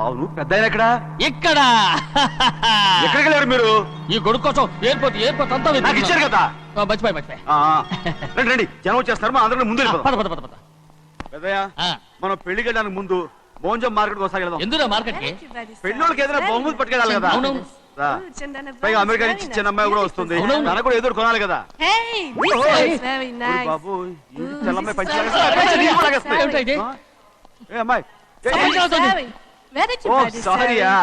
అవును పెద్ద ఎక్కడ ఇక్కడ ఎక్కడికి వెళ్ళారు మీరు? ఈ గొడుగు కోసం ఎయిర్పోర్ట్ అంతా నాకు ఇచ్చారు కదా. మర్చిపోయి రండి రండి, జనం వచ్చేస్తారు, మా అందరం ముందు పద. పెద్దయ్య, మనం పెళ్లికి వెళ్ళడానికి ముందు మోంజం మార్కెట్ ఒకసారి వెళ్దాం. ఎందుకు మార్కెట్ కి? పెళ్ళోళ్ళకి ఏదైనా బహుమతి పట్టుకెళ్ళాలి కదా. పైగా అమెరికా నుంచి చిన్న అమ్మాయి కూడా వస్తుంది, తనకు కూడా ఎదురు కొనాలి కదా. బాబు చెల్లమ్మాయి పంచి అమ్మాయి సారీయా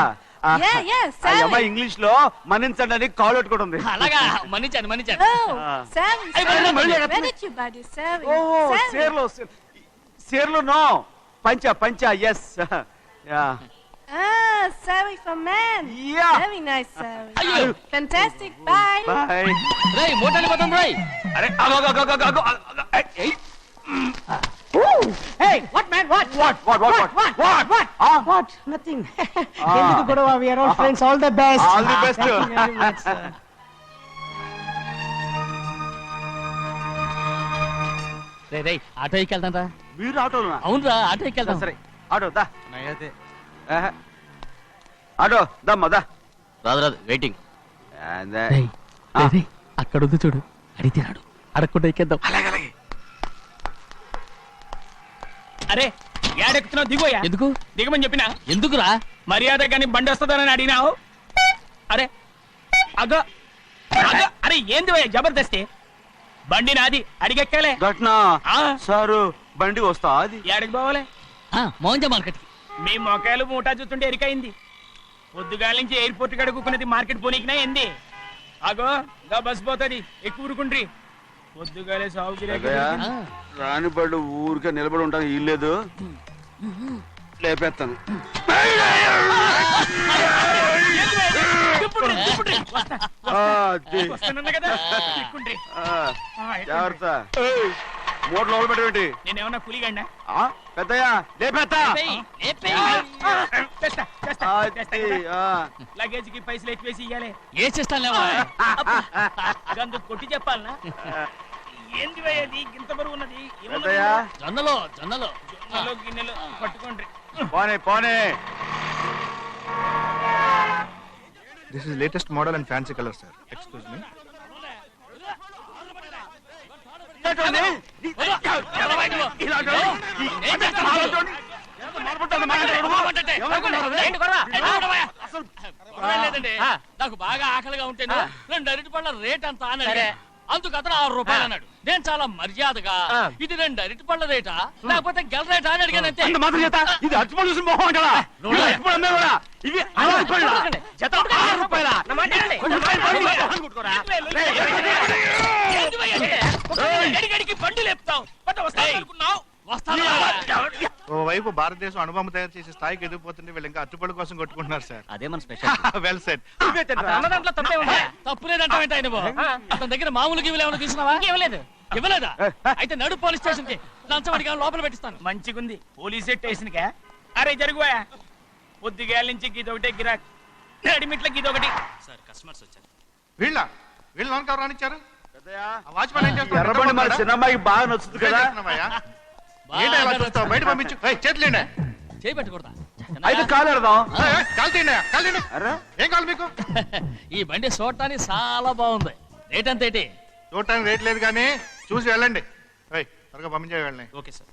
అమ్మాయి ఇంగ్లీష్ లో మన్నించండి అని కాల్ పెట్టుకుంటుంది. అలాగా మన్నించాను. సేర్లు నో పంచా ఎస్. Sari for men. Yeah. Very nice, Sari. Fantastic. Bye. Bye. రేయ్ మోటార్ పోతాం రేయ్. అరే Hey, what man? What? Nothing. ఎందుకు గొడవ? We are all friends. All the best. All the best. Thank you very much, sir. రేయ్ auto ఎక్కెళ్తాం రా. మీరు ఆటోనా? అవునరా ఆటో ఎక్కెళ్తాం. సరే ఆటో దా. ఆటో దమ్మా రాదు వెయిటింగ్. అలాగే అక్కడ ఉంది చూడు, అడిగితే రాడు, అడగకుండా ఎక్కేద్దాం. అరే ఏడెక్కుతున్నావు? దిగోయా. ఎందుకు దిగమని చెప్పినా? ఎందుకురా? మర్యాద కానీ బండి వస్తుందని అడిగినావు. అరే అగో అరే ఏంది భయ్యా జబర్దస్తి? బండి నాది, అడిగెక్కాలే. ఘట్నా సారు బండి వస్తా అది ఏడకి పోవాలే? మోంజ మార్కెట్. మీ మొక్కలు మూటా చూస్తుంటే ఎరికైంది. పొద్దుగాల నుంచి ఎయిర్పోర్ట్ కడుక్కున్నది మార్కెట్ పోనీకినా ఏంది? అగో గా బస్ పోతుంది, ఎక్కువ ఊరుకుండ్రి. పొద్దుగాలే సాగు రాని బళ్ళు ఊరికే నిలబడి ఉంటాను, ఇల్లేదు లేపేస్తాను. జాగ్రత్త, మూడు లోపల పెట్టేటి. నేనేమన్నా పులిగండా? పెద్దయ్యా లేపేస్తా. లగేజ్ కి పైసలు ఎక్కువేసి ఇయ్యాలి. ఏ చేస్తాను గందు కొట్టి చెప్పాలనా? ఏంది భయ్యది ఇంత బరువు ఉన్నది? జొన్నలో గిన్నెలు పట్టుకోండి. పోనే This is latest model and fancy color, sir. Excuse me. నాకు బాగా ఆకలిగా ఉంటే 2 అరటి పళ్ళ రేట్ అంత అన్నాడు. అందుకు అతను 6 రూపాయలు అన్నాడు. నేను చాలా మర్యాదగా ఇది 2 అరటి పళ్ళ రేటా లేకపోతే గెల రేటా అని అడిగాను. అంతే. ఇది అరటిపళ్ళు చూసి మొహం కదా. ఇవి 6 రూపాయలు. జత 6 రూపాయల. గడిగడికి బండి లేపుతావు. ఓవైపు భారతదేశం అనుభవం తయారు చేసే స్థాయికి ఎదిగిపోతుంటే వీళ్ళు ఇంకా అట్టుపడి కోసం కొట్టుకుంటున్నారు సార్. అదే మన స్పెషల్. Well said. అన్నదాంట్లో తప్పే ఉందా? తప్పులేదంటావేంట ఆయన? అతని దగ్గర మామూలు గివ్వులు ఏమైనా తీసుకున్నావా? ఇవ్వలేదా? అయితే నడు పోలీస్ స్టేషన్ కి లంచం అడిగా లోపల పెట్టిస్తాను. మంచిగుంది పోలీస్ స్టేషన్ కా? అరే జరుగుయా. పొద్దుగాల నుంచి గీదొకటే గిరాక్, నడిమిట్ల గీదొకటి. సార్ కస్టమర్స్ వచ్చారు. వీళ్ళు లోన్ కవర్ రానిచ్చారు. వాచ్మెన్ ఏం చేస్తాడు? ఎర్రబండి మన చిన్నమ్మాయికి బాగా నచ్చుతుంది కదా. బయట పంపించు. చేతులేండి. చేయి పెట్టకూడదా? అయితే కాలు ఎడదాం. ఏం కావాలి మీకు? ఈ బండి చూడటానికి చాలా బాగుంది. రేట్ అంత ఏంటి? చూడటానికి రేట్ లేదు కానీ చూసి వెళ్ళండి. త్వరగా పంపించే వెళ్ళండి. Okay sir.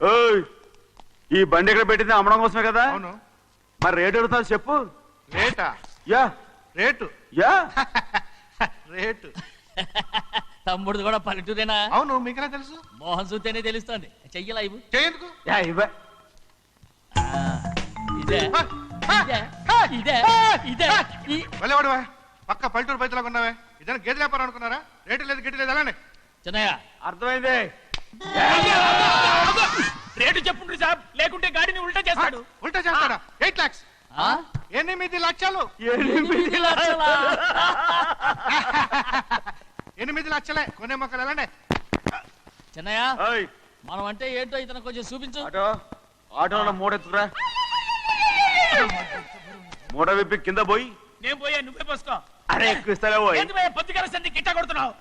ఈ బండి ఎక్కడ పెట్టింది? అమ్మడం కోసమే కదా. అవును. మరి రేట్ అడుగుతాను చెప్పు. రేటా? రేటు రేటు తమ్ముడు కూడా పల్లెటూరేనా? అవును. మీకెలా తెలుసు? మోహన్ చూస్తేనే తెలుస్తుంది. చెయ్యలా ఇవ్వు. చెయ్యకు. వెళ్ళేవాడువా? పక్క పల్లెటూరు బయటలాగా ఉన్నావే. ఇదైనా గేదె వ్యాపారం అనుకున్నారా? రేటు లేదు గిట్టు లేదు. అలానే చిన్నయ్య అర్థమైంది. రేటు చెప్పుండ్రి సాబ్, లేకుంటే గాడిని ఉల్టా చేస్తాడు. ఉల్టా చేస్తాడా? 8 lakhs. 8 లక్షలు. 8 లక్షలా? 8 లక్షలే. కొనే మొక్కలు ఎలానే. చిన్నయ్య మనం అంటే ఏంటో ఇతను కొంచెం చూపించు. ఆటోలో మూడెత్తుకురా. మూడ విప్పి కింద పోయి. నేను పోయా, నువ్వే పోసుకో. అరే ఎక్కువ ఇస్తాలే పోయి. పొద్దుగాల సంది గిట్ట కొడుతున్నావు.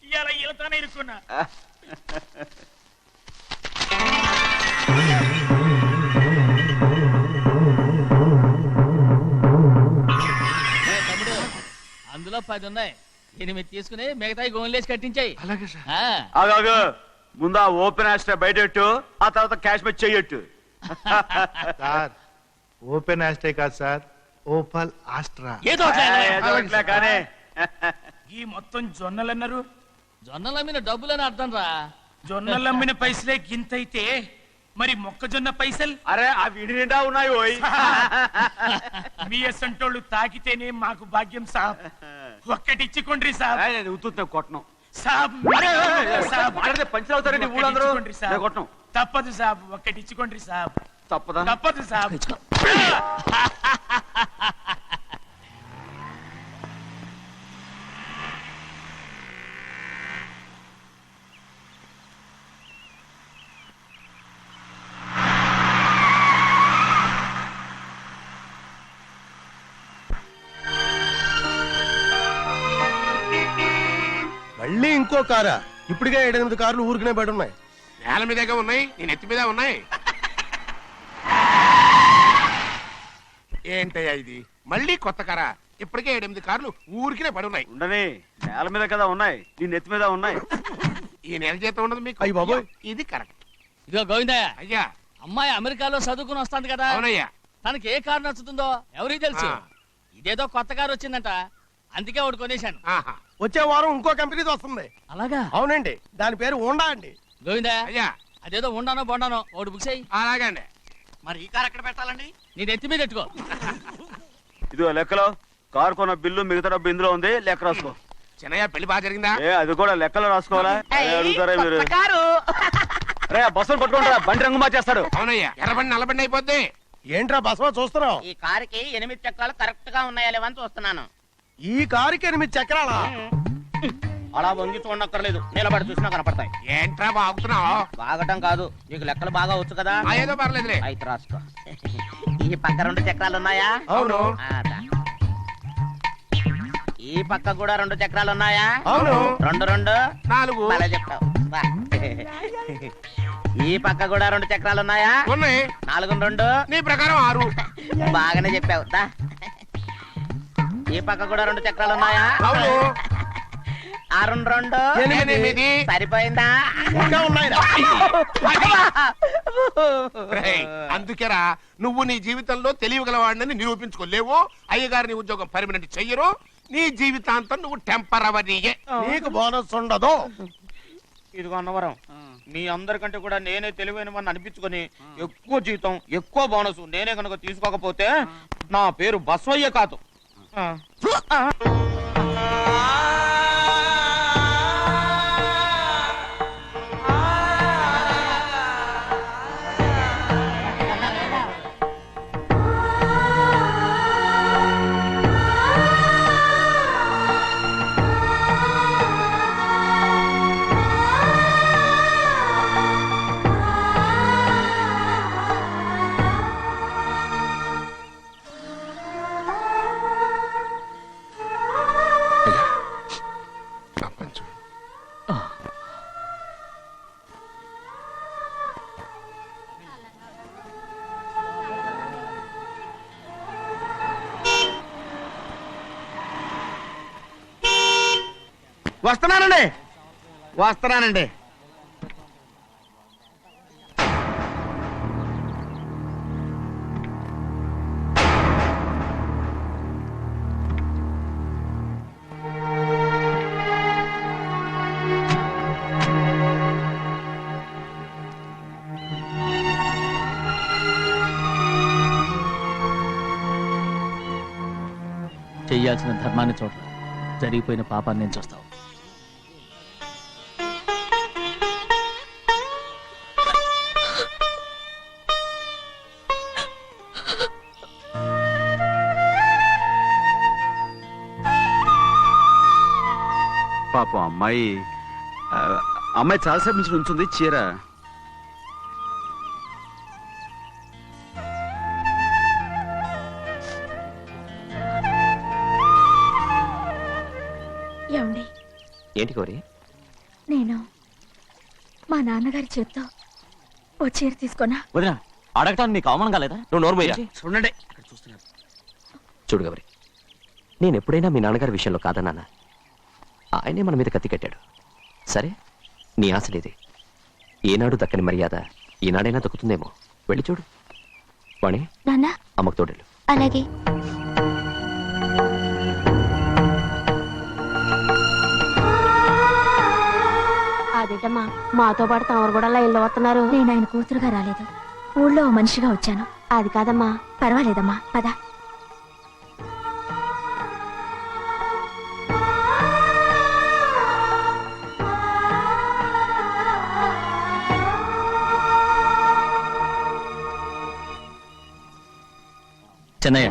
ఇవాళ ఈలతోనే ఇరుక్కున్నా. 10 ఉన్నాయి. 8 తీసుకుని మిగతాయి గోన్లేసి కట్టించాయి. అలాగే సార్. ఆగాగు ముందు ఆ ఓపెన్ ఆస్ట్రా బయటెట్టు, ఆ తర్వాత క్యాష్ మెచ్ చెయ్యట్టు. సార్ ఓపెన్ ఆస్ట్రే కాదు సార్, ఓపల్ ఆస్ట్రా. ఏదో ఒకటి అలా. ఏదో ఒకటిలే కానీ ఈ మొత్తం జొన్నలు అన్నారు. జొన్నల మీద డబ్బులని అర్థం రా. జొన్నలు అమ్మిన పైసలే గింతైతే మరి మొక్కజొన్న పైసలు అరే ఆ విడి నిండా ఉన్నాయి ఓయ్. మీ అసంటోళ్ళు తాకితేనే మాకు భాగ్యం సాబ్. ఒక్కటిచ్చుకోండి సాబ్. ఏయ్, నేను ఉత్తున్నా కొట్టను. సాబ్ సాబ్ మాట్లాడితే పంచర్ అవుతారండి ఊళ్ళందరూ. ఒక్కటిచ్చుకోండి సాబ్. నేను కొట్టను. తప్పదు సాబ్, ఒక్కటిచ్చుకోండి సాబ్. తప్పదా? తప్పదు సాబ్. మళ్ళీ ఇంకో కారా? ఇప్పటికే 7-8 కార్లు ఊరికనే బయట ఉన్నాయి. నేల మీదగా ఉన్నాయి, నేను ఎత్తి మీద ఉన్నాయి. ఏంటయ్యా ఇది? మళ్ళీ కొత్త కారా? ఇప్పటికే 7-8 కార్లు ఊరికినే పడున్నాయి. ఉండని నేల మీద కదా ఉన్నాయి, నీ నెత్తి మీద ఉన్నాయి. ఈ నెల జీతం ఉండదు మీకు. అయ్య బాబోయ్. ఇది కరెక్ట్. ఇదిగో గోవిందయ్య, అయ్యా. అమ్మాయి అమెరికాలో చదువుకుని వస్తాంది కదా, అవునయ్యా. తనకి ఏ కారు నచ్చుతుందో ఎవరికి తెలుసు. ఆ. ఇదేదో కొత్త కారు వచ్చిందంట, అందుకే ఒకటి కొనేశాను. ఆహా. వచ్చే వారం ఇంకో కంపెనీది వస్తుంది. అలాగా? అవునండి, దాని పేరు హోండా అండి. గోవిందయ్య, అయ్యా. అదేదో ఉండానో బొండానో ఒకటి బుక్ చేయి. అలాగండి. మరి ఈ కార్ ఎక్కడ పెట్టాలండి? నీ నెత్తి మీద పెట్టుకో. ఇదిగో లెక్కలో కారు కొన్న బిల్లు మిగతా డబ్బు ఇందులో ఉంది, లెక్క రాసుకో. చిన్నయ్య పెళ్లి బాగా జరిగిందా? ఏ అది కూడా లెక్కలో రాసుకోవాలా? అడుగుతారా మీరు? రే బస్సులు పట్టుకుంటారా, బండి రంగు మార్చేస్తాడు. అవునయ్యా, ఎర్రబండి నల్లబండి అయిపోద్ది. ఏంట్రా బసవా చూస్తున్నావు? ఈ కారుకి 8 చక్రాలు కరెక్ట్ గా ఉన్నాయా లేవని చూస్తున్నాను. ఈ కారుకి 8 చక్రాలా? అలా వంగి చూడక్కర్లేదు, నిలబడి చూసినా కనపడతాయి. ఏంట్రా బాగుతున్నావు? బాగటం కాదు, నీకు లెక్కలు బాగా వచ్చు కదా. ఏదో పర్లేదులే. అయితే రాసుకో. ఈ పక్క 2 చక్రాలు ఉన్నాయా? అవును. ఆ, దా. ఈ పక్క కూడా 2 చక్రాలు ఉన్నాయా? అవును. 2 2 4 అలా చెప్తావు. బా. ఈ పక్క కూడా 2 చక్రాలు ఉన్నాయా? ఉన్నాయి. 4 2 నీ ప్రకారం 6. బాగానే చెప్పావు. దా. ఈ పక్క కూడా 2 చక్రాలు ఉన్నాయా? అవును. 6 2 8. సరిపోయిందా? ఇంకా ఉన్నాయిరా. రేయ్, అందుకేరా నువ్వు నీ జీవితంలో తెలియగలవాడిని నిరూపించుకోలేవు. అయ్యగారిని ఉద్యోగం పర్మనెంట్ చెయ్యరు. నీ జీవితాంతం నువ్వు టెంపరవరీయే. నీకు బోనస్ ఉండదు. ఇదిగో అన్నవరం, మీ అందరికంటే కూడా నేనే తెలివైన వాడిని అనిపించుకొని ఎక్కువ జీతం ఎక్కువ బోనస్ నేనే కనుక తీసుకోకపోతే నా పేరు బస్వయ్య కాదు. వస్తున్నానండి. చెయ్యాల్సిన ధర్మాన్ని చూడ, జరిగిపోయిన పాపాన్ని నేను చూస్తావు. పాపం అమ్మాయి చాలాసేపు నుంచి ఉంచుంది చీర. ఏమండి? ఏంటి కోరి? నేను మా నాన్నగారి చేత్తో ఓ చీర తీసుకున్నా. వదినా, అడగటానికి నీకు అవమానం కాలేదా? నువ్వు నోరు పోయా. చూడండి అక్కడ చూస్తున్నారు. చూడు గౌరి, నేను ఎప్పుడైనా మీ నాన్నగారి విషయంలో కాదన్నానా? ఆయనే మన మీద కత్తి కట్టాడు. సరే, నీ ఆశలేదే. ఏనాడు దక్కని మర్యాద ఈనాడైనా దక్కుతుందేమో. వెళ్ళి చూడు. వాణి, నాన్న అమ్మకు తోడేలు. అలాగే. అదేటమ్మా మాతో పాటు తమరు కూడా లైన్లో వస్తున్నారు. నేను ఆయన కూతురుగా రాలేదు, ఊళ్ళో ఓ మనిషిగా వచ్చాను. అది కాదమ్మా. పర్వాలేదమ్మా, పద. చెన్నయ్య,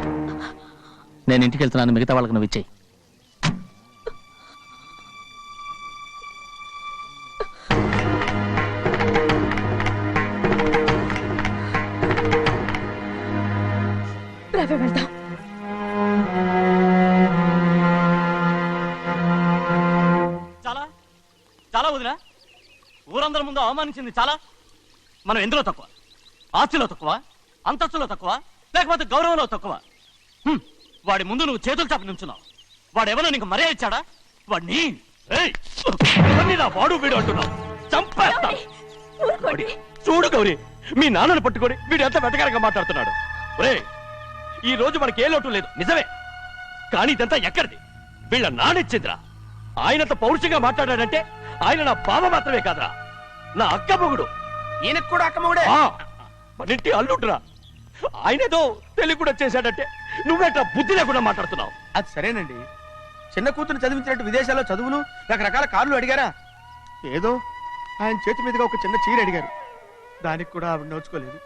నేను ఇంటికి వెళ్తున్నాను. మిగతా వాళ్ళకి నువ్వు ఇచ్చేయి. రవి, వెళ్దాం. చాలా చాలా వదినా, ఊరందరి ముందు అవమానించింది చాలా. మనం ఎందులో తక్కువ? ఆస్తిలో తక్కువ? అంతస్తులో తక్కువ? లేకపోతే గౌరవంలో తక్కువ? వాడి ముందు నువ్వు చేతులు చాపి నుంచున్నావు. వాడెవరో నీకు మర్యాద ఇచ్చాడా? వాడిని వాడు వీడు అంటున్నావు. చంపేస్తా. చూడు గౌరీ, మీ నాన్నను పట్టుకొని వీడు ఎంత వెతకారంగా మాట్లాడుతున్నాడు. ఒరే, ఈ రోజు మనకి ఏ లోటు లేదు నిజమే, కానీ ఇదంతా ఎక్కడిది? వీళ్ళ నానిచ్చిందిరా. ఆయనంత పౌరుషంగా మాట్లాడాడంటే ఆయన నా బావ మాత్రమే కాదురా, నా అక్క మొగుడు. ఈయనకు కూడా అక్క మొగుడే. మనింటి అల్లుడురా. ఆయనేదో తెలివి కూడా చేశాడంటే నువ్వేట్లా బుద్ధి లేకుండా మాట్లాడుతున్నావు? అది సరేనండి, చిన్న కూతురు చదివించినట్టు విదేశాల్లో చదువులు, రకరకాల కార్లు అడిగారా? ఏదో ఆయన చేతి మీదుగా ఒక చిన్న చీర అడిగారు, దానికి కూడా ఆవిడ నోచుకోలేదు.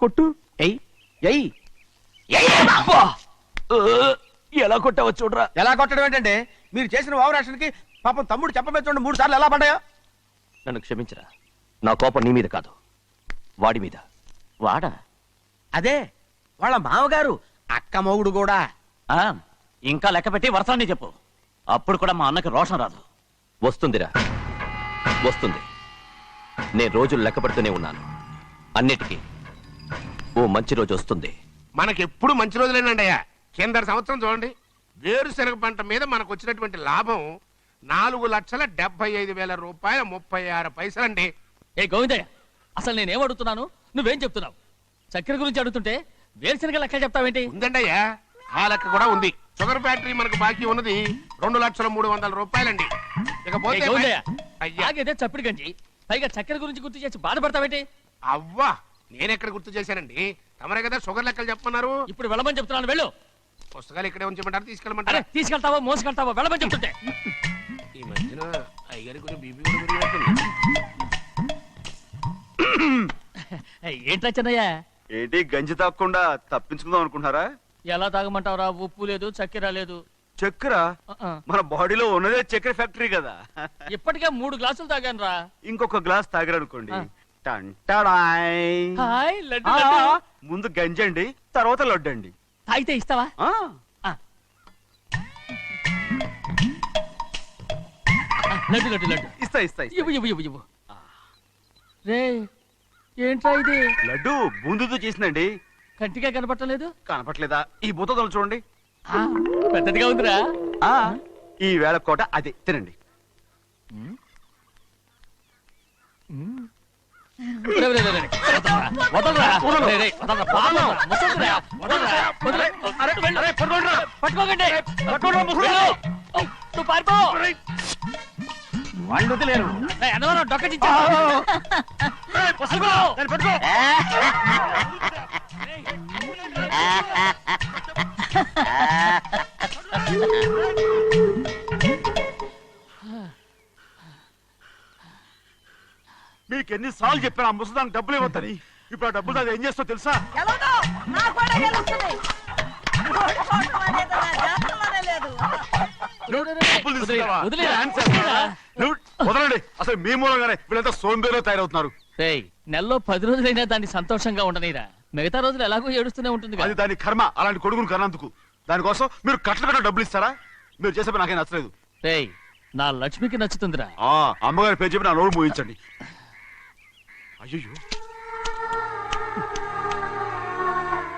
కొట్టు. ఎయ్ ఎయ్ ఎలా కొట్టావో చూడరా. ఎలా కొట్టడం ఏంటంటే, మీరు చేసిన వావరాక్షణకి పాపం తమ్ముడు చెప్పబెట్టండి 3 సార్లు ఎలా పడ్డాయో. నన్ను క్షమించరా. నా కోపం నీ మీద కాదు, వాడి మీద. వాడా? అదే వాళ్ళ మామగారు అక్క మొగుడు కూడా. ఇంకా లెక్క పెట్టి వరసాన్ని చెప్పు, అప్పుడు కూడా మా అన్నకి రోషం రాదు. వస్తుందిరా, వస్తుంది. నేను రోజులు లెక్క పెడుతూనే ఉన్నాను. అన్నిటికీ ఓ మంచి రోజు వస్తుంది. మనకెప్పుడు మంచి రోజులేనండి అయ్యా. కింద సంవత్సరం చూడండి, వేరుశనగ పంట మీద మనకు వచ్చినటువంటి లాభం 4,75,000 రూపాయల 36 పైసలండి. ఏ గోవిందయ్య, అసలు నేనేం అడుగుతున్నాను, నువ్వేం చెప్తున్నావు? చక్కెర గురించి అడుగుతుంటే వేరుశనగ లెక్క చెప్తావేంటి? ఉందండి అయ్యా, ఆ లెక్క కూడా ఉంది. షుగర్ ఫ్యాక్టరీ మనకు బాకీ ఉన్నది 2,03,00,000 రూపాయలండి. ఇకపోతే ఆగేదే చప్పిడి గంజి, పైగా చక్కెర గురించి గుర్తు చేసి బాధపడతావేంటి? అవ్వా, నేనెక్కడ గుర్తు చేశానండి, తమరే కదా షుగర్ లెక్కలు చెప్పమన్నారు. ఇప్పుడు వెళ్ళమని చెప్తున్నాను, వెళ్ళు. పుస్తకాలు ఇక్కడే ఉంచమంటారు, తీసుకెళ్ళమంటారా? తీసుకెళ్తావో మోసుకెళ్తావో వెళ్ళమని చెప్తుంటే. ఈ మధ్యన అయ్యగారి కొంచెం బీపీ కూడా పెరిగినట్టుంది. ఏంట్రా చిన్నయ్య? ఏంటి గంజి తాగకుండా తప్పించుకుందాం అనుకుంటున్నారా? ఎలా తాగమంటావురా? ఉప్పు లేదు, చక్కెర లేదు. చక్కెర? మన బాడీలో ఉన్నదే చక్కెర ఫ్యాక్టరీ కదా. ఇప్పటికే 3 గ్లాసులు తాగాను రా. ఇంకొక గ్లాస్ తాగారనుకోండి, హాయ్ లడ్డు లడ్డు. ముందు గంజండి, తర్వాత లడ్డండి. తాగితే ఇస్తావా? లడ్డు లడ్డు లడ్డు ఇస్తా ఇస్తా. ఇవ్వు ఇవ్వు ఇవ్వు ఇవ్వు. రే, ఏంట్రా ఇది? లడ్డు బూందుతో చేసిందండి. కంటిగా కనపట్టలేదు. కనపట్లేదా? ఈ బూతలు చూడండి, పెద్దదిగా ఉందిరా. ఈ వేళ కోట అదే, తినండి. వాళ్ళు వదిలేరు. డొక్క మీకు ఎన్నిసార్లు చెప్పాను ఆ ముసదానికి డబ్బులు ఇవ్వద్దని. ఇప్పుడు ఆ డబ్బులు అది ఏం చేస్తో తెలుసా? వదలండి, అసలు మీ మూలంగానే వీళ్ళంతా సోంబేలో తయారవుతున్నారు. నెలలో 10 రోజులైనా దాన్ని సంతోషంగా ఉండనీరా. మిగతా రోజులు ఎలాగో ఏడుస్తూనే ఉంటుంది. అది దాని కర్మ, అలాంటి కొడుకును కన్నందుకు. దానికోసం మీరు కట్టలు డబ్బులు ఇస్తారా? మీరు చేసే పని నాకేం నచ్చలేదు. రేయ్ నా లక్ష్మికి నచ్చుతుందిరా. అమ్మగారి పేరు చెప్పి నా నోరు మూయించండి. అయ్యో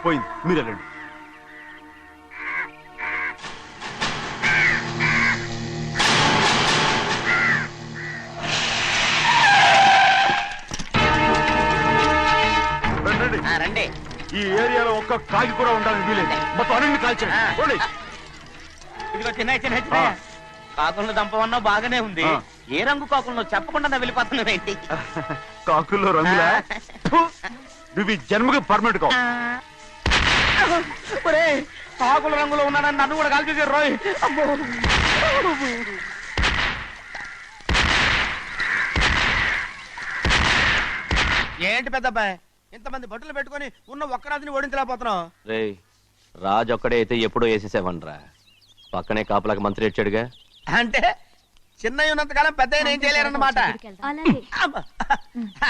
పోయింది, మీరు వెళ్ళండి. రండి. ఈ ఏరియాలో ఒక్క కాకి కూడా ఉండాలని వీలేదు. మొత్తం అన్ని కాల్చండి. ఇదిగో చిన్న చిన్న చిన్న కాకులను దంపమన్నా బాగానే ఉంది. ఏ రంగు కాకులను చెప్పకుండా వెళ్ళిపోతున్నావు ఏంటి? కాకుల్లో రంగులా? నువ్వు ఈ జన్మకి పర్మనెంట్ కావు. కాకుల రంగులో ఉన్నానని నన్ను కూడా కాల్చేసారు రోయ్. ఏంటి పెద్దబ్బాయి ఇంతమంది బట్టలు పెట్టుకొని ఉన్న ఒక్కరాజుని ఓడించలేకపోతున్నావు? రేయ్ రాజు ఒక్కడే అయితే ఎప్పుడో వేసేసేవనరా. పక్కనే కాపులకు మంత్రి వచ్చాడుగా. అంటే చిన్నయ్య ఉన్నంతకాలం పెద్ద ఏం చేయలేరన్నమాట.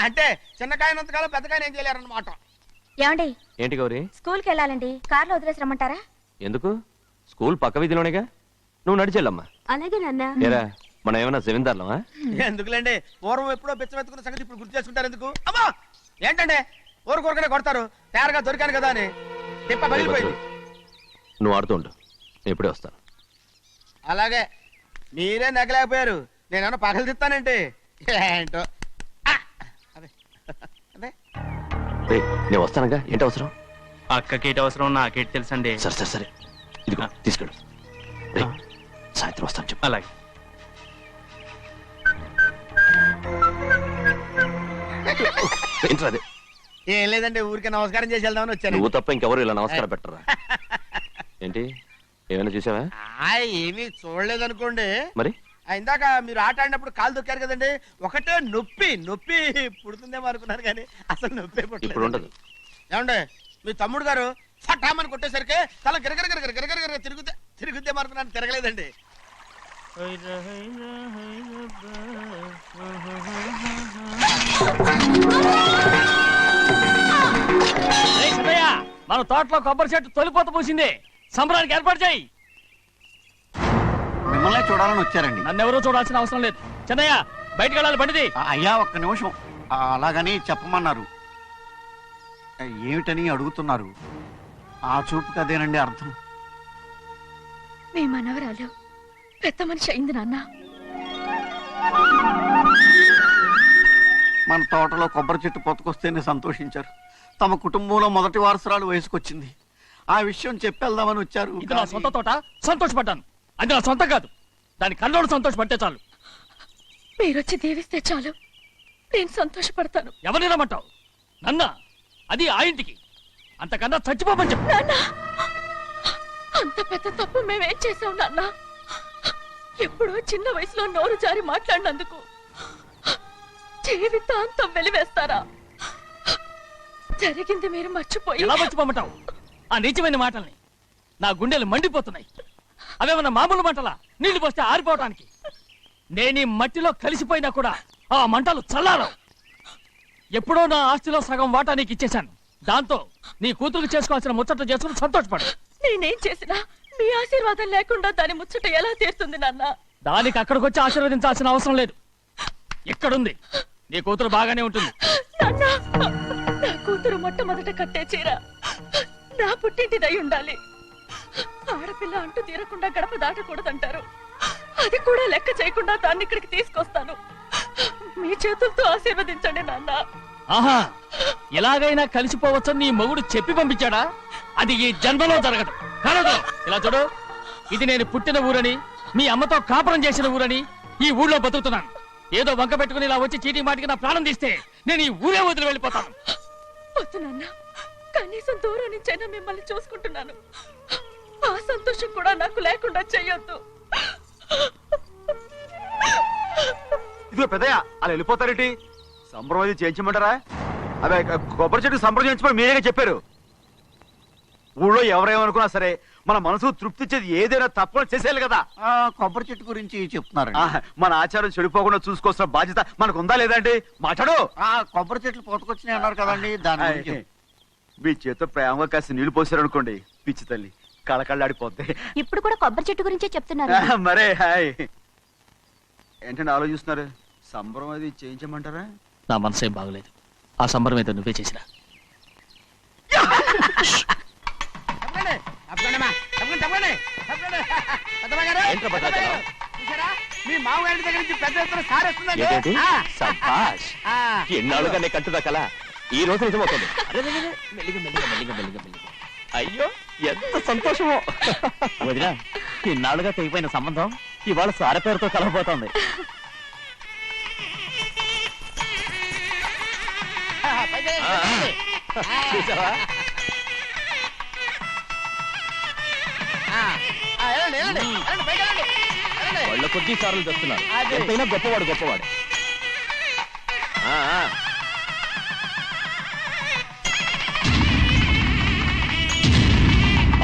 అంటే చిన్నకాయ ఉన్నంతకాలం పెద్దకాయ ఏం చేయలేరన్నమాట. ఏమండి ఏంటి గౌరీ? స్కూల్కి వెళ్ళాలండి, కార్లో వదిలేసి రమ్మంటారా? ఎందుకు? స్కూల్ పక్క వీధిలోనేగా, నువ్వు నడిచెళ్ళమ్మా. అలాగే నాన్న. ఏరా మనం ఏమన్నా జమీందార్లమా? ఎందుకులేండి, పూర్వం ఎప్పుడో బిచ్చమెత్తుకున్న సంగతి ఇప్పుడు గుర్తు చేసుకుంటారు ఎందుకు? అమ్మా ఏంటంటే ఊరుకోరుకనే కొడతారు, తయారుగా దొరికాను కదా అని తిప్ప పగిలిపోయింది. నువ్వు ఆడుతూ ఉండు, నేను ఇప్పుడే వస్తాను. అలాగే మీరే నగలేకపోయారు, నేనేమన్నా పగలు తిస్తానంటే ఏంటో. రేయ్ నేను వస్తానుగా, ఏంటి అవసరం? అక్కకేటి అవసరం నాకేటి తెలుసండి. సరే సరే సరే, ఇదిగో తీసుకెళ్ళు. రేయ్ సాయంత్రం వస్తాను చెప్పు. అలాగే. ఏంట్రా అదే? ఏం లేదండి, ఊరికే నమస్కారం చేసి వెళ్దామని వచ్చాను. నువ్వు తప్ప ఇంకెవరు ఇలా నమస్కారం పెట్టరా? ఏంటి ఏమైనా చూసావా? ఏమీ చూడలేదనుకోండి. మరి ఇందాక మీరు ఆట ఆడినప్పుడు కాలు దొక్కారు కదండి, ఒకటే నొప్పి నొప్పి పుడుతుందేమో అనుకున్నాను కానీ అసలు నొప్పి ఇప్పుడు ఉండదు. ఏమండి మీ తమ్ముడు గారు ఫటామని కొట్టేసరికి తల గిరగర గిరగర గిరగర గిరగర తిరుగుద్దేమో అనుకున్నాను, తిరగలేదండి. మన తోటలో కొబ్బరి చెట్టు తొలిపోత పూసింది, సంబరానికి ఏర్పాటు చేయి. మిమ్మల్ని చూడాలని వచ్చారండి. నన్నెవరూ చూడాల్సిన అవసరం లేదు. చెన్నయ్య బయటికి వెళ్ళాలి, బండిది. అయ్యా ఒక్క నిమిషం, అలాగని చెప్పమన్నారు. ఏమిటని అడుగుతున్నారు? ఆ చూపుకి అదేనండి అర్థం. మీ మనవరాలు పెద్ద మనిషి అయింది నాన్న. మన తోటలో కొబ్బరి చెట్టు పొత్తుకొస్తేనే సంతోషించారు. తమ కుటుంబంలో మొదటి వారసురాలు వయసుకొచ్చింది. ఆ విషయం చెప్పేద్దామని వచ్చారు. ఇది నా సొంత తోట, సంతోషపడ్డాను. అది నా సొంతం కాదు, దాని కళ్ళోడు సంతోషపడితే చాలు. మీరొచ్చి దీవిస్తే చాలు, నేను సంతోషపడతాను. ఎవరిని రమ్మంటావు? నన్న? అది ఆ ఇంటికి, అంతకన్నా చచ్చిపోమని చెప్పు. నాన్న అంత పెద్ద తప్పు మేమేం చేసాం నాన్న? ఎప్పుడో చిన్న వయసులో నోరు జారి మాట్లాడినందుకు జీవితాంతం వెలివేస్తారా? జరిగింది మీరు మర్చిపోయి. ఎలా మర్చిపోమంటావు ఆ నీచమైన మాటల్ని? నా గుండెలు మండిపోతున్నాయి. అవేమన్నా మామూలు మంటలా, నీళ్లు పోస్తే ఆరిపోవటానికి? నేను ఈ మట్టిలో కలిసిపోయినా కూడా ఆ మంటలు చల్లారవు. ఎప్పుడో నా ఆస్తిలో సగం వాటా నీకు ఇచ్చేశాను. దాంతో నీ కూతురు చేసుకోవాల్సిన ముచ్చట చేసుకుని సంతోషపడు. నేనేం చేసినా మీ ఆశీర్వాదం లేకుండా దాని ముచ్చట ఎలా తీరుతుంది నాన్న? దానికి అక్కడికి వచ్చి ఆశీర్వదించాల్సిన అవసరం లేదు. ఎక్కడుంది? నీ కూతురు బాగానే ఉంటుంది. నాన్న, నా కూతురు మొట్టమొదట కట్టే చీర నా పుట్టింటిదై ఉండాలి. ఆడపిల్ల అంటూ తీరకుండా గడప దాటకూడదంటారు. అది కూడా లెక్క చేయకుండా దాన్ని ఇక్కడికి తీసుకొస్తాను. మీ చేతులతో ఆశీర్వదించండి నాన్న. ఆహా, ఎలాగైనా కలిసిపోవచ్చని నీ మొగుడు చెప్పి పంపించాడా? అది ఈ జన్మలో జరగదు. కలదు. ఇలా చూడు, ఇది నేను పుట్టిన ఊరని, మీ అమ్మతో కాపురం చేసిన ఊరని ఈ ఊళ్ళో బతుకుతున్నాను. ఏదో వంక పెట్టుకుని ఇలా వచ్చి చీటీ మాటికి నా ప్రాణం తీస్తే నేను ఈ ఊరే వదిలి వెళ్ళిపోతాను. వద్దు నాన్న, కనీసం దూరం నుంచైనా మిమ్మల్ని చూసుకుంటున్నాను. ఆ సంతోషం కూడా నాకు లేకుండా చెయ్యొద్దు. ఇదిగో పెద్దయ్య, అలా వెళ్ళిపోతారేంటి? సంబరం అది చేయించమంటారా? అదే కొబ్బరి చెట్టు సంబరం చేయించమని మీరేగా చెప్పారు. ఊళ్ళో ఎవరేమనుకున్నా సరే మన మనసు తృప్తిచ్చేది ఏదైనా తప్పని చేసేయాలి కదా. కొబ్బరి చెట్టు గురించి చెప్తున్నారు. మన ఆచారం చెడిపోకుండా చూసుకోవాల్సిన బాధ్యత మనకు ఉందా లేదండి? మాట్లాడు. కొబ్బరి చెట్లు పోతకొచ్చినాయి అన్నారు కదండి, దాని మీ చేతితో ప్రేమగా కాసి నీళ్లు పోసారనుకోండి, పిచ్చి తల్లి కళకళ్ళాడిపోద్ది. ఇప్పుడు కూడా కొబ్బరి చెట్టు గురించే చెప్తున్నారు. మరే హాయ్ ఏంటంటే ఆలోచిస్తున్నారు? సంబరం అది చేయించమంటారా? నా మనసు ఏం బాగలేదు. ఆ సంబరం ఏదో నువ్వే చేసినా. ఏంట్రా భద్రాచలం? మీ మామగారి దగ్గర నుంచి పెద్ద ఎత్తున సార్ వస్తుందండి. ఏంటేంటి? సబ్బాష్. ఎన్నాళ్ళుగా నే కట్టుదా కల ఈ రోజు నిజమవుతుంది. మెల్లిగా మెల్లిగా మెల్లిగా మెల్లిగా మెల్లిగా. అయ్యో ఎంత సంతోషమో. వదినా, ఇన్నాళ్ళుగా తెగిపోయిన సంబంధం ఇవాళ సార పేరుతో కలవబోతోంది. చూసావా? వాళ్ళ కొద్ది సార్లు తెస్తున్నారు. ఎంతైనా గొప్పవాడు గొప్పవాడు.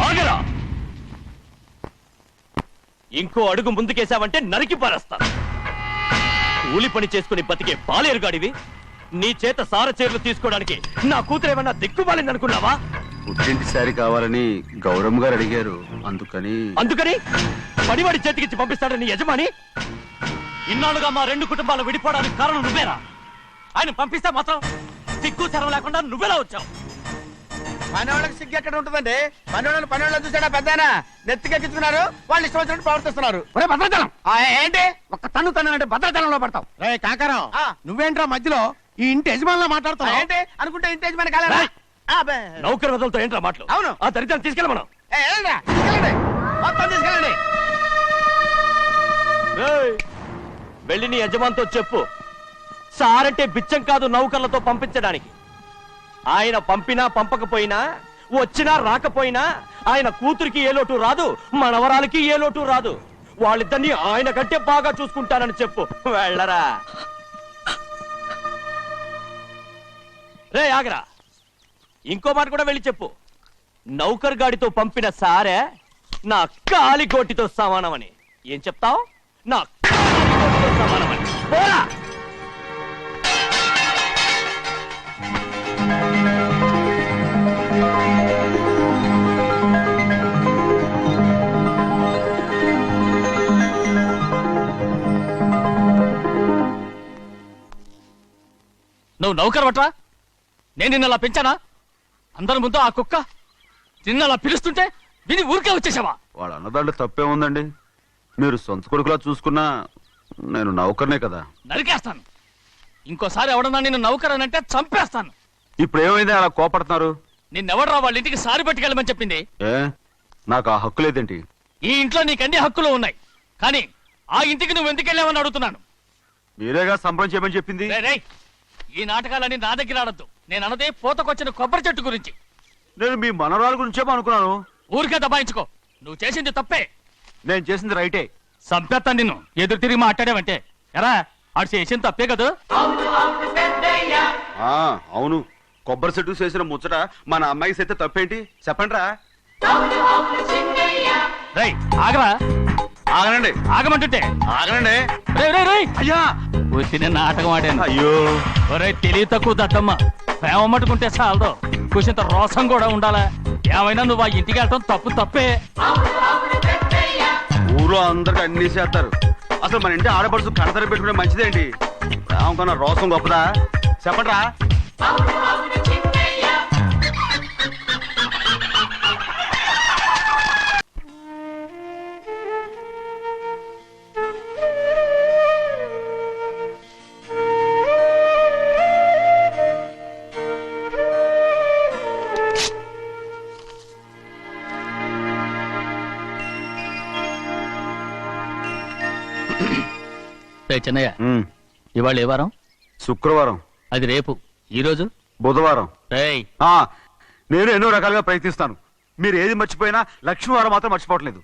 ఆగరా! ఇంకో అడుగు ముందుకేశావంటే నరికి పారేస్తా. కూలి పని చేసుకుని బతికే బాలేరుగాడివి నీ చేత సార చీరలు తీసుకోవడానికి నా కూతురేమన్నా దిక్కుమాలింది అనుకున్నావా? పుట్టింటి సారి కావాలని గౌరమ్మ గారు అడిగారు. అందుకని పడివాడి చేతికిచ్చి పంపిస్తాడని యజమాని. ఇన్నాళ్ళుగా మా రెండు కుటుంబాలు విడిపోవడానికి కారణం నువ్వేరా? ఆయన పంపిస్తే మాత్రం సిగ్గు తెరం లేకుండా నువ్వెలా వచ్చావు? పనివాళ్ళకి సిగ్గు ఎక్కడ ఉంటుందండి? పనివాళ్ళని చూసాడా పెద్దాయన నెత్తికెక్కించుకున్నారు. వాళ్ళు ఇష్టం వచ్చినట్టు ప్రవర్తిస్తున్నారు. భద్రాచలం ఏంటి ఒక్క తన్ను తన్నంటే భద్రాచలంలో పడతావు. రే కాకారం, నువ్వేంట్రా మధ్యలో ఈ ఇంటి యజమానిలో మాట్లాడుతావు? ఏంటి అనుకుంటే ఇంటేజ్ మన కాలేదా? నౌకర్ వదలతో ఏంట్రా మాటలు? అవును. ఆ దరిద్రాన్ని తీసుకెళ్ళి మనం తీసుకెళ్ళండి, మొత్తం తీసుకెళ్ళండి. వెళ్ళి నీ యజమానితో చెప్పు, సారంటే బిచ్చం కాదు నౌకర్లతో పంపించడానికి. ఆయన పంపినా పంపకపోయినా, వచ్చినా రాకపోయినా ఆయన కూతురికి ఏ లోటు రాదు, మనవరాలకి ఏ లోటు రాదు. వాళ్ళిద్దరిని ఆయన కంటే బాగా చూసుకుంటానని చెప్పు. వెళ్ళరా. రే ఆగరా, ఇంకో మాట కూడా వెళ్ళి చెప్పు. నౌకర్ గాడితో పంపిన సారే నా కాలిగోటితో సమానమని. ఏం చెప్తావు? నా కాలిగోటితో సమానమని. పోరా. నువ్వు నౌకర్ పట్రా? నేను నిన్న అలా పెంచానా? అందరి ముందు ఆ కుక్క నిన్న అలా పిలుస్తుంటే విని ఊరికే వచ్చేసావా? వాళ్ళ అన్నదాంట్లో తప్పే ఉందండి. మీరు సొంత కొడుకులా చూసుకున్నా నేను నౌకర్నే కదా. నరికేస్తాను. ఇంకోసారి ఎవడన్నా నిన్ను నౌకర్ అని అంటే చంపేస్తాను. ఇప్పుడు ఏమైంది అలా కోపడుతున్నారు? నిన్నెవడరా వాళ్ళ ఇంటికి సారి పట్టుకెళ్ళమని చెప్పింది? ఏ నాకు ఆ హక్కు లేదేంటి? ఈ ఇంట్లో నీకు అన్ని హక్కులు ఉన్నాయి, కానీ ఆ ఇంటికి నువ్వు ఎందుకు వెళ్ళావని అడుగుతున్నాను. మీరేగా సంబరం చేయమని చెప్పింది. రేయ్, ఈ నాటకాలన్నీ నా దగ్గర ఆడద్దు. నేను అన్నదే పూతకొచ్చిన కొబ్బరి చెట్టు గురించి. నేను మీ మనవరాల గురించేమో అనుకున్నాను. ఊరికే దబాయించుకో. నువ్వు చేసింది తప్పే. నేను చేసింది రైటే. సంపేత్తాను నిన్ను ఎదురు తిరిగి మాట్లాడావంటే. ఎరా, ఆడు చేసింది తప్పే కదా? అవును, కొబ్బరి చెట్టు చేసిన ముచ్చట మన అమ్మాయికి చేస్తే తప్పేంటి చెప్పండి రా. రేయ్ ఆగరా. ఆగనండి. ఆగమంటుంటే ఆగనండి. అయ్యా వచ్చిన నాటకం ఆడాను. అయ్యో ఒరే, తెలివి తక్కువ దత్తమ్మ. ప్రేమ మట్టుకుంటే చాలదు, కూర్చుంత రోసం కూడా ఉండాలా? ఏమైనా నువ్వు ఆ ఇంటికి వెళ్ళటం తప్పే. ఊరో అందరికి అన్ని చేస్తారు. అసలు మన ఇంటి ఆడపడుచు కడతర పెట్టుకునే మంచిదేంటి? ప్రేమకన్నా రోసం గొప్పదా చెప్పండి రా. చెన్నయ్య, ఇవాళ ఏ వారం? శుక్రవారం. అది రేపు. ఈ రోజు బుధవారం. రేయ్, నేను ఎన్నో రకాలుగా ప్రయత్నిస్తాను. మీరు ఏది మర్చిపోయినా లక్ష్మీవారం మాత్రం మర్చిపోవట్లేదు.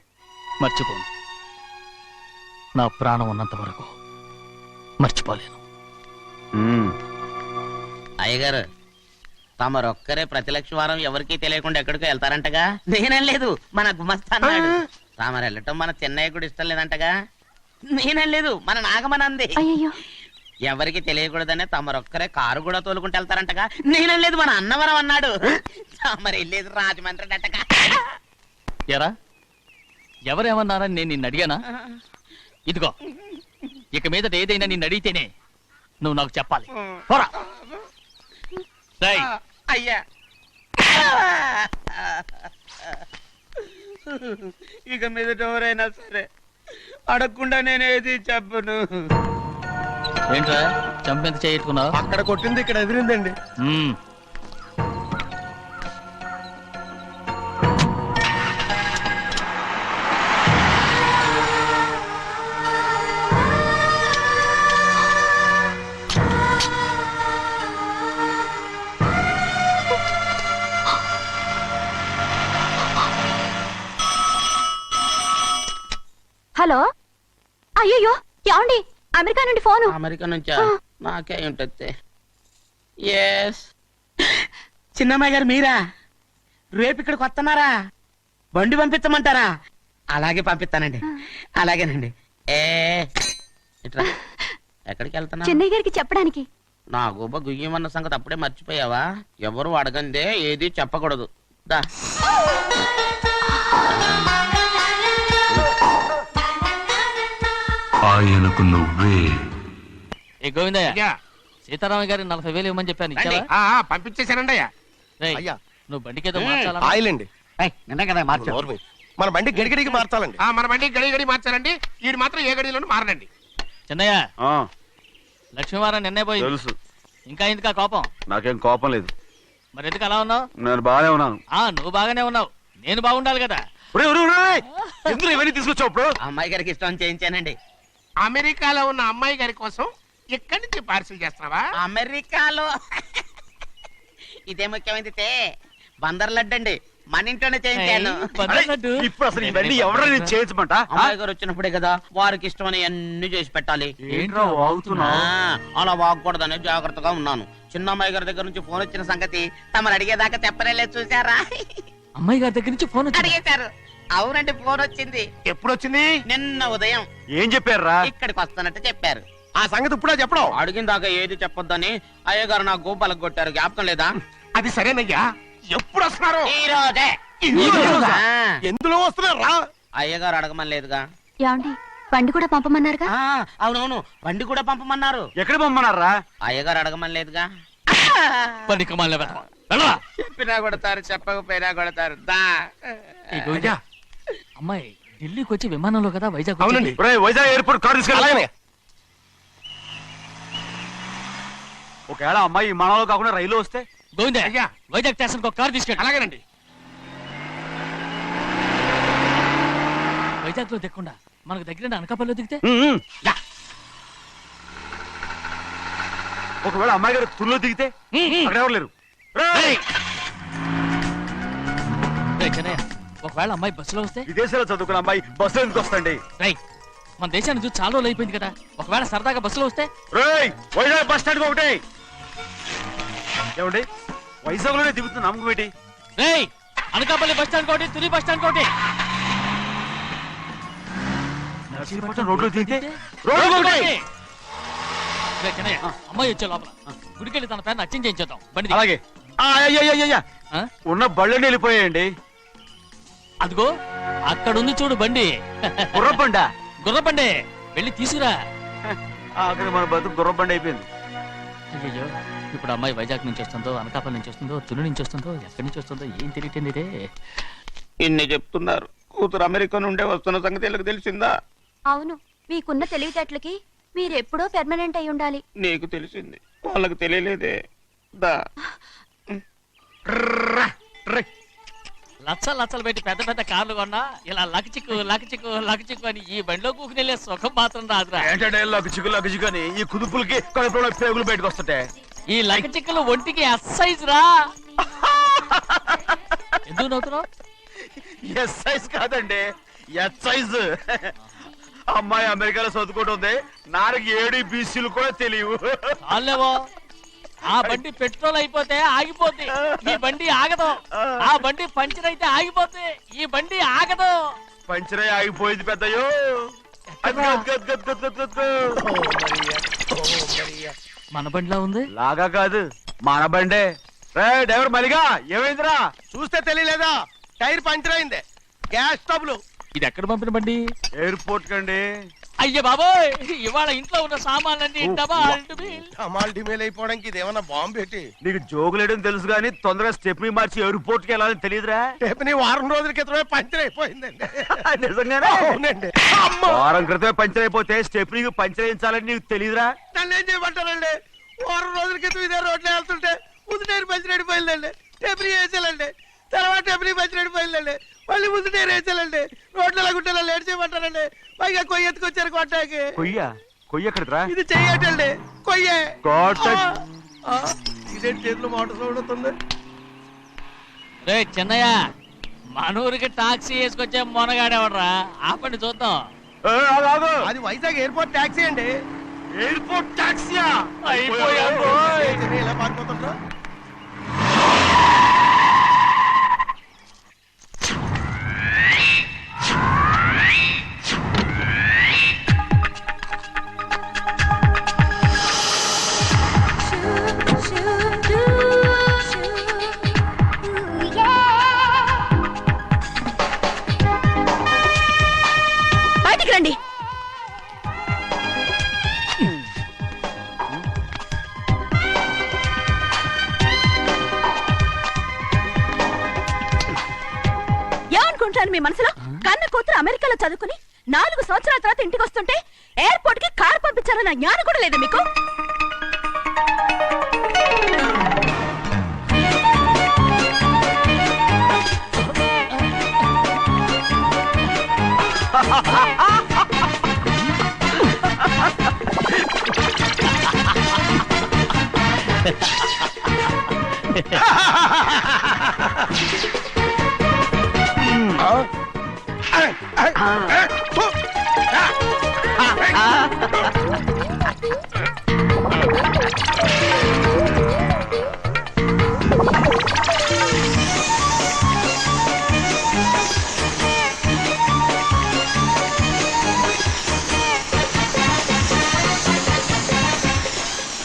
మర్చిపోను. నా ప్రాణం ఉన్నంత వరకు మర్చిపోలేను. అయ్యగారు, తమరొక్కరే ప్రతి లక్షవారం ఎవరికీ తెలియకుండా ఎక్కడికో వెళ్తారంటగా? నేనేం లేదు, మన గుమస్తా అన్నాడు. తామరు వెళ్ళటం మన చెన్నయ్య కూడా ఇష్టం లేదంటగా? నేనేం లేదు, మన నాగమనంది. ఎవరికి తెలియకూడదనే తమరొక్కరే కారు కూడా తోలుకుంటూ వెళ్తారంటగా? నేనేం లేదు, మన అన్నవరం అన్నాడు. తమరు వెళ్ళేది రాజమండ్రి అంటగా? ఎరా ఎవరేమన్నారని నేను నిన్ను అడిగానా? ఇదిగో ఇక మీదట ఏదైనా నిన్ను అడిగితేనే నువ్వు నాకు చెప్పాలి. పోరా. రేయ్, అయ్యా ఇక మీదట ఎవరైనా సరే అడగకుండా నేనేది చెప్పను. ఏంట్రా చంపెంత చేయట్టుకున్నావు? అక్కడ కొట్టింది ఇక్కడ ఎదిరిందండి. హలో, అయ్యో ఏమండి, అమెరికా నుండి ఫోను. అమెరికా నుంచా? నాకే ఉంటుంది. ఎస్, చిన్నమ్మాయి గారు మీరా? రేపు ఇక్కడికి వస్తున్నారా? బండి పంపించమంటారా? అలాగే పంపిస్తానండి. అలాగేనండి. ఇట్రా. ఎక్కడికి వెళ్తున్నా? చెన్నై గారికి చెప్పడానికి. నా గుబ్బ గుయ్యమన్న సంగతి అప్పుడే మర్చిపోయావా? ఎవరు అడగందే ఏది చెప్పకూడదు. దా. ఆయనకు నువ్వే. ఏ గోవిందయ్య, అయ్యా సీతారామయ్య గారి 40,000 ఇవ్వమని చెప్పాను. రండి. ఇచ్చావా? పంపించేశానండి అయ్యా. రేయ్, అయ్యా. నువ్వు బండికేదో మార్చాలా? ఆయిల్ అండి. నిన్నే కదా నోర్మి. మన బండి గడిగడికి మార్చాలండి. మన బండి గడి గడి మార్చారండి. వీడు మాత్రం ఏ గడిలోనూ మారనండి. చిన్నయ్య, ఆ, లక్ష్మీవారం నిన్నే పోయింది. తెలుసు. ఇంకా ఎందుకా కోపం? నాకేం కోపం లేదు. మరి ఎందుకు అలా ఉన్నావు? నేను బాగానే ఉన్నాను. నువ్వు బాగానే ఉన్నావు, నేను బాగుండాలి కదా. ఒరేయ్, ఒరేయ్, ఒరేయ్! ఎందుకు ఇవన్నీ తీసుకొచ్చావు ఇప్పుడు? అమ్మాయి గారికి ఇష్టం చేయించానండి. అమెరికాలో ఉన్న అమ్మాయి గారి కోసం ఇక్కడి నుంచి పార్సిల్ చేస్తున్నావా? అమెరికాలో ఇదే ముఖ్యమైనది. బందర్ లడ్డు అండి, మన ఇంట్లోనే చేయించాను. అరే, ఇప్పుడు అసలు ఇవన్నీ ఎవరైనా చేయించమంట? అమ్మాయి గారు వచ్చినప్పుడే కదా వారికి ఇష్టమని అన్ని చేసి పెట్టాలి. ఏంట్రా వాగుతున్నావు? అలా వాగకూడదని జాగ్రత్తగా ఉన్నాను. చిన్న అమ్మాయి గారి దగ్గర నుంచి ఫోన్ వచ్చిన సంగతి తమరు అడిగేదాకా చెప్పలేదు. చూసారా? అమ్మాయి గారి దగ్గర నుంచి ఫోన్ అడిగేశారు. అవునండి, ఫోన్ వచ్చింది. ఎప్పుడు వచ్చింది? నిన్న ఉదయం. ఏం చెప్పారా? ఇక్కడికి వస్తానంటే చెప్పారు. ఆ సంగతి ఇప్పుడే చెప్పడం. అడిగిన దాకా ఏది చెప్పొద్దని అయ్యగారు నా గోపాలకు కొట్టారు. జ్ఞాపకం లేదా? అది సరేనయ్యా. ఎప్పుడు వస్తున్నారు? ఈ రోజే. ఎందులో వస్తున్నారా? అయ్యగారు అడగమని లేదుగా. ఏమండి, బండి కూడా పంపమన్నారుగా. అవునవును, బండి కూడా పంపమన్నారు. ఎక్కడ పంపమన్నారా? అయ్యగారు అడగమని లేదుగా. చెప్పినా కొడతారు, చెప్పకపోయినా కొడతారు. దా. అమ్మాయి ఢిల్లీకి వచ్చి విమానంలో కదా వైజాగ్ అవునండి. ఒరేయ్, వైజాగ్ ఎయిర్పోర్ట్ కార్ తీసుకెళ్ళాలి. ఒకవేళ అమ్మాయి విమానంలో కాకుండా రైలు వస్తే? గోవిందే, అయ్యా. వైజాగ్ స్టేషన్ ఒక కార్ తీసుకెళ్ళి. అలాగేనండి. వైజాగ్ లో దిక్కుండా మనకు దగ్గర అనకాపల్లిలో దిగితే? ఒకవేళ అమ్మాయి గారు తుల్లో దిగితే? అక్కడ ఎవరు లేరు. రేయ్! రేయ్ చిన్నయ్య, ఒకవేళ అమ్మాయి బస్సులో వస్తే? విదేశాల్లో చదువుకున్న అమ్మాయి బస్సులో ఎందుకు వస్తండి? రేయ్, మన దేశాన్ని చూసి చాలా రోజులు అయిపోయింది కదా, ఒకవేళ సరదాగా బస్సులో వస్తే? రేయ్, వైజాగ్ బస్ స్టాండ్ ఒకటి. ఏమండి, వైజాగ్ లోనే దిగుతుంది నమ్మకం ఏంటి? రేయ్, అనకాపల్లి బస్ స్టాండ్ కోటి, తుని బస్ స్టాండ్ కోటి. నర్సీపట్నం రోడ్లో దిగితే? రోడ్డు రోడ్డు కోటి. ఒకటి. రేయ్ చిన్నయ్య, అమ్మాయి వచ్చే లోపల గుడికెళ్ళి తన పేరుని అచ్చం చేయించేద్దాం. బండి దిగు. అలాగే. అయ్యయ్యయ్యయ్య, ఆ? ఉన్న బళ్ళని వెళ్ళిపోయాయండి. అదిగో అక్కడుంది చూడు బండి. గుర్రబండ. గుర్రబండి, వెళ్ళి తీసుకురా. అక్కడ మన బతుకు గుర్రబండ అయిపోయింది. అయ్యో, ఇప్పుడు అమ్మాయి వైజాగ్ నుంచి వస్తుందో, అనకాపల్లి నుంచి వస్తుందో, తుని నుంచి వస్తుందో, ఎక్కడి నుంచి వస్తుందో ఏం తెలియటండి ఇదే. ఇన్ని చెప్తున్నారు, కూతురు అమెరికా నుండే వస్తున్న సంగతి వీళ్ళకి తెలిసిందా? అవును, మీకున్న తెలివితేటలకి మీరెప్పుడో పెర్మనెంట్ అయి ఉండాలి. నీకు తెలిసింది, వాళ్ళకి తెలియలేదే. దా. లచ్చలు పెట్టి పెద్ద పెద్ద కార్లు కొన్నా ఇలా లకచిక్కు లకచిక్కు లకచిక్కు అని ఈ బండిలో కూకుని వెళ్ళే సుఖం మాత్రం రాదురా. ఏంటంటే లగ్గుచిక్కు అని ఈ కుదుపులకి కడుపులో పేగులు బయటకు వస్తుంటాయి. ఈ లకచిక్కులు ఒంటికి ఎక్సైజ్ రా. ఎందుకు నవ్వుతున్నావు? ఎస్ సైజ్ కాదండి, ఎస్ సైజ్. అమ్మాయి అమెరికాలో చదువుకుంటుంది, నాకు 7 BCలు కూడా తెలియవు. చాలేవో, ఆ బండి పెట్రోల్ అయిపోతే ఆగిపోద్ది, ఈ బండి ఆగదు. ఆ బండి పంచర్ అయితే ఆగిపోద్ది, ఈ బండి ఆగదు. పంచరే ఆగిపోయింది పెద్దయ్యో. మన బండిలా ఉంది. లాగా కాదు, మన బండే. డ్రైవర్ మలిగా ఏమైందిరా? చూస్తే తెలియలేదా? టైర్ పంచర్ అయింది. గ్యాస్ స్టవ్లు. ఇది ఎక్కడ పంపిన బండి? ఎయిర్పోర్ట్ కండి. అయ్య బాబోయ్, ఇవాళ ఇంట్లో ఉన్న సామాన్లన్నీ డమాల్ డిమేల్ అయిపోవడానికి ఇదేమన్నా బాంబు పెట్టి. నీకు జోగులేయడం తెలుసు కానీ తొందరగా స్టెప్ని మార్చి ఎయిర్పోర్ట్ కి వెళ్ళాలని తెలియదురా? రేపు వారం రోజుల క్రితమే పంచర్ అయిపోయిందండి. నిజంగానే? అవునండి. వారం క్రితమే పంచర్ అయిపోతే స్టెప్నీకి పంచర్ వేయించాలని నీకు తెలియదురా? నన్ను ఏం చేయమంటారండి? వారం రోజుల క్రితం ఇదే రోడ్లో వెళ్తుంటే ముందు టైర్ పంచర్ అయిపోయిందండి. టెబ్రీ వేసాలండి. తర్వాత టెబ్రీ పంచర్ అయిపోయిందండి. మళ్ళీ ముందు టైర్ వేసాలండి. రోడ్లు ఎలా గుట్టేలా లేట్ చేయమంటారండి. పైగా కొయ్య ఎత్తుకొచ్చారు కొట్టాకి. కొయ్య ఎక్కడిరా? ఇది చెయ్యటండి. కొయ్యే. God. ఇదేంటి చేతిలో మోటార్ సౌండ్ అవుతుంది? రే చిన్నయ్య, మనూరికి టాక్సీ వేసుకొచ్చే మొనగాడేవడరా? ఆపండి చూద్దాం. అది వైజాగ్ ఎయిర్పోర్ట్ ట్యాక్సీ అండి. ఎయిర్పోర్ట్ టాక్సీయా? ఇలా పారిపోతుంటా. బయటికి రండి. ఏమనుకుంటాను మీ మనసులో? కన్న కూతురు అమెరికాలో చదువుకుని 4 సంవత్సరాల తర్వాత ఇంటికి వస్తుంటే ఎయిర్పోర్ట్ కి కారు పంపించారన్న జ్ఞానం కూడా లేదా మీకు?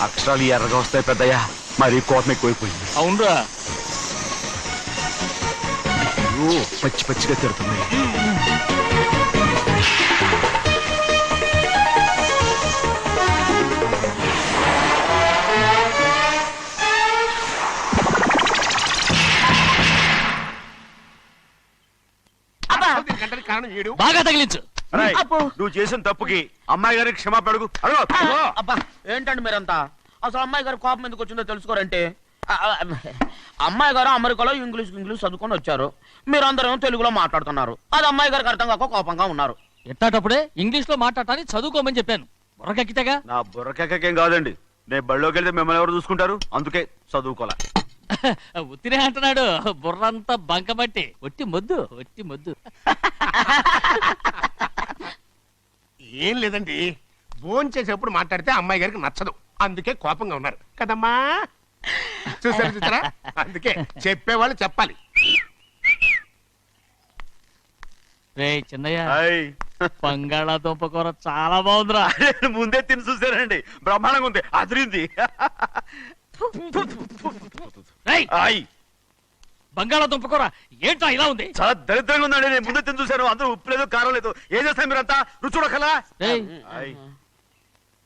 అక్షరాలు ఎర్రగా వస్తాయి పెద్దయ్యా. మరి కోపం ఎక్కువైపోయింది. అవునరా? పచ్చి పచ్చిగా తిడుతుంది. కారణం ఏడు. బాగా తగిలించు. రేయ్, నువ్వు చేసిన తప్పుకి అమ్మాయి గారికి క్షమాపణ అడుగు. అబ్బా ఏంటండి మీరంతా? అసలు అమ్మాయి గారు కోపం ఎందుకు వచ్చిందో తెలుసుకోరంటే, అమ్మాయి గారు అమెరికాలో ఇంగ్లీష్ చదువుకొని వచ్చారు. మీరందరూ తెలుగులో మాట్లాడుతున్నారు. అది అమ్మాయి గారికి అర్థం కాక కోపంగా ఉన్నారు. ఎట్టాటప్పుడే ఇంగ్లీష్ లో మాట్లాడటానికి చదువుకోమని చెప్పాను. బుర్రకెక్కితేగా. నా బుర్రకేకేం కాదండి. నేను బళ్ళోకి వెళ్తే మిమ్మల్ని ఎవరు చూసుకుంటారు? అందుకే చదువుకోలే. ఉత్తినే అంటున్నాడు. బుర్రంతా బంకబట్టి ఒట్టి మొద్దు. ఏం లేదండి, భోజనం చేసేప్పుడు మాట్లాడితే అమ్మాయి గారికి నచ్చదు. అందుకే కోపంగా ఉన్నారు కదమ్మా. చూసారా? అందుకే చెప్పేవాళ్ళు చెప్పాలి. రే చిన్నయ్య, బంగాళాదుంప కూర చాలా బాగుందిరా. ముందే తిని చూసానండి. బ్రహ్మాండంగా ఉంది. అదిరింది. బంగాళాదుంప కూర ఏంటా ఇలా ఉంది? చాలా దరిద్రంగా ఉందండి. నేను ముందే తిని చూశాను. అందరూ ఉప్పు లేదు, కారం లేదు. ఏం చేస్తాను మీరంతా? రుచి చూడకలా.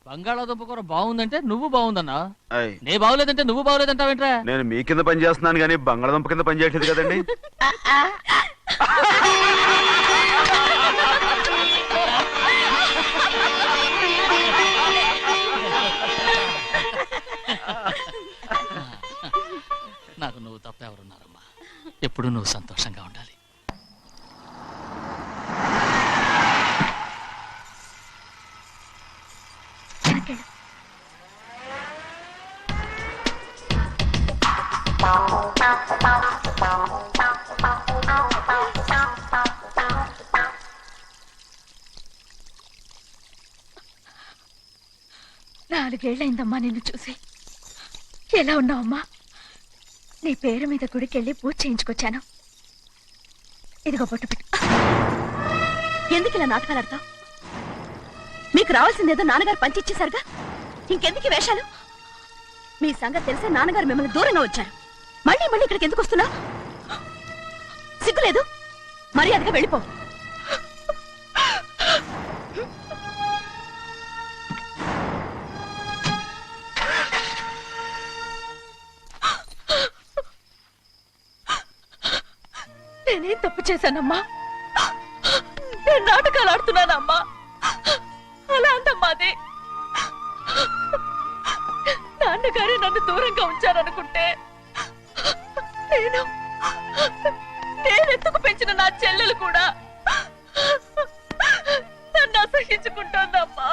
బంగాళాదుంప కూర బాగుందంటే నువ్వు బాగుందన్నా, నే బాగులేదంటే నువ్వు బాగులేదంటావేంట్రా? నేను మీ కింద పని చేస్తున్నాను కానీ బంగాళాదుంప కింద పని చేయట్లేదు కదండి. నాకు నువ్వు తప్ప ఎవరున్నారమ్మా? ఎప్పుడు నువ్వు సంతోషంగా ఉండాలి. నాలుగేళ్లైందమ్మా నిన్ను చూసి. ఎలా ఉన్నావమ్మా? నీ పేరు మీద గుడికెళ్ళి పూజ చేయించుకొచ్చాను. ఇదిగో బొట్టు పెట్టు. ఎందుకు ఇలా నాటకాలు ఆడతావు? మీకు రావాల్సిందేదో నాన్నగారు పంచిచ్చేశారుగా, ఇంకెందుకు ఈ వేషాలు? మీ సంగతి తెలిసే నాన్నగారు మిమ్మల్ని దూరంగా వచ్చారు. మళ్ళీ ఇక్కడికి ఎందుకు వస్తున్నా? సిగ్గులేదు? మర్యాదగా వెళ్ళిపో. నేనేం తప్పు చేశానమ్మా? నేను నాటకాలు ఆడుతున్నానమ్మా. అలా అందమ్మా అది. నాన్నగారే నన్ను దూరంగా ఉంచారనుకుంటే నేనెత్తుకు పెంచిన నా చెల్లెలు కూడా నన్ను అసహించుకుంటోందమ్మా.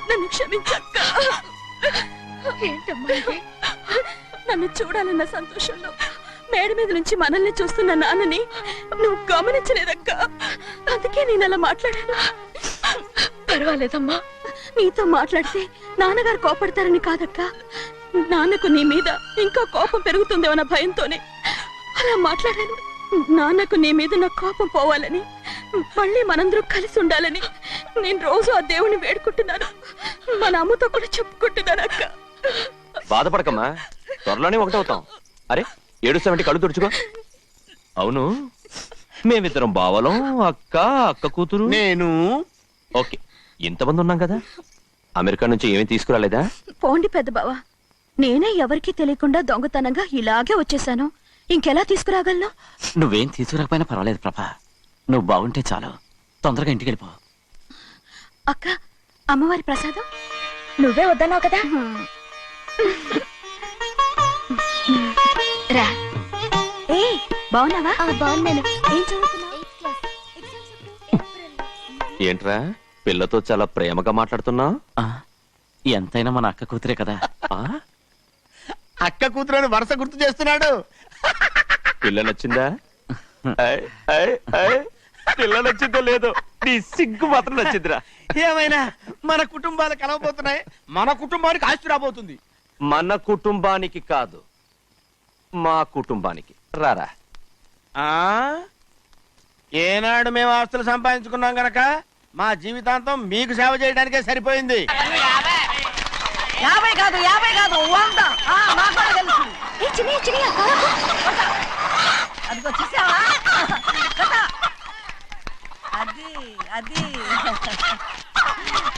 నన్ను క్షమించక్క. ఏంటమ్మా ఇది? నన్ను చూడాలన్న సంతోషంలో మేడ మీద నుంచి మనల్ని చూస్తున్న నాన్నని నువ్వు గమనించలేదక్క. అందుకే నేను అలా మాట్లాడాను. పర్వాలేదమ్మా. నీతో మాట్లాడితే నాన్నగారు కోపడతారని కాదక్క. నాన్నకు నీ మీద ఇంకా కోపం పెరుగుతుందేమన్న భయంతోనే అలా మాట్లాడాను. నాన్నకు నీ మీద నా కోపం పోవాలని, మళ్ళీ మనందరూ కలిసి ఉండాలని నేను రోజు ఆ దేవుని వేడుకుంటున్నాను. మన అమ్మతో కూడా చెప్పుకుంటున్నాను అక్క. బాధపడకమ్మా, త్వరలోనే ఒకటవుతాం. అరే ఏడుస్తామంటే కళ్ళు తుడుచుకో. అవును, మేమిద్దరం బావలం, అక్క కూతురు, నేను. ఓకే, ఇంతమంది ఉన్నాం కదా. అమెరికా నుంచి ఏమీ తీసుకురాలేదా? పోండి పెద్ద బావా, నేనే ఎవరికీ తెలియకుండా దొంగతనంగా ఇలాగే వచ్చేసాను. ఇంకెలా తీసుకురాగలను? నువ్వేం తీసుకురాకపోయినా పర్వాలేదు ప్రభా. నువ్వు బాగుంటే చాలు. తొందరగా ఇంటికి వెళ్ళిపో. అక్క, అమ్మవారి ప్రసాదం నువ్వే వద్దన్నావు కదా. రా. ఏ బాగున్నావా? బాగున్నాను. ఏం చదువుతున్నావు? ఏంట్రా పిల్లతో చాలా ప్రేమగా మాట్లాడుతున్నావు? ఎంతైనా మన అక్క కూతురే కదా. అక్క కూతురు వరుస గుర్తు చేస్తున్నాడు. పిల్ల నచ్చిందా? పిల్ల నచ్చిందో లేదో, నీ సిగ్గు మాత్రం నచ్చిందిరా. ఏమైనా మన కుటుంబాలు కలవబోతున్నాయి. మన కుటుంబానికి ఆస్తి రాబోతుంది. మన కుటుంబానికి కాదు, మా కుటుంబానికి. రారా. ఏనాడు మేము ఆస్తులు సంపాదించుకున్నాం గనక మా జీవితాంతం మీకు సేవ చేయడానికే సరిపోయింది. 50 కాదు 100. నాకు కూడా తెలుసు. అదిగో చూసావా? అది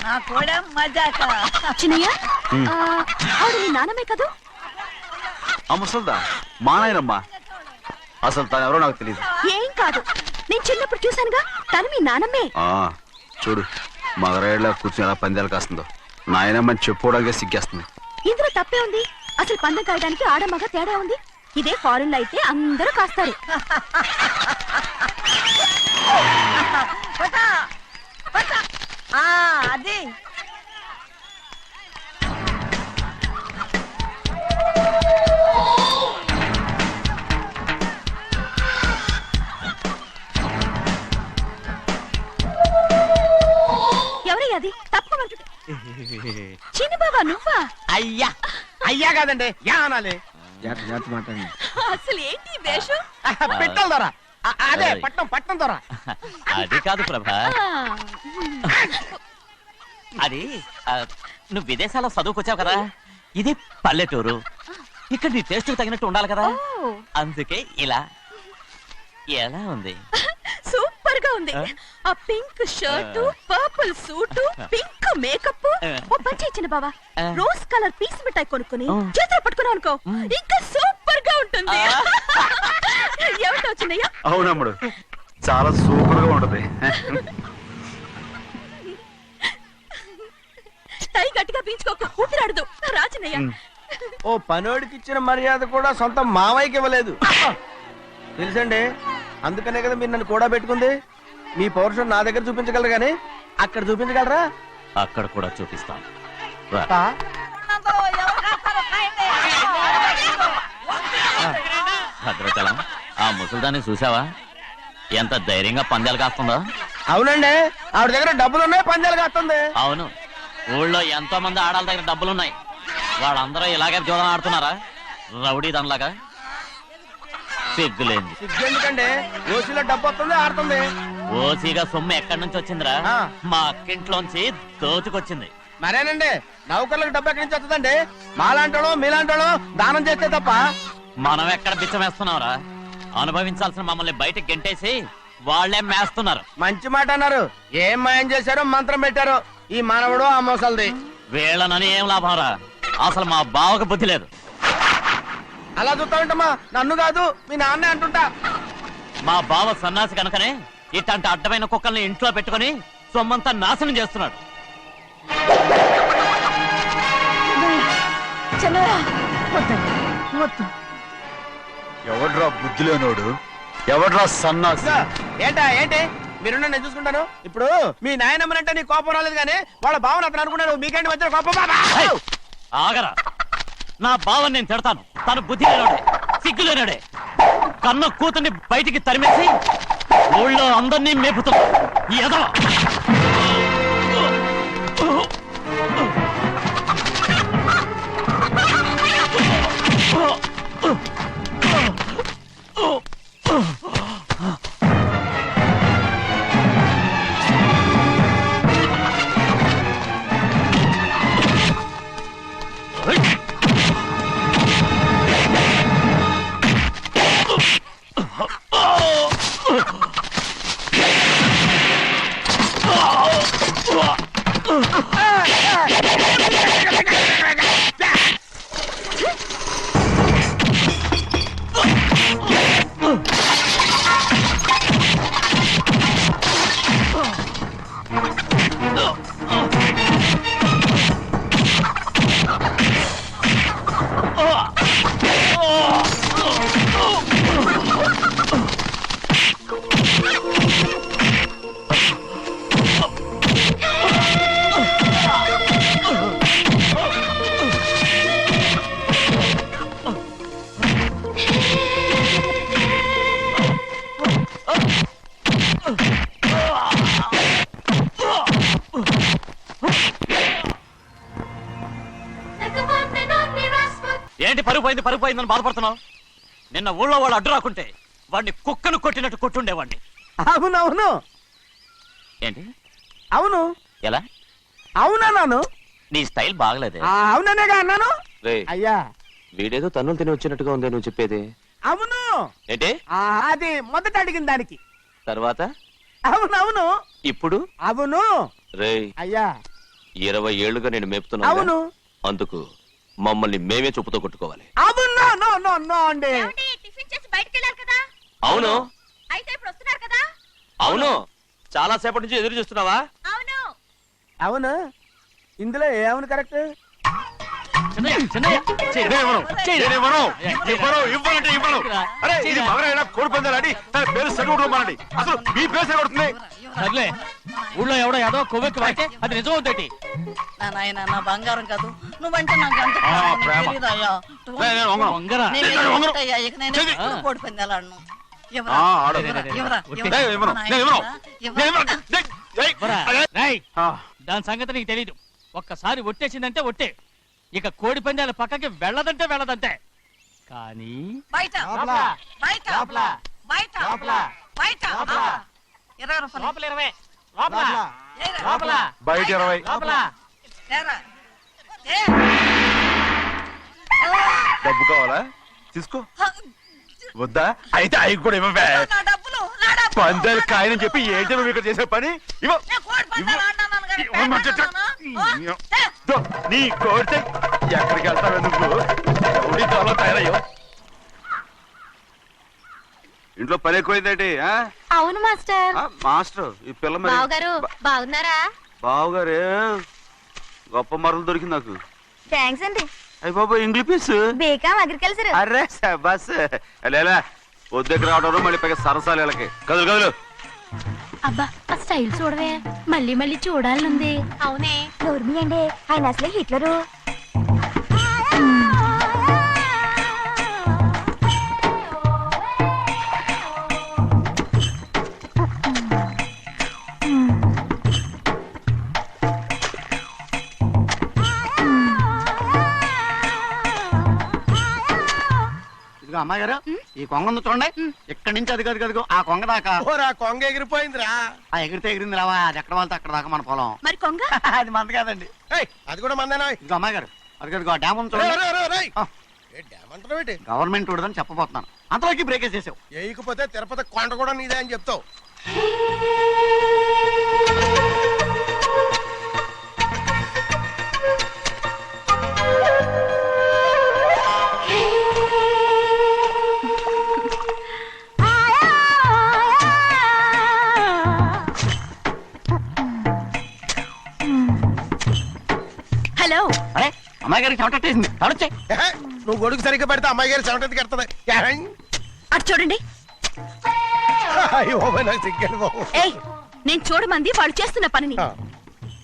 నా కూడా మజాక. చిన్నయ్య, ఆవిడ నీ నాన్నమే కదా? ముసల్దా మా నాయనమ్మా. అసలు తను ఎవరో నాకు తెలియదు. ఏం కాదు, నేను చిన్నప్పుడు చూశానుగా. తను మీ నాన్నమే. చూడు మగరాయిలా కూర్చుని ఎలా పందాలు కాస్తుందో. నాయనమ్మని చెప్పుకోవడానికి సిగ్గేస్తుంది. ఇందులో తప్పే ఉంది? అసలు పందెం కాయడానికి ఆడమగ తేడా ఉంది. ఇదే ఫారెన్ లో అయితే అందరూ కాస్తారు. అది ఎవరయ్యా అది? తప్పమంటు చిన్న బాబా నువ్వా? అయ్యా అయ్యా కాదండి, యా అనాలి. అసలు ఏంటి వేషం? పెట్టాలి దొర. అదే పట్నం దొర. అది కాదు ప్రభా. అది నువ్వు విదేశాల్లో చదువుకొచ్చావు కదా. ఇది పల్లెటూరు. ఇక్కడ నీ టేస్ట్ తగినట్టు ఉండాలి కదా. అందుకే ఇలా. ఎలా ఉంది? సూపర్ గా ఉంది. ఆ pink shirt, purple suit, pink makeup. ఓ పని ఇచ్చిన బావా, రోజ్ కలర్ పీస్ మిఠాయి కొనుక్కుని చేతిలో పట్టుకున్నావు అనుకో, ఇంకా సూపర్ గా ఉంటుంది. ఏమిటో చిన్నయ్య? అవునమ్ముడు, చాలా సూపర్ గా ఉంటది. టై గట్టిగా పీంచుకోకు, ఊపిరాడదు. రాచినయ్య, ఓ పనోడికి ఇచ్చిన మర్యాద కూడా సొంత మావయ్యకి ఇవ్వలేదు తెలుసండి. అందుకనే కదా మీరు నన్ను కూడా పెట్టుకుంది. మీ పౌరుషం నా దగ్గర చూపించగలరు కానీ అక్కడ చూపించగలరా? అక్కడ కూడా చూపిస్తాం. భద్రాచలం, ఆ ముసల్దాన్ని చూసావా? ఎంత ధైర్యంగా పందాలు కాస్తుందో. అవునండి, ఆవిడ దగ్గర డబ్బులున్నాయి, పందాలు కాస్తుంది. అవును, ఊళ్ళో ఎంతో మంది ఆడాళ్ళ దగ్గర డబ్బులున్నాయి. వాళ్ళందరూ ఇలాగే జోదం ఆడుతున్నారా? రౌడీ దానిలాగా సిగ్గులేంది. ఎందుకండి ఓసీలో డబ్బు వస్తుంది ఆడుతుంది. ఓసీగా సొమ్ము ఎక్కడి నుంచి వచ్చిందిరా? ఆ. మా అక్కింట్లోంచి దోచుకొచ్చింది. మరేనండి నౌకర్లకు డబ్బు ఎక్కడి నుంచి వస్తుందండి? మాలాంటోళ్ళు మీలాంటోళ్ళు దానం చేస్తే తప్ప. మనం ఎక్కడ బిచ్చమేస్తున్నావురా? అనుభవించాల్సిన మమ్మల్ని బయటకు గెంటేసి వాళ్లే మేస్తున్నారు. మంచి మాట అన్నారు. ఏం మాయం చేశారో మంత్రం పెట్టారో ఈ మానవుడు ఆ మోసల్ది. వీళ్ళనని ఏం లాభంరా? అసలు మా బావకు బుద్ధి లేదు. అలా చూస్తా ఉంటామా? నన్ను కాదు మీ నాన్నే అంటుంటా. మా బావ సన్నాసి కనుకనే ఇట్లాంటి అడ్డమైన కుక్కల్ని ఇంట్లో పెట్టుకుని సొమ్మంతా నాశనం చేస్తున్నాడు. ఎవడ్రా బుద్ధి లేనోడు? ఎవడ్రా సన్నాసి? ఏంటా ఏంటి మీరు నేను చూసుకుంటాను. ఇప్పుడు మీ నాయనమ్మనంటే నీ కోపం రాలేదు కానీ వాళ్ళ భావన అతను అనుకున్నాడు. మీకేంటి మధ్య కోపం? ఆగరా, నా బావని నేను తిడతాను. తను బుద్ధి లేనాడే, సిగ్గు లేనాడే. కన్న కూతుర్ని బయటికి తరిమేసి ఊళ్ళో అందరినీ మేపుతున్నా ఈ ఎదవ. ఏంటి పరుగు పోయిందని బాధపడుతున్నావు? నిన్న ఊళ్ళో వాళ్ళు అడ్డు రాకుంటే వాడిని కుక్కను కొట్టినట్టు కొట్టుండేవాడిని. అవునవును. ఏంటి? అవును. ఎలా? అవునన్నాను. నీ స్టైల్ బాగలేదే. అవుననేగా అన్నాను. అయ్యా వీడేదో తన్నులు తిని వచ్చినట్టుగా ఉందే నువ్వు చెప్పేది. అవును. ఏంటి? అది మొదట అడిగిన దానికి. తర్వాత? అవునవును. ఇప్పుడు? అవును. రేయ్, అయ్యా 20 ఏళ్లుగా నేను మేపుతున్నా. అవును. అందుకు మమ్మల్ని మేమే చెప్పుతో కొట్టుకోవాలి. అవును. నో నో నో అండి. టిఫిన్ చేసి బయటికి వెళ్ళారు కదా? అవును. అయితే ఇప్పుడు వస్తున్నారు కదా? అవును. చాలా సేపటి నుంచి ఎదురు చూస్తున్నావా? అవును. అవును. ఇందులో ఏమవును కరెక్ట్? అసలు మీ పేరు సరిపడుతుంది. సర్లే, ఊళ్ళో ఎవడో ఏదో కొవ్వెక్కి వాడితే అది నిజం అవుతాయి. నా నాయన నా బంగారం కాదు, నువ్వంటే నాకు అంత ప్రేమ. తెలీదయ్యా. వంగరా. నేను వెళ్ళిపోతాయ్యా, ఇక నేను ఎప్పుడు కోడి పందాలాడను. ఎవరా? ఎవరా? రేయ్, దాని సంగతి నీకు తెలీదు. ఒక్కసారి ఒట్టేసిందంటే ఒట్టే. ఇక కోడి పందాల పక్కకి వెళ్ళదంటే వెళ్ళదంతే. కానీ బయట బయట బయట బయట 20 రూపాయలు. ఏరా. బయట 20. ఏరా. డబ్బు కావాలా? తీసుకో. వద్దా? అయితే అవి కూడా ఇవ్వవే. నా డబ్బులు, నా డబ్బులు. పందాలు కాయని చెప్పి ఏంటి నువ్వు ఇక్కడ చేసే పని? ఇవ్వ. నేను కోడి పందాలు ఆడినాను కానీ ఇవ్వమంటే పేకాడినానా? దో, నీ కోరితే ఎక్కడికి వెళ్తావే నువ్వు? ఉడి త్వరలో తయారయ్యో. ఇంట్లో పని ఎక్కువైందేంటి? అవును మాస్టర్. మాస్టర్ ఈ పిల్ల మరి బావగారు బాగున్నారా? బావుగారే గొప్ప మరలు దొరికింది నాకు. థ్యాంక్స్ అండి. అయ్యి బాబు ఇంగ్లీష్ పీస్. బేకాం అగ్రికల్చర్. అరే బస్ లేలా పొద్దుకి రావడం మళ్ళీ పైగా సరసాలు వీళ్ళకి. కదులు కదులు. అబ్బా ఆ స్టైల్ చూడవే, మళ్ళీ మళ్ళీ చూడాలనుంది. అవునే. నోర్మి అండి, ఆయన అసలే హిట్లరు. ఇదిగో అమ్మాయి గారు ఈ కొంగ ఉంది చూడండి ఇక్కడి నుంచి అది గదిగో ఆ కొంగ దాకా ఓరా కొంగ ఎగిరిపోయిందిరా. ఆ ఎగిరితే ఎగిరింది రావా అది ఎక్కడ వాళ్ళతో అక్కడ దాకా మన పొలం. మరి కొంగ అది మంద కాదండి. అది కూడా మందేనా? ఇదిగో అమ్మాయి గారు అది డ్యామ్ ఉంది చూడండి. గవర్నమెంట్ ఉండదని చెప్పబోతున్నాను అంతలోకి బ్రేక్ వేసేసావు. వేయకపోతే తిరుపతి కొండ కూడా నీదే అని చెప్తావు. హలో. అరే అమ్మాయి గారికి చెమటేసింది తడొచ్చే. నువ్వు గొడుగు సరిగ్గా పెడితే అమ్మాయి గారి చెమటకి కడుతుంది. అటు చూడండి. నాకు సిగ్గాను బాబు. ఏయ్, నేను చూడమంది వాళ్ళు చేస్తున్న పనిని.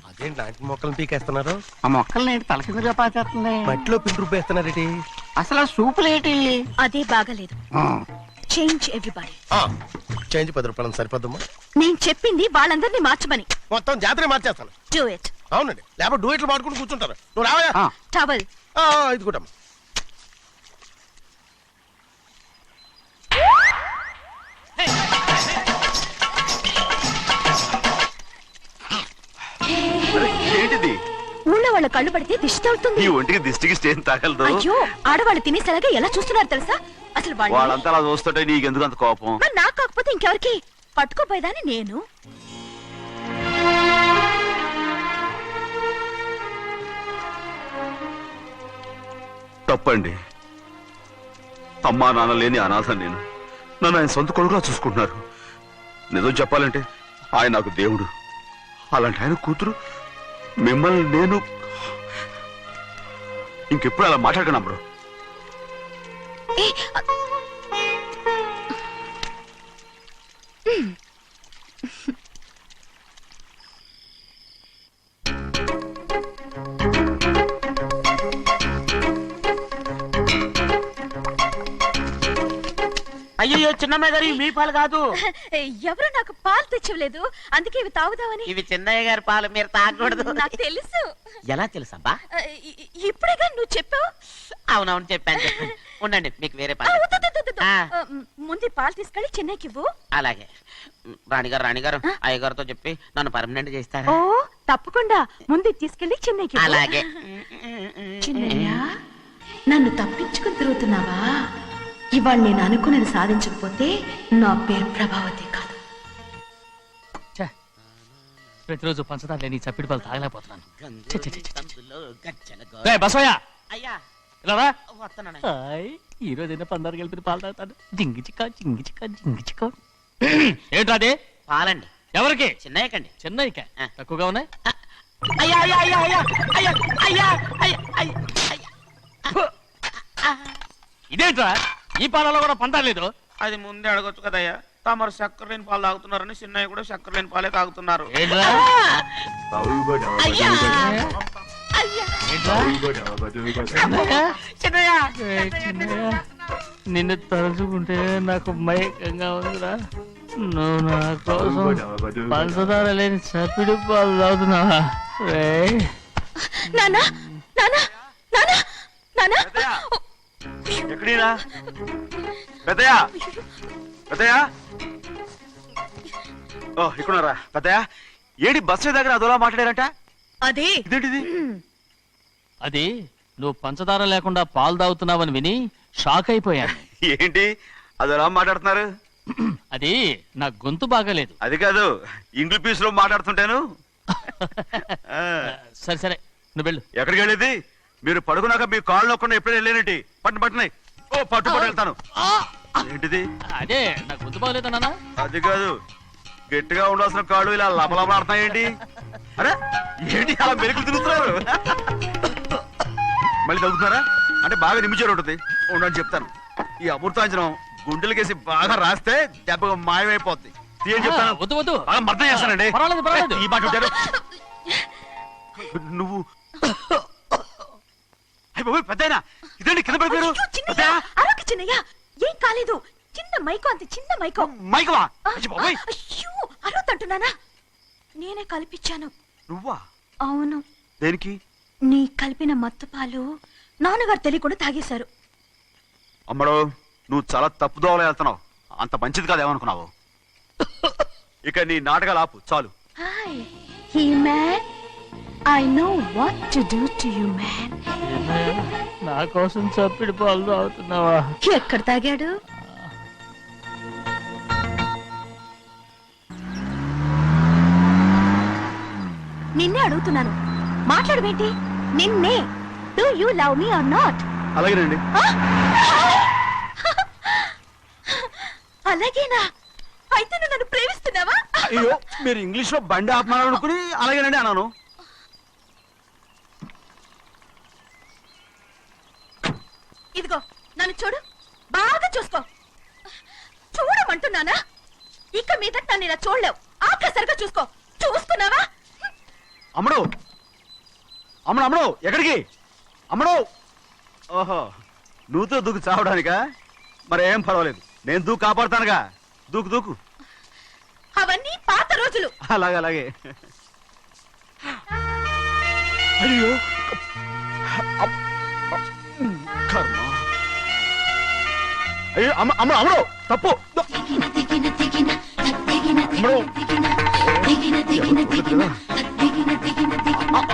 అదేంటి లాంటి మొక్కలను పీకేస్తున్నారు? ఆ మొక్కల్ని ఏంటి తల కిందగా పాచేస్తుంది? మట్టిలో పిండి రుబ్బేస్తున్నారేటి? అసలు సూపులేటి? అదే బాగలేదు. Change everybody. చేంజ్ 10 రూపాయలు సరిపోద్దమ్మా. నేను చెప్పింది వాళ్ళందరినీ మార్చమని. మొత్తం జాతర మార్చేస్తాను. Do it. అవునండి, లేకపోతే డూ ఇట్లు మాడుకుని కూర్చుంటారు. నువ్వు రావయా. టవల్ ఇది కూడా ఏంటిది? ఊళ్ళో వాళ్ళ కళ్ళు పడితే దిష్టి తగులుతుంది. ఈ ఒంటికి దిష్టికి స్టేన్ తగలదు. అయ్యో, ఆడవాళ్ళు తినేసరిగా ఎలా చూస్తున్నారు తెలుసా? అసలు వాళ్ళంతా అలా చూస్తుంటే నీకెందుకు అంత కోపం? మరి నాకు కాకపోతే ఇంకెవరికి? పట్టుకోపోయేదాన్ని నేను. తప్పండి. అమ్మా నాన్న లేని అనాథ నేను. నన్ను ఆయన సొంత కొడుకులా చూసుకుంటున్నారు. నిజం చెప్పాలంటే ఆయన నాకు దేవుడు. అలాంటి ఆయన కూతురు మిమ్మల్ని నేను ఇంకెప్పుడు అలా మాట్లాడకండి అమ్మడు. అయ్యో చిన్నమ్మాయి గారు మీ పాలు కాదు. ఎవరు నాకు పాలు తెచ్చలేదు, అందుకే ఇవి తాగుదామని. ఇవి చిన్నయ్య గారి పాలు, మీరు తాగకూడదు. నాకు తెలుసు. ఎలా తెలుసబ్బా? ఇప్పుడేగా నువ్వు చెప్పావు. అవునవును చెప్పాను. ఉండండి, మీకు వేరే పాలు. ముందు పాలు తీసుకెళ్ళి చెన్నైకి ఇవ్వు. అలాగే. రాణిగారు అయ్యగారితో చెప్పి నన్ను పర్మనెంట్ చేస్తారా? ఓ తప్పకుండా. ముందు తీసుకెళ్ళి చెన్నైకి. అలాగే. చిన్నయ్య, నన్ను తప్పించుకుని తిరుగుతున్నావా? ఇవాళ నేను అనుకున్నది సాధించకపోతే నా పేరు ప్రభావతి కాదు. ప్రతిరోజు పంచదార లేని చప్పిడి పాలు తాగలేకపోతున్నాను. అయ్యా ఈ రోజైనా పందారు కలిపి పాలు తాగుతాను. జింగి చిక్క జింగి చిక్క జింగి చిక్క. ఏంట్రా అదే? పాలండి. ఎవరికి? చిన్నయ్యకండి. చిన్నయ్యక తక్కువగా ఉన్నాయి. అయ్యా అయ్యా అయ్యా అయ్యా అయ్యా అయ్యా అయ్యా అయ్యా. ఇదేంట్రా, ఈ పాలలో కూడా పందాలు లేదు? అది ముందే అడగొచ్చు కదయ్యా. తమరు చక్కెర లేని పాలు తాగుతున్నారని చిన్నయ్య కూడా చక్కెర లేని పాలే తాగుతున్నారు. నిన్ను తలుచుకుంటే నాకు మైకంగా ఉందిరా. నువ్వు నా కోసం పంచదార లేని చప్పిడి పాలు తాగుతున్నావా? నానా నానా నానా నానా ఎక్కడీరా? పెద్దయా పెద్దయా, ఓ ఇక్కడున్నారా? పెద్దయా, ఏడి బస్సు దగ్గర అదోలా మాట్లాడారంట. అదే ఇదేంటిది? అది నువ్వు పంచదార లేకుండా పాలు తాగుతున్నావని విని షాక్ అయిపోయాను. ఏంటి అదోలా మాట్లాడుతున్నారు? అది నా గొంతు బాగాలేదు. అది కాదు, ఇంగ్లీష్ పీస్ లో మాట్లాడుతుంటాను. సరే సరే, నువ్వు వెళ్ళు. ఎక్కడికి వెళ్ళేది? మీరు పడుకున్నాక మీ కాళ్ళు నొక్కకుండా ఎప్పుడైనా వెళ్ళేనంటి? పట్టునాయి. ఓ పట్టు వెళ్తాను. ఏంటిది? అదే నా గొంతు బాగలేదు నాన్న. అది కాదు, గట్టిగా ఉండాల్సిన కాళ్ళు ఇలా లబలబలాడుతున్నాయేంటి? అరే ఏంటి అలా మెరుకులు తిరుగుతున్నారు? మళ్ళీ తగ్గుతున్నారా? అంటే బాగా నిమిషాలు ఉంటుంది. ఉండని చెప్తాను. ఈ అమృతాంజనం గుండెలకేసి బాగా రాస్తే దెబ్బగా మాయమైపోద్ది. ఏం చెప్తాను? వద్దు వద్దు, బాగా మర్దం చేస్తానండి. పర్వాలేదు పర్వాలేదు. ఈ మాట ఉంటారు నువ్వు. పెద్దయినా ఇదండి కింద పడిపోయారు. అరొక చిన్నయ్య, ఏం కాలేదు. చిన్న మైకో, అంత చిన్న మైకో. మైకవా? అయ్యో అరవతంటున్నానా? నేనే కల్పించాను. నువ్వా? అవును. దేనికి? నీ కలిపిన మత్తు పాలు నాన్నగారు తెలియకుండా తాగేశారు. అమ్మడో, నువ్వు చాలా తప్పుదోవలో వెళ్తున్నావు. అంత మంచిది కాదేమనుకున్నావు. ఇక నీ నాటకాలు ఆపు చాలు. Hi, He-Man. I know what to do to you, man. నా కోసం చప్పిడి పాలు తాగుతున్నావా? ఎక్కడ తాగాడు? నిన్నే అడుగుతున్నాను. మాట్లాడవేంటి? నిన్నే. Do you love me or not? అలాగేనండి. అలాగేనా? అయితే నువ్వు నన్ను ప్రేమిస్తున్నావా? అయ్యో, మీరు ఇంగ్లీష్ లో బండి ఆపమాలనుకుని అలాగేనండి అన్నాను. ఇదిగో నన్ను చూడు, బాగా చూసుకో. చూడమంటున్నానా? ఇక మీద నన్ను ఇలా చూడలేవు. ఆఖరిసరిగా చూసుకో. చూసుకున్నావా? అమ్మడు అమ్మడు అమ్మడు ఎక్కడికి? అమ్మడు. ఓహో, నువ్వుతో దూకు చావడానికా? మరేం పర్వాలేదు, నేను దూకు కాపాడుతానుగా. దూకు దూకు. అవన్నీ పాత రోజులు. అలాగే అలాగే. అయ్యో కర్మ. అయ్యో అమ్మ అమ్మ అమ్మడు తప్పు.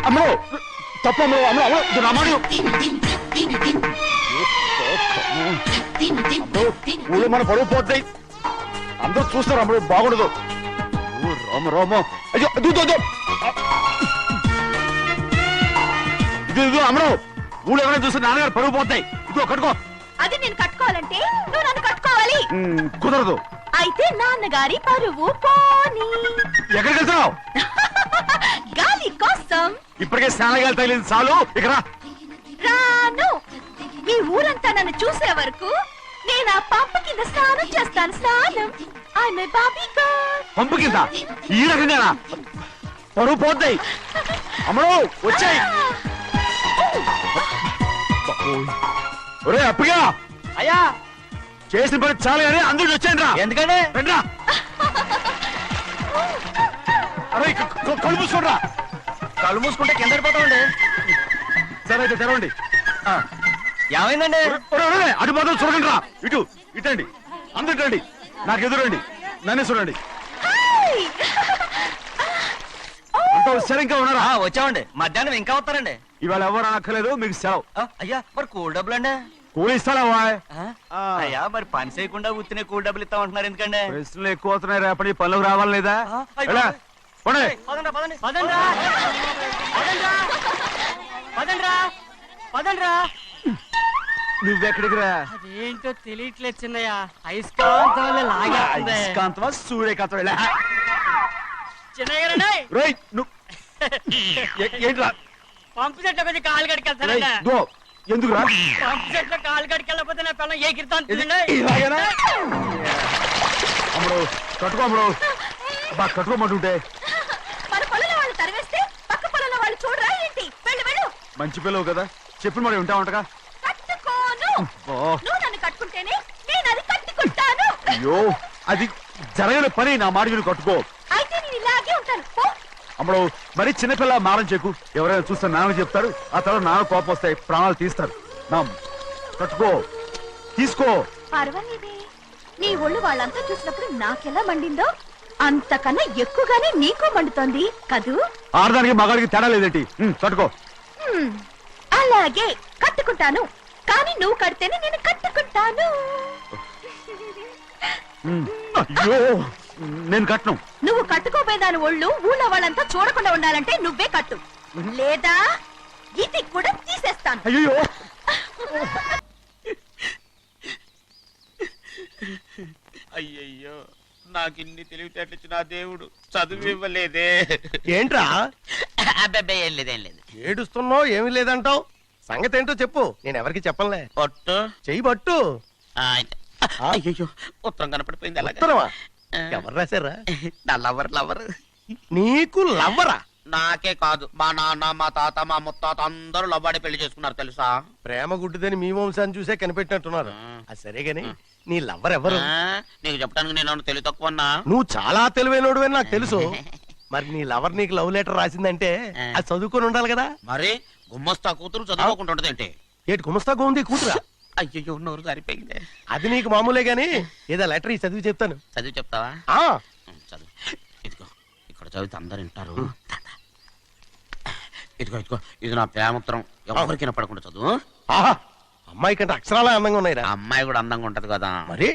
అమ్మడు తప్పు. అమ్మడు అమ్మడు అమ్మడు రమ్మడు. ఊళ్ళో మన పరువు పోతాయి. అందరూ చూస్తారు. అమ్మడు బాగుండదు. రామ రామ. అయ్యో ఇది అమ్మడు. ఊళ్ళో ఎవరైనా చూస్తే నాన్నగారు పరువు పోతాయి. ఇదిగో కట్టుకో. అది నేను కట్టుకోవాలంటే నువ్వు నన్ను కట్టుకోవాలి. కుదరదు. అయితే నాన్నగారి పరువు పోనీ. ఎక్కడికి వెళ్తున్నావు? గాలి కోసం. ఇప్పటికే స్నానగాలి తగిలింది చాలు. ఇక్కడ రాను. ఈ ఊరంతా నన్ను చూసే వరకు నేను ఆ పంప కింద స్నానం చేస్తాను. స్నానం. I'm a Barbie girl. పంపు కింద ఈ రకంగానా? పరువు పోతాయి. అమ్మడు వచ్చాయి. ఒరే అప్పగా. అయ్యా, చేసిన పని చాలు కానీ అందరికి వచ్చాను రా. ఎందుకంటే రండ్రా. అరే కళ్ళు మూసుకోండి రా. కళ్ళు మూసుకుంటే కింద పడిపోతామండి. సరే అయితే తెరవండి. ఏమైందండి? అటు మాత్రం చూడండి రా. ఇటు ఇటండి. అందరు రండి. నాకు ఎదురండి. నన్నే చూడండి. అంత సరే ఇంకా ఉన్నారా? వచ్చామండి. మధ్యాహ్నం ఇంకా వస్తారండి. ఇవాళ ఎవరు అనక్కర్లేదు, మీకు సెలవు. అయ్యా, మరి కూల్ డబ్బులు అండి? కూలి ఇస్తారా? అయ్యా, మరి పని చేయకుండా ఉత్తినే కూల్ డబ్బులు ఇస్తామంటున్నారు ఎందుకండి? ప్రశ్నలు ఎక్కువ అవుతున్నాయి. రేపటి పనులకు రావాలి లేదా? నువ్వెక్కడికి రా? అదేంటో తెలియట్లేదు చిన్నయ్య. అయస్కాంతం అయస్కాంతమా సూర్యకాంతం? చిన్నయ్య ఏంట్రా? పంపు చెట్ల కొద్ది కాలు కడికెళ్తానండి. ఎందుకురా? పంపు చెట్ల కాలు కడికెళ్ళకపోతే నా పిల్లలు ఏకిరితాను. అమ్మడు కట్టుకో. అమ్మడు బాగా కట్టుకోమంటుంటే మన పొలంలో వాళ్ళు తరివేస్తే పక్క పొలంలో వాళ్ళు చూడరా ఏంటి? వెళ్ళు వెళ్ళు. మంచి పిల్లవు కదా, చెప్పిన మరి ఉంటా ఉంటగా. కట్టుకోను. నువ్వు నన్ను కట్టుకుంటేనే నేను అది కట్టుకుంటాను. అయ్యో, అది జరగని పని. నా మాట విని కట్టుకో. అయితే నేను ఇలాగే ఉంటాను. అమ్మడు మరి చిన్నపిల్ల మారం చెక్కు. ఎవరైనా చూస్తే నాన్న చెప్తారు. ఆ తర్వాత నాన్న కోపం వస్తాయి, ప్రాణాలు తీస్తారు. నా కట్టుకో. తీసుకో. పర్వాలేదే. నీ ఒళ్ళు వాళ్ళంతా చూసినప్పుడు నాకెలా మండిందో అంతకన్నా ఎక్కువగానే నీకు మండుతోంది కదూ. ఆడదానికి మగాడికి తేడా లేదేంటి? కట్టుకో. అలాగే కట్టుకుంటాను. కానీ నువ్వు కడితేనే నేను కట్టుకుంటాను. అయ్యో, నేను కట్టను. నువ్వు కట్టుకోపోయేదాని ఒళ్ళు ఊళ్ళో వాళ్ళంతా చూడకుండా ఉండాలంటే నువ్వే కట్టు, లేదా ఇది కూడా తీసేస్తాను. అయ్యో, అయ్యయ్యో, నాకు ఇన్ని తెలివితేటలు నా దేవుడు చదువు ఇవ్వలేదే. ఏంట్రా? అబ్బాయి ఏం లేదు, ఏం లేదు. ఏడుస్తున్నావు? ఏమీ లేదంటావు. సంగతి ఏంటో చెప్పు. నేను ఎవరికి చెప్పనులే. పట్టు చెయ్యి పట్టు. అయ్యో, ఉత్తరం కనపడిపోయింది. అలాగే ఉత్తరమా? ఎవరు రాశారా? నా లవర్. నీకు లవ్వరా? నాకే కాదు, మా నాన్న, మా తాత, మా ముత్తాత అందరూ లవ్వాడి పెళ్లి చేసుకున్నారు తెలుసా. ప్రేమ గుడ్డిదని మీ వంశాన్ని చూసే కనిపెట్టినట్టున్నారు. అది సరే గాని నీ లవ్వర్ ఎవరు? నీకు చెప్పడానికి నేను తెలివి తక్కువన్నా? నువ్వు చాలా తెలివైనోడువని నాకు తెలుసు. మరి నీ లవర్ నీకు లవ్ లెటర్ రాసిందంటే అది చదువుకొని ఉండాలి కదా. మరి గుమ్మస్తా కూతురు చదువుకోకుండా ఉంటదేంటి? ఏటి గుమస్తా గోంది కూతురా? అయ్యో నోరు జారిపోయింది. అది నీకు మామూలే గాని ఏదో లెటర్ ఈ చదివి చెప్తాను. చదివి చెప్తావా? ఆ చదువు. ఇదిగో ఇక్కడ చదివితే అందరు వింటారు. ఇదిగో ఇదిగో ఇది నా ప్రేమోత్తరం. ఎవరికి వినపడకుండా చదువు. ఆహా, అమ్మాయి కంటే అక్షరాలే అందంగా ఉన్నాయిరా. అమ్మాయి కూడా అందంగా ఉంటది కదా. మరి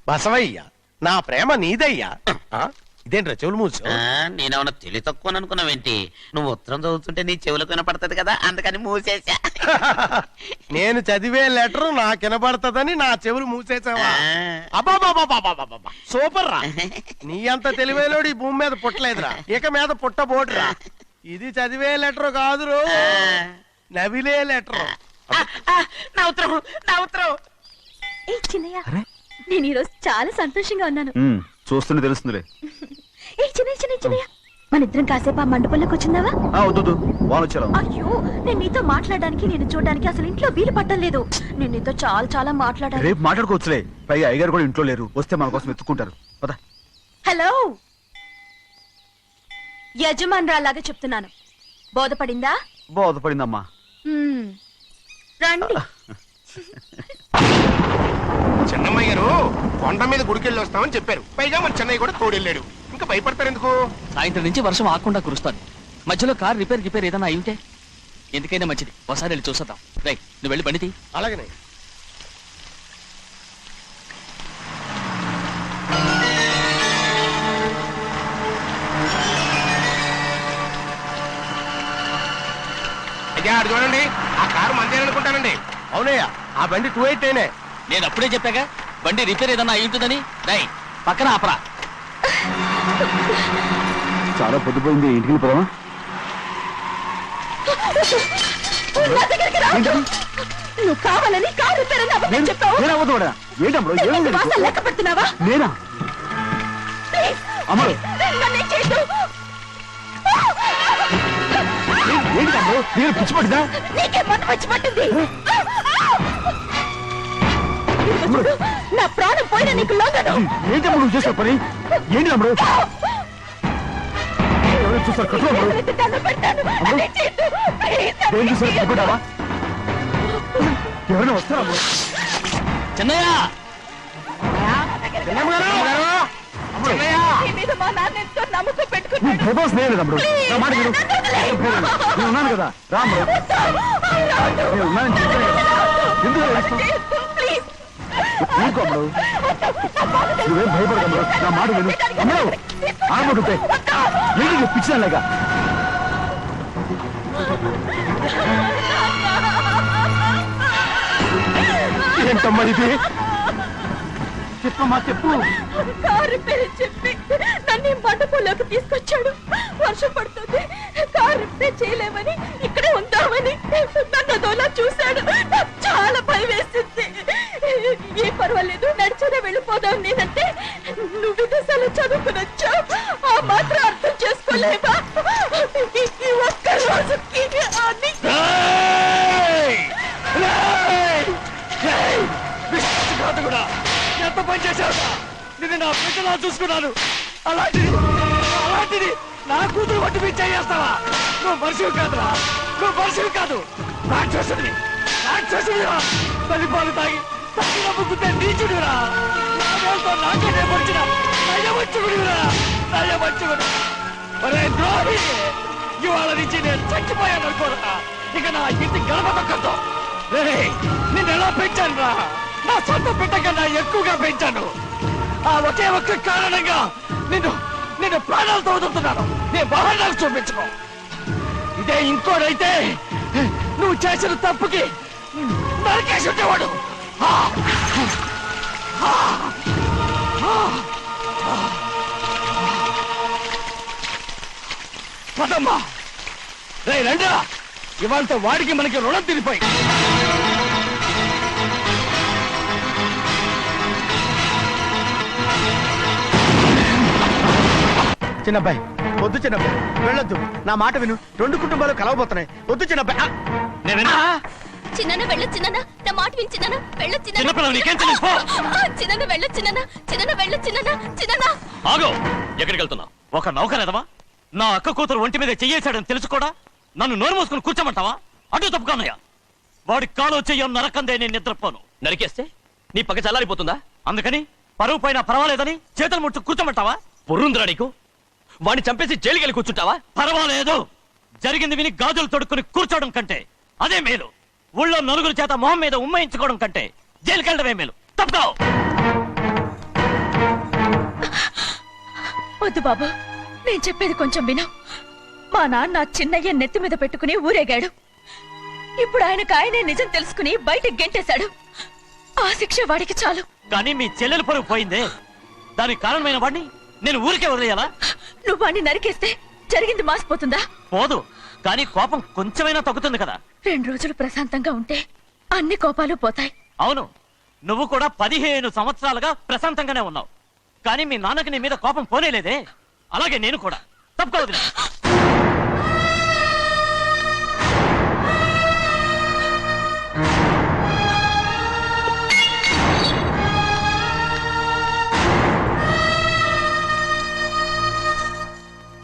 బసవయ్య, నా ప్రేమ నీదయ్యా. ఇదేంట్రా చెవులు మూసు? నేనేమన్నా తెలివి తక్కువ అనుకున్నావేంటి? నువ్వు ఉత్తరం చదువుతుంటే నీ చెవులకు వినపడుతుంది కదా, అందుకని మూసేసా. నేను చదివే లెటర్ నాకు వినపడుతుందని నా చెవులు మూసేసావా? అబ్బాబాబాబాబాబాబా, సూపర్ రా. నీ అంత తెలివేలోడు ఈ భూమి మీద పుట్టలేదురా, ఇక మీద పుట్టబోటురా. ఇది చదివే లెటర్ కాదురు, నవిలే లెటర్. నా ఉత్తరం, నా ఉత్తరం. ఏ చిన్నయ్య, నేను ఈరోజు చాలా సంతోషంగా ఉన్నాను. చూస్తుంటే తెలుస్తుందిలే. ఏ చిన్నయ్య, మన ఇద్దరం కాసేపు ఆ మండపంలోకి వచ్చిందావా? వద్దు, వాళ్ళు వచ్చారు. అయ్యో, నేను నీతో మాట్లాడడానికి, నేను చూడడానికి అసలు ఇంట్లో వీలు పట్టలేదు. నేను నీతో చాలా చాలా మాట్లాడాలి. రేపు మాట్లాడుకోవచ్చులే. పైగా అయ్యగారు కూడా ఇంట్లో లేరు, వస్తే మన కోసం ఎత్తుకుంటారు. పద. హలో, యజమానురాలాగా చెప్తున్నాను, బోధపడిందా? బోధపడిందమ్మా. రండి. చిన్నమ్మాయి గారు కొండ మీద గుడికెళ్ళి వస్తామని చెప్పారు. పైగా మన చెన్నయ్య కూడా తోడెళ్ళాడు. ఇంకా భయపడతారు ఎందుకు? సాయంత్రం నుంచి వర్షం ఆకుండా కురుస్తాను. మధ్యలో కార్ రిపేర్ ఏదైనా అయి ఉంటే ఎందుకైనా మంచిది, ఒకసారి వెళ్ళి చూసేద్దాం. రై, నువ్వు వెళ్ళి బండి తీ. అలాగనే. అయ్యా, అది చూడండి, ఆ కారు మందే అనుకుంటానండి. అవునయ్యా, ఆ బండి 288. నేను అప్పుడే చెప్పాగా బండి రిపేర్ ఏదన్నా అయి ఉంటుందని. రై, పక్కన ఆపరా. చాలా పొద్దుపోయింది, ఇంటికి పోదామా? నువ్వు కావాలని కారు రిపేర్ అని అబద్ధం చెప్పావు. లెక్క పెడుతున్నావా? నేనా? అమ్మడు, పిచ్చి పట్టిందా? నీకే మొన్న పిచ్చి పట్టింది. నా ప్రాణం పోయినా నీకు లోగను. ఏంటమ్మా నువ్వు చేసే పని? ఏంటి అమ్మడు? చూసా కట్టు అమ్మడు. ఏం చూసారు పట్టుకుంటావా? ఎవరైనా వస్తారా? చెన్నయ్య, ఉన్నాను కదా, రాము. నేను ఉన్నానని చెప్పాను కదా, ఎందుకు ఊరుకోమ్మడు. నువ్వేం భయపడకమ్మడు, నా మాట విను. అమ్మడు ఆడమంటుంటే ఏంటి పిచ్చిదానిలాగా? ఏంటమ్మా ఇది? చెప్పమ్మా, చెప్పు. కారు పేరు చెప్పి నన్ను మండపంలోకి తీసుకొచ్చాడు. వర్షం పడుతుంది, కారు రిపేర్ చేయలేమని, ఇక్కడే ఉందామని నన్ను అదోలా చూశాడు. నాకు చాలా భయం వేసింది. ఏ పర్వాలేదు, నడిచేదే వెళ్ళిపోదాం నేనంటే, నువ్వు విదేశాలు చదువుకుని వచ్చావు, ఆ మాత్రం అర్థం చేసుకోలేవా? ఈ ఒక్క రోజుకి ఎంత పని చేశావు? నేను నా బిడ్డలా చూసుకున్నాను. అలాంటిది నా కూతురు వడ్డీ మీద చేస్తావా? నువ్వు మనిషివి కాదురా, నువ్వు మనిషివి కాదు, రాక్షసుడివి. తల్లిపాలు తాగి నమ్ముకుంటే నీచుడిరా. నాకే పొడిచిన నయవంచుకుడివిరా. ఒరే ద్రోహి, ఇవాళ నుంచి నేను చచ్చిపోయాను అనుకోరా. ఇక నా ఇంటి గడప తొక్కతో. నిన్ను ఎలా పెంచాను రా? నా సొంత బిడ్డ కన్నా ఎక్కువగా పెంచాను. ఆ ఒకే ఒక్క కారణంగా నిన్ను ప్రాణాలతో వదులుతున్నాను. నేను బహానాలు చూపించుకో. ఇదే ఇంకోడైతే నువ్వు చేసిన తప్పుకి నరికేసి ఉండేవాడు. పదమ్మా, రే రండిరా. ఇవాళతో వాడికి మనకి రుణం తిరిగిపోయి. చిన్నబ్బాయి, వద్దు చిన్నబ్బాయి, వెళ్ళొద్దు. నా మాట విను, 2 కుటుంబాలు కలవబోతున్నాయి. వద్దు చిన్నబ్బాయి. చిన్న వెళ్ళ చిన్న, నా మాట విని చిన్న వెళ్ళ చిన్న. చిన్న వెళ్ళ చిన్న వెళ్ళ చిన్న. ఆగో, ఎక్కడికి వెళ్తున్నా? ఒక నౌకరేదవా నా అక్క కూతురు ఒంటి మీద చెయ్యేశాడని తెలుసుకోడా నన్ను నోరు మూసుకుని కూర్చోమంటావా? అటు తప్పుకున్నాయా? వాడి కాలో చెయ్యం నరకందే నేను నిద్రపోను. నరికేస్తే నీ పక్క చల్లారిపోతుందా? అందుకని పరువు పైన పర్వాలేదని చేతులు ముట్టు కూర్చోమంటావా? పొర్రుందిరా నీకు? వాడిని చంపేసి జైలుకెళ్ళి కూర్చుంటావా? పర్వాలేదు, జరిగింది విని గాజులు తొడుక్కుని కూర్చోవడం కంటే అదే మేలు. ఊళ్ళో నలుగురు చేత మొహం మీద ఉమ్మయించుకోవడం కంటే జైలుకెళ్ళడమే మేలు. తప్పుకో. వద్దు బాబు, నేను చెప్పేది కొంచెం విను. మా నాన్న చిన్నయ్య నెత్తి మీద పెట్టుకుని ఊరేగాడు. ఇప్పుడు ఆయనకు ఆయనే నిజం తెలుసుకుని బయటకు గెంటేశాడు. ఆ శిక్ష వాడికి చాలు. కానీ మీ చెల్లెలు పరువు పోయిందే, దానికి కారణమైన వాడిని నేను ఊరికే వదిలేయాలా? నువ్వు వాడిని నరికేస్తే జరిగింది మాసిపోతుందా? పోదు, కానీ కోపం కొంచెమైనా తగ్గుతుంది కదా. 2 రోజులు ప్రశాంతంగా ఉంటే అన్ని కోపాలు పోతాయి. అవును, నువ్వు కూడా 15 సంవత్సరాలుగా ప్రశాంతంగానే ఉన్నావు. కానీ మీ నాన్నకి నీ మీద కోపం పోనేలేదే. అలాగే నేను కూడా. తప్పుకోవద్దు.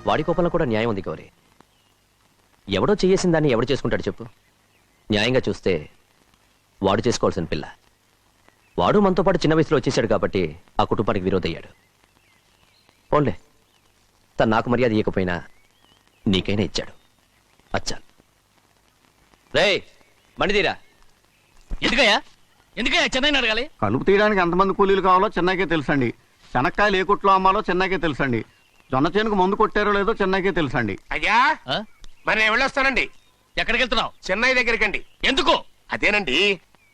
వాడి కోపంలో కూడా న్యాయం ఉంది గౌరీ. ఎవడో చేసిన దాన్ని ఎవడు చేసుకుంటాడు చెప్పు? న్యాయంగా చూస్తే వాడు చేసుకోవాల్సిన పిల్ల. వాడు మనతో పాటు చిన్న వయసులో వచ్చేసాడు కాబట్టి ఆ కుటుంబానికి విరోధయ్యాడు. పోన్లే, తను నాకు మర్యాద ఇవ్వకపోయినా నీకైనా ఇచ్చాడు. అచ్చా రే మణిదీరా. ఎందుకయ్యా చెన్నైని అడగాలి? కలుపు తీయడానికి ఎంతమంది కూలీలు కావాలో చెన్నైకే తెలుసండి. శనక్కాయలు ఏ కొట్లో అమ్మాలో చెన్నైకే తెలుసండి. జొన్న చేనుకు మందు కొట్టారో లేదో చెన్నైకే తెలుసండి. అయ్యా మరి నేను వెళ్ళొస్తానండి. ఎక్కడికి వెళ్తున్నావు? చెన్నై దగ్గరికండి. ఎందుకు? అదేనండి,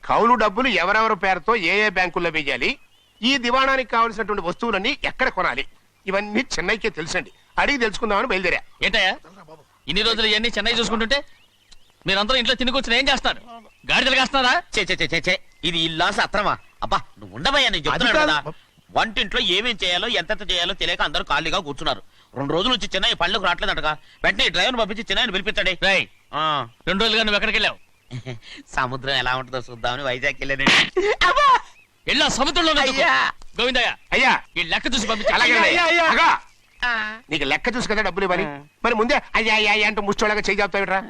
కౌలు డబ్బులు ఎవరెవరి పేరుతో ఏ ఏ బ్యాంకుల్లో వేయాలి, ఈ దివాణానికి కావలసినటువంటి వస్తువులన్నీ ఎక్కడ కొనాలి, ఇవన్నీ చెన్నైకే తెలుసండి. అడిగి తెలుసుకుందామని బయలుదేరా. ఏంటయ్యా ఇన్ని రోజులు ఇవన్నీ చెన్నై చూసుకుంటుంటే మీరందరూ ఇంట్లో తిని కూర్చొని ఏం చేస్తారు? గాడిదలు కాస్తున్నారా? చే ఇది ఇల్లా సత్రమా? అబ్బా నువ్వు ఉండబోయా, నేను చెప్తున్నాను కదా. వంటింట్లో ఏమేం చేయాలో ఎంతెంత చేయాలో తెలియక అందరూ ఖాళీగా కూర్చున్నారు. 2 రోజులు వచ్చి చెన్నై పళ్ళకు రావట్లేదంటగా. వెంటనే డ్రైవర్ పంపించి చెన్నైని పిలిపించండి. 2 రోజులుగా నువ్వు ఎక్కడికి వెళ్ళావు? సముద్రం ఎలా ఉంటుందో చూద్దామని వైజాగ్ వెళ్ళానండి. వెళ్ళా సముద్రంలో గోవిందయ్య అయ్యా ఈ లెక్క చూసి పంపించి. నీకు లెక్క చూసి కదా డబ్బులు ఇవ్వాలి. మరి ముందే అయ్యా అయ్యా అంటూ ముష్టోళ్ళగా చేయి చెప్తావిట్రా.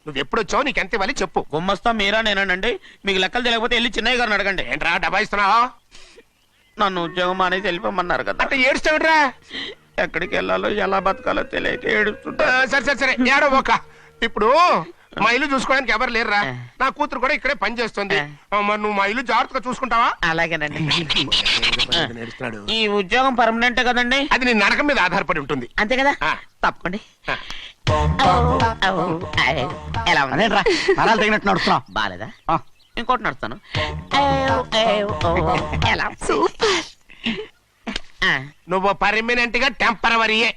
నువ్వు ఎప్పుడు వచ్చావు, నీకు ఎంత ఇవ్వాలి చెప్పు. గుమ్మస్తా మీరా నేనండి. మీకు లెక్కలు తెలియకపోతే వెళ్ళి చిన్నయ్య గారిని అడగండి. ఏంట్రా డబ్బా ఇస్తున్నావా? నన్ను ఉద్యోగం అనేది వెళ్ళిపోమన్నారు కదా. అంటే ఏడుస్తావిట్రా? ఎక్కడికి వెళ్ళాలో ఎలా బతకాలో తెలియక ఏడుస్తుంటా. సరే ఏడో ఒక. ఇప్పుడు మా ఇల్లు చూసుకోవడానికి ఎవరు లేరురా. నా కూతురు కూడా ఇక్కడే పని చేస్తుంది. మరి నువ్వు మా ఇల్లు జాగ్రత్తగా చూసుకుంటావా? అలాగేనండి. ఈ ఉద్యోగం పర్మనెంట్ కదండి? అది నీ నరకం మీద ఆధారపడి ఉంటుంది. అంతే కదా? తప్పకండి. ఎలా అదేంట్రా నరాలు తగినట్టు నడుస్తున్నావు? బాలేదా? ఇంకోటి నడుస్తాను. నువ్వు పర్మనెంట్ గా టెంపరవరీయే.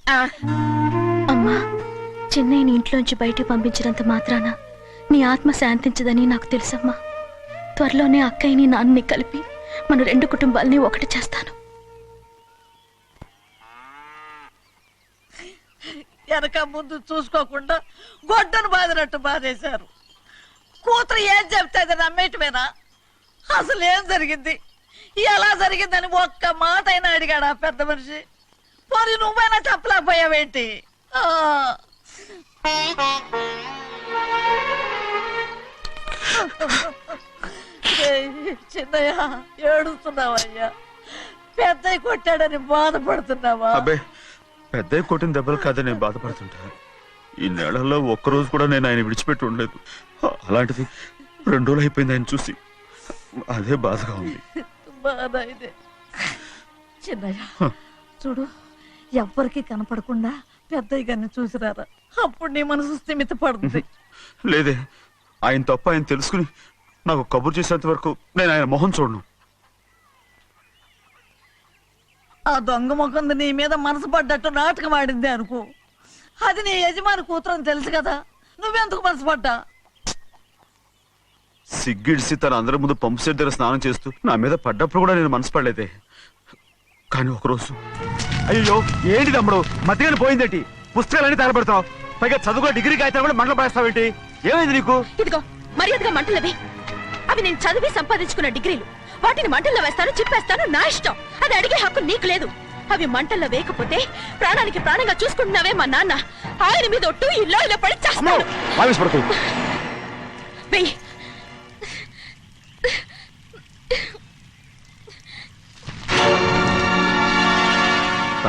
అమ్మా, చెన్నైని ఇంట్లోంచి బయటికి పంపించినంత మాత్రాన నీ ఆత్మ శాంతించదని నాకు తెలుసమ్మా. త్వరలోనే అక్కయ్యని నాన్నని కలిపి మన 2 కుటుంబాలని ఒకటి చేస్తాను. వెనక ముందు చూసుకోకుండా గొడ్డను బాదినట్టు బాధేశారు. కూతురు ఏం చెప్తే అది నమ్మేటమేనా? అసలు ఏం జరిగింది, ఎలా జరిగిందని ఒక్క మాట అయినా అడిగాడు ఆ పెద్ద మనిషి. పోనీ నువ్వైనా చెప్పలేకపోయావేంటి? చిన్నయ్య ఏడుస్తున్నావయ్యా? పెద్దయ్య కొట్టాడని బాధపడుతున్నావా? అబ్బే, పెద్దయ్య కొట్టిన దెబ్బలు కాదని నేను బాధపడుతుంటా. ఈ నెలలో ఒక్కరోజు కూడా నేను ఆయన విడిచిపెట్టి ఉండలేదు. అలాంటిది 2 రోజులు అయిపోయింది ఆయన చూసి. అదే బాధగా ఉంది. బాధ ఇదే. చిన్నయ్య చూడు, ఎవ్వరికి కనపడకుండా పెద్దయ్య గారిని చూసిరారా, అప్పుడు నీ మనసు స్థిమిత పడుతుంది. లేదే, ఆయన తప్ప ఆయన తెలుసుకుని నాకు కబురు చేసేంత వరకు నేను ఆయన మొహం చూడను. ఆ దొంగ ముఖంది నీ మీద మనసు పడ్డట్టు నాటకం ఆడింది అనుకో. అది నీ యజమాని కూతురు అని తెలుసు కదా, నువ్వెందుకు మనసు పడ్డా? సిగ్గిడిసి తన అందరి ముందు పంపు సెట్ దగ్గర స్నానం చేస్తూ నా మీద పడ్డప్పుడు కూడా నేను మనసు పడలేదే. కానీ ఒకరోజు అయ్యో ఏంటి తమ్ముడు మధ్యగానే పోయిందేంటి? పుస్తకాలన్నీ తగలబెడతావు, పైగా చదువుకో డిగ్రీ కాగితాలు కూడా మంటలు పడేస్తావేంటి? ఏమైంది నీకు? ఇదిగో మర్యాదగా మంటలవి. అవి నేను చదివి సంపాదించుకున్న డిగ్రీలు. వాటిని మంటల్లో వేస్తాను, చిప్పేస్తాను, నా ఇష్టం. అది అడిగే హక్కు నీకు లేదు. అవి మంటల్లో వేయకపోతే ప్రాణానికి ప్రాణంగా చూసుకుంటున్నావే మా నాన్న. ఆయన మీద ఒట్టు ఇల్లు ఇలా పడి చేస్తాను. వెయ్యి.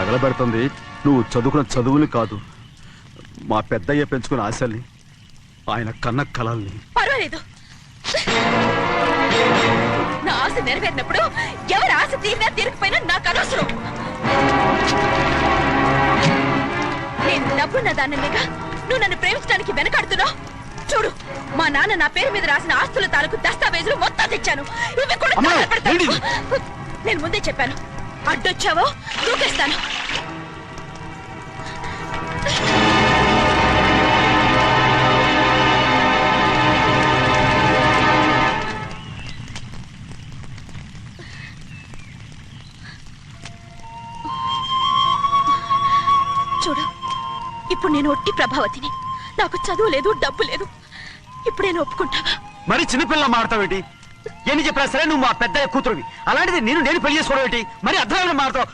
తగలబెడుతుంది నువ్వు చదువుకున్న చదువుని కాదు, మా పెద్దయ్య పెంచుకున్న ఆశల్ని, ఆయన కన్న కలల్ని. పర్వాలేదు, నా ఆశ నెరవేరినప్పుడు ఎవరి ఆశ తీరినా తీరకపోయినా నాకు అనవసరం. నేను డబ్బున్న దానిగా నువ్వు నన్ను ప్రేమించడానికి వెనకాడుతున్నావు. చూడు, మా నాన్న నా పేరు మీద రాసిన ఆస్తుల తాలూకు దస్తావేజులు మొత్తం తెచ్చాను. ఇవి కూడా తగలబెడతాను. నేను ముందే చెప్పాను, అడ్డొచ్చావో దూకేస్తాను. చూడు, ఇప్పుడు నేను ఒట్టి ప్రభావతిని. నాకు చదువు లేదు, డబ్బు లేదు. ఇప్పుడు నేను ఒప్పుకుంటావా? మరి చిన్నపిల్ల మాడతావేటి? ఎన్ని చెప్పినా సరే నువ్వు మా పెద్ద కూతురువి. అలాంటిది నేను పెళ్లి చేసుకోవడం ఏంటి? మరి అర్థమైన మాడతావు.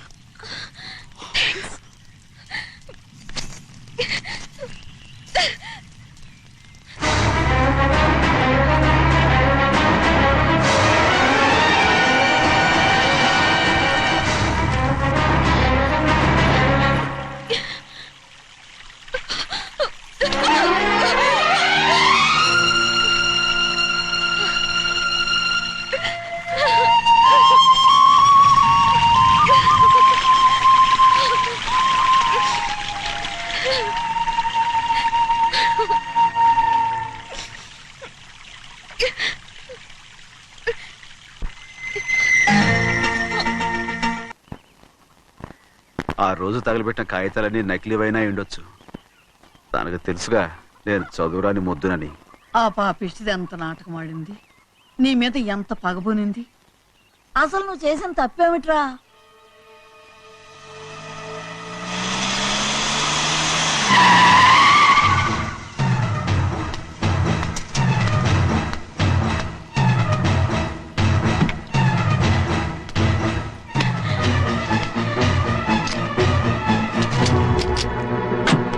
ఆ రోజు తగలబెట్టిన కాగితాలన్నీ నకిలీవైనా ఉండొచ్చు. తనకు తెలుసుగా నేను చదువురాని మొద్దునని. ఆ పాపిష్టిది ఎంత నాటకం ఆడింది, నీ మీద ఎంత పగబోనింది. అసలు నువ్వు చేసిన తప్పేమిట్రా?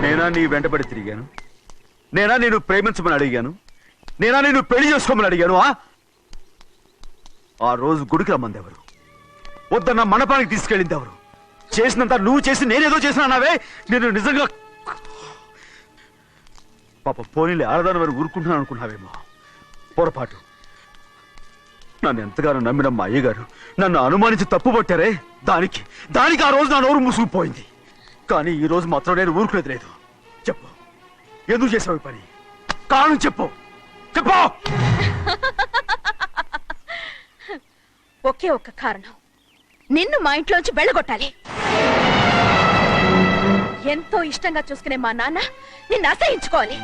నేనా నీ వెంటబడి తిరిగాను? నేనా నేను ప్రేమించమని అడిగాను? నేనా నేను పెళ్లి చేసుకోమని అడిగాను? ఆ రోజు గుడికి రమ్మంది ఎవరు? వద్దన్న మండపానికి తీసుకెళ్ళింది ఎవరు? చేసినంత నువ్వు చేసి నేనేదో చేసినావే. నేను నిజంగా పాప పోనీలే, ఆడదాని వారు ఊరుకుంటున్నాను అనుకున్నావేమో. పొరపాటు. నన్ను ఎంతగానో నమ్మిన మా అయ్యగారు నన్ను అనుమానించి తప్పు పట్టారే, దానికి ఆ రోజు నా నోరు మూసుకుపోయింది. కానీ ఈ రోజు మాత్రం నేను ఊరుకునేది లేదు. చెప్పు, ఎందుకు చేసావు ఈ పని? కారణం చెప్పు. ఒకే ఒక్క కారణం, నిన్ను మా ఇంట్లోంచి వెళ్ళగొట్టాలి. ఎంతో ఇష్టంగా చూసుకునే మా నాన్న నిన్ను అసహించుకోవాలి.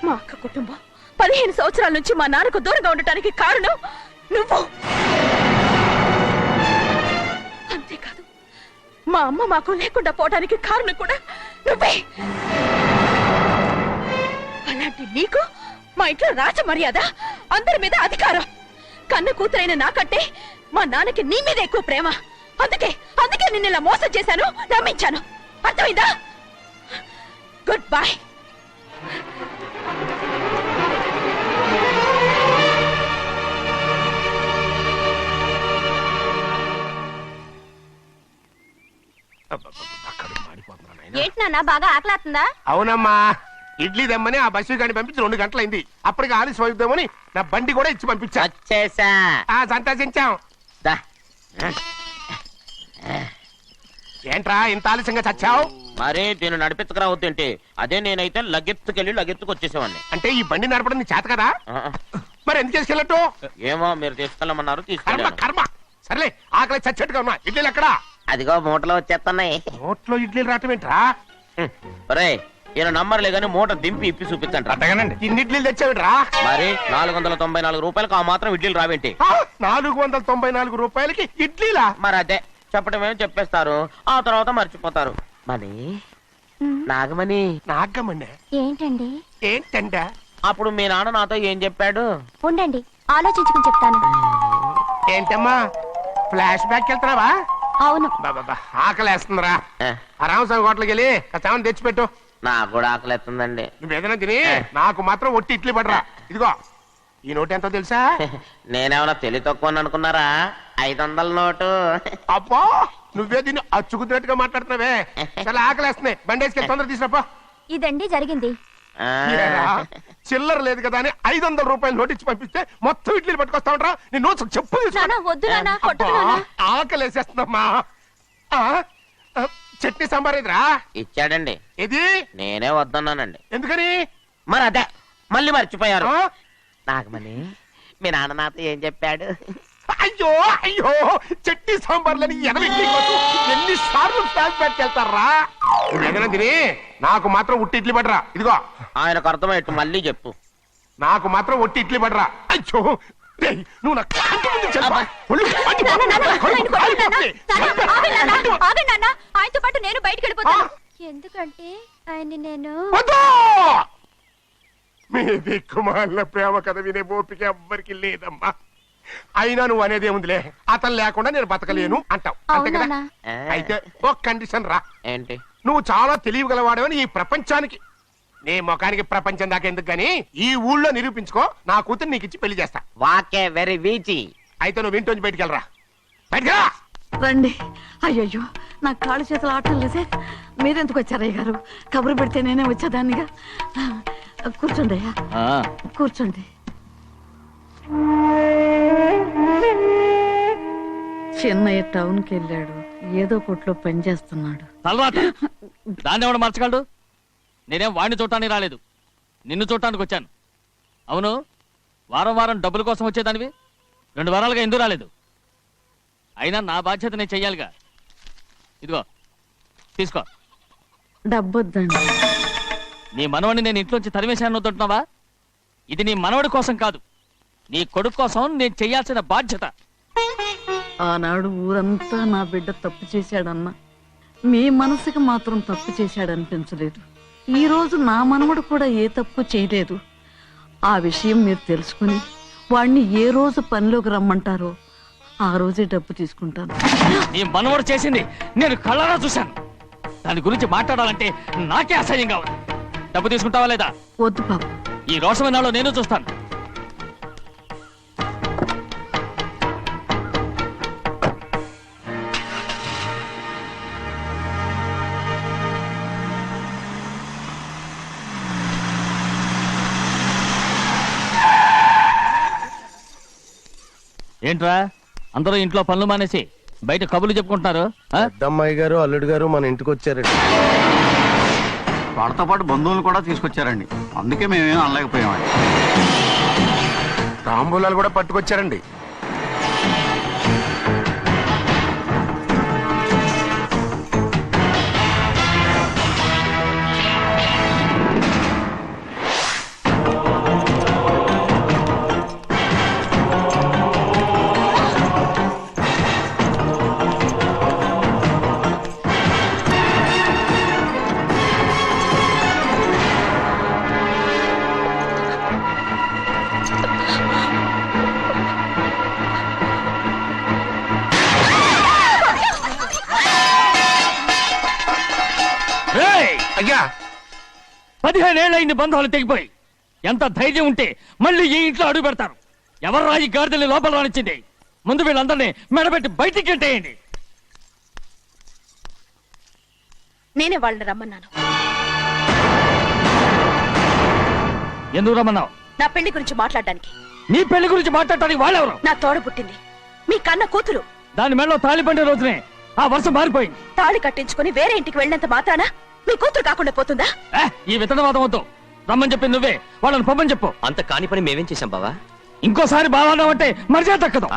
మా అక్క కుటుంబం 15 సంవత్సరాల నుంచి మా నాన్నకు దూరంగా ఉండటానికి కారణం నువ్వు. అంతేకాదు, మా అమ్మ మాకు లేకుండా పోవడానికి కారణం కూడా నువ్వే. అలాంటి నీకు మా ఇంట్లో రాజ మర్యాద, అందరి మీద అధికారం. కన్న కూతురైన నాకంటే మా నాన్నకి నీ మీద ఎక్కువ ప్రేమ. అందుకే నిన్ను ఇలా మోసం చేశాను, నమ్మించాను. అర్థమైందా? Good bye. ఏంటి నాన్న, బాగా ఆకలేస్తుందా? అవునమ్మా, ఇడ్లీ దమ్మని ఆ బస్సు గాని పంపించి 2 గంటలైంది. అప్పటికి ఆలస్యం అవుతామని నా బండి కూడా ఇచ్చి పంపించా. సంతోషించాం. ఏంట్రా ఇంత ఆలస్యంగా చచ్చావు? మరే దీన్ని నడిపించకరావద్దేంటి? అదే నేనైతే లగెత్తుకు వచ్చేసేవాడిని. అంటే ఈ బండి నడపడం నీ చేత కదా? మరి ఎందుకు తీసుకెళ్ళట్టు? ఏమో, మీరు తీసుకెళ్ళమన్నారు, కర్మ తీసుకెళ్ళాను. కర్మ. సర్లే, ఆకలి చచ్చేట్టుగా ఉన్నా. ఇడ్లీలు ఎక్కడా? అదిగో మూటలో వచ్చేస్తున్నాయి. నోట్లో ఇడ్లీలు రావటం ఏంట్రా? రే, ఈయన నంబర్లే గానీ మూట దింపి ఇప్పి చూపించండి. అట్టగానండి. ఇన్ని ఇడ్లీలు తెచ్చావిడ్రా? మరి 494 రూపాయలకు ఆ మాత్రం ఇడ్లీలు రావేంటి? 494 రూపాయలకి ఇడ్లీలా? మరి అదే చెప్పడమేమో చెప్పేస్తారు, ఆ తర్వాత మర్చిపోతారు. మరి నాగమణి. నాగమణి ఏంటండి? ఏంటంట? అప్పుడు మీ నాన్న నాతో ఏం చెప్పాడు? ఉండండి, ఆలోచించుకుని చెప్తాను. ఏంటమ్మా, ఫ్లాష్ బ్యాక్ వెళ్తున్నావా? అవును. బాబా ఆకలేస్తుందిరా. ఆ రామస్వామి హోటల్కి వెళ్ళి కాస్త తెచ్చిపెట్టు. నాకు కూడా ఆకలిస్తుందండి. నువ్వేదైనా తిని నాకు మాత్రం ఒట్టి ఇడ్లీ పడరా. ఇదిగో ఈ నోటు ఎంతో తెలుసా? నేనేమన్నా తెలివి తక్కువ అనుకున్నారా? 500 నోటు. అబ్బా నువ్వే దీన్ని అచ్చుకుతున్నట్టుగా మాట్లాడుతున్నావే. చాలా ఆకలేస్తున్నాయి, బండేసుకెళ్ళి తొందర తీసుకురాపో. ఇదండి జరిగింది. ఏరా, చిల్లర లేదు కదా అని 500 రూపాయలు నోటు ఇచ్చి పంపిస్తే మొత్తం ఇడ్లీలు పట్టుకొస్తా ఉంటా. నీ నోట్స్ చెప్పు ఆకలేసేస్తుందమ్మా. చట్నీ సాంబార్ ఎదురా ఇచ్చాడండి. ఇది నేనే వద్దన్నానండి. ఎందుకని? మరి అదే మళ్ళీ మర్చిపోయారు. నాగమణి మీ నాన్న నాతో ఏం చెప్పాడు? అయ్యో అయ్యో చట్నీ సాంబార్లని ఎన్నిసార్లు ప్యాక్ పెట్టుకెళ్తారా? తిని నాకు మాత్రం ఉట్టి ఇడ్లీ పడరా. ఇదిగో ఆయనకు అర్థమయ్యట్టు మళ్ళీ చెప్పు. నాకు మాత్రం ఒట్టి ఇడ్లీ పడరా. అయ్యో నువ్వు నాకు ఆయనతో పాటు నేను బయటకు వెళ్ళిపోతాను. ఎందుకంటే ఆయన నేను మీ దిక్కుమాలిన ప్రేమ కథ వినే ఓపిక ఎవ్వరికి లేదమ్మా. అయినా నువ్వు అనేది ఏముందిలే, అతను లేకుండా నేను బతకలేను అంటావు అంతే కదా. అయితే ఒక కండిషన్ రా. ఏంటి? నువ్వు చాలా తెలియగలవాడవని ఈ ప్రపంచానికి, నీ ముఖానికి ప్రపంచం దాకా ఎందుకు గాని ఈ ఊళ్ళో నిరూపించుకో. నా కూతురు నీకు ఇచ్చి పెళ్లి చేస్తా. వాకే వెరీ వీచి. అయితే నువ్వు ఇంటి బయటికి వెళ్ళరా. బయటికి రండి. అయ్యయ్యో నాకు కాళ్ళు చేతులు ఆటం లేదే. మీరెందుకు వచ్చారయ్య గారు? కబురు పెడితే నేనే వచ్చేదాన్నిగా. కూర్చోండి అయ్యా, కూర్చోండి. చిన్నయ్య టౌన్కి వెళ్ళాడు, ఏదో కొట్లో పని చేస్తున్నాడు. దాన్ని ఎవడు మార్చగలడు? నేనేం వాడిని చూడటానికి రాలేదు, నిన్ను చూడటానికి వచ్చాను. అవును, వారం వారం డబ్బుల కోసం వచ్చేదానివి 2 వారాలుగా ఎందుకు రాలేదు? అయినా నా బాధ్యత నేను చెయ్యాలిగా. ఇదిగో తీసుకో. డబ్బొద్దండి. నీ మనవడిని నేను ఇంట్లోంచి తరిమేశాను వద్దంటున్నావా? ఇది నీ మనవడి కోసం కాదు, నీ కొడుకు కోసం నేను చెయ్యాల్సిన బాధ్యత. ఆనాడు ఊరంతా నా బిడ్డ తప్పు చేశాడన్నా, మీ మనసుకి మాత్రం తప్పు చేశాడనిపించలేదు. ఈ రోజు నా మనవడు కూడా ఏ తప్పు చేయలేదు. ఆ విషయం మీరు తెలుసుకుని వాడిని ఏ రోజు పనిలోకి రమ్మంటారో ఆ రోజే డబ్బు తీసుకుంటాను. నీ మనవడు చేసింది నేను కళ్ళారా చూశాను. దాని గురించి మాట్లాడాలంటే నాకే అసహ్యంగా ఉంది. డబ్బు తీసుకుంటావా లేదా? వద్దు బాబు. ఈ రోషమైనాలో నేను చూస్తాను. ఏంట్రా అందరూ ఇంట్లో పనులు మానేసి బయట కబుర్లు చెప్పుకుంటున్నారు? పెద్దమ్మాయి గారు అల్లుడు గారు మన ఇంటికి వచ్చారండి. వాళ్ళతో పాటు బంధువులు కూడా తీసుకొచ్చారండి, అందుకే మేమేం అనలేకపోయామండి. తాంబూలాలు కూడా పట్టుకొచ్చారండి. అయ్యా 15 ఏళ్ళైంది బంధాలు తెగిపోయి. ఎంత ధైర్యం ఉంటే మళ్ళీ ఈ ఇంట్లో అడుగు పెడతారు? ఎవరు రాయి గాడిదల్ని లోపల రానిచ్చింది? ముందు వీళ్ళందరినీ మెడబెట్టి బయటికి గెంటేయండి. నేనే వాళ్ళని రమ్మన్నాను. ఎందుకు రమ్మన్నావు? నా పెళ్లి గురించి మాట్లాడడానికి. నీ పెళ్లి గురించి మాట్లాడటానికి వాళ్ళెవరు? నా తోడ పుట్టింది, మీ కన్న కూతురు. దాని మెడలో తాళి పండే రోజునే ఆ వర్షం మారిపోయింది. తాళి కట్టించుకుని వేరే ఇంటికి వెళ్ళినంత మాత్రాన మీ కూతురు కాకుండా పోతుందా? ఈ విత్తనవాదం వద్దు. రమ్మని చెప్పి నువ్వే వాళ్ళని పంపని చెప్పు. అంత కాని పని మేమేం చేశాం బావా? ఇంకోసారి బావాలంటే మర్యాద తక్కదు.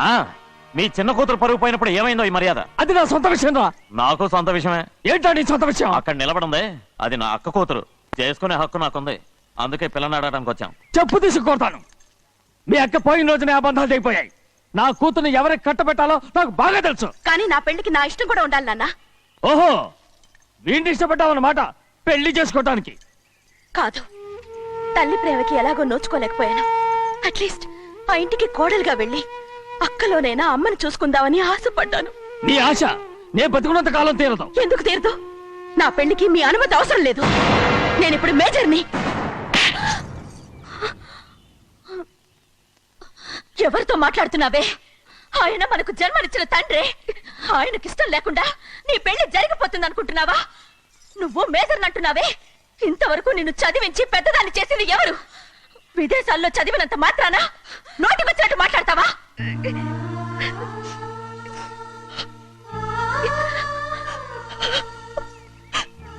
మీ చిన్న కూతురు పరుగు పోయినప్పుడు ఏమైందో ఈ మర్యాద? అది నా సొంత విషయం రా. నాకు సొంత విషయమే. ఏంటో నీ సొంత విషయం? అక్కడ నిలబడింది అది నా అక్క కూతురు, చేసుకునే హక్కు నాకుంది. అందుకే పిల్లని అడగడానికి వచ్చాం. చెప్పు తీసుకొడతాను. మీ అక్క పోయిన రోజునే ఆ బంధాలు తెగిపోయాయి. నా కూతుర్ని ఎవరికి కట్టబెట్టాలో నాకు బాగా తెలుసు. కానీ నా పెళ్లికి నా ఇష్టం కూడా ఉండాలి నాన్న. ఓహో, వీడిని ఇష్టపడ్డావన్నమాట పెళ్లి చేసుకోవటానికి? కాదు, తల్లి ప్రేమకి ఎలాగో నోచుకోలేకపోయాను. అట్లీస్ట్ ఆ ఇంటికి కోడలుగా వెళ్ళి అక్కలోనైనా అమ్మని చూసుకుందామని ఆశపడ్డాను. నీ ఆశ నే బతుకున్నంత కాలం తీరదు. ఎందుకు తీరదు? నా పెళ్లికి మీ అనుమతి అవసరం లేదు. నేనిప్పుడు మేజర్ని. ఎవరితో మాట్లాడుతున్నావే? ఆయన మనకు జన్మనిచ్చిన తండ్రి. ఆయనకిష్టం లేకుండా నీ పెళ్లి జరిగిపోతుంది అనుకుంటున్నావా? నువ్వు మేజర్ అంటున్నావే. ఇంతవరకు నిన్ను చదివించి పెద్దదాన్ని చేసింది ఎవరు? విదేశాల్లో చదివినంత మాత్రాన నోటి వచ్చినట్టు మాట్లాడతావా?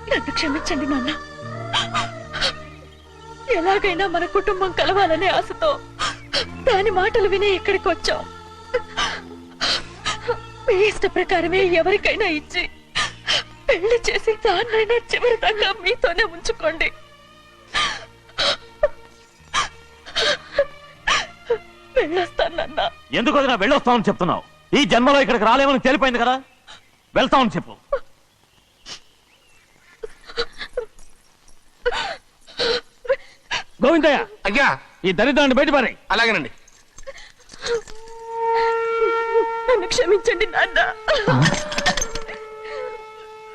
నన్ను క్షమించండి నాన్న. ఎలాగైనా మన కుటుంబం కలవాలనే ఆశతో దాని మాటలు వినే ఇక్కడికి వచ్చాం. మీ ఇష్ట ప్రకారమే ఎవరికైనా ఇచ్చి పెళ్లి చేసి దాన్నైనా చివరి దాకా మీతోనే ఉంచుకోండి. వెళ్ళొస్తానన్నా. ఎందుకు వదినా వెళ్ళొస్తామని చెప్తున్నావు? ఈ జన్మలో ఇక్కడికి రాలేమని తెలిపోయింది కదా, వెళ్తామని చెప్పు. గోవిందయ్య, అయ్యా ఈ దరిద్రాన్ని బయటపడి. అలాగేనండి. నన్ను క్షమించండి నాన్న.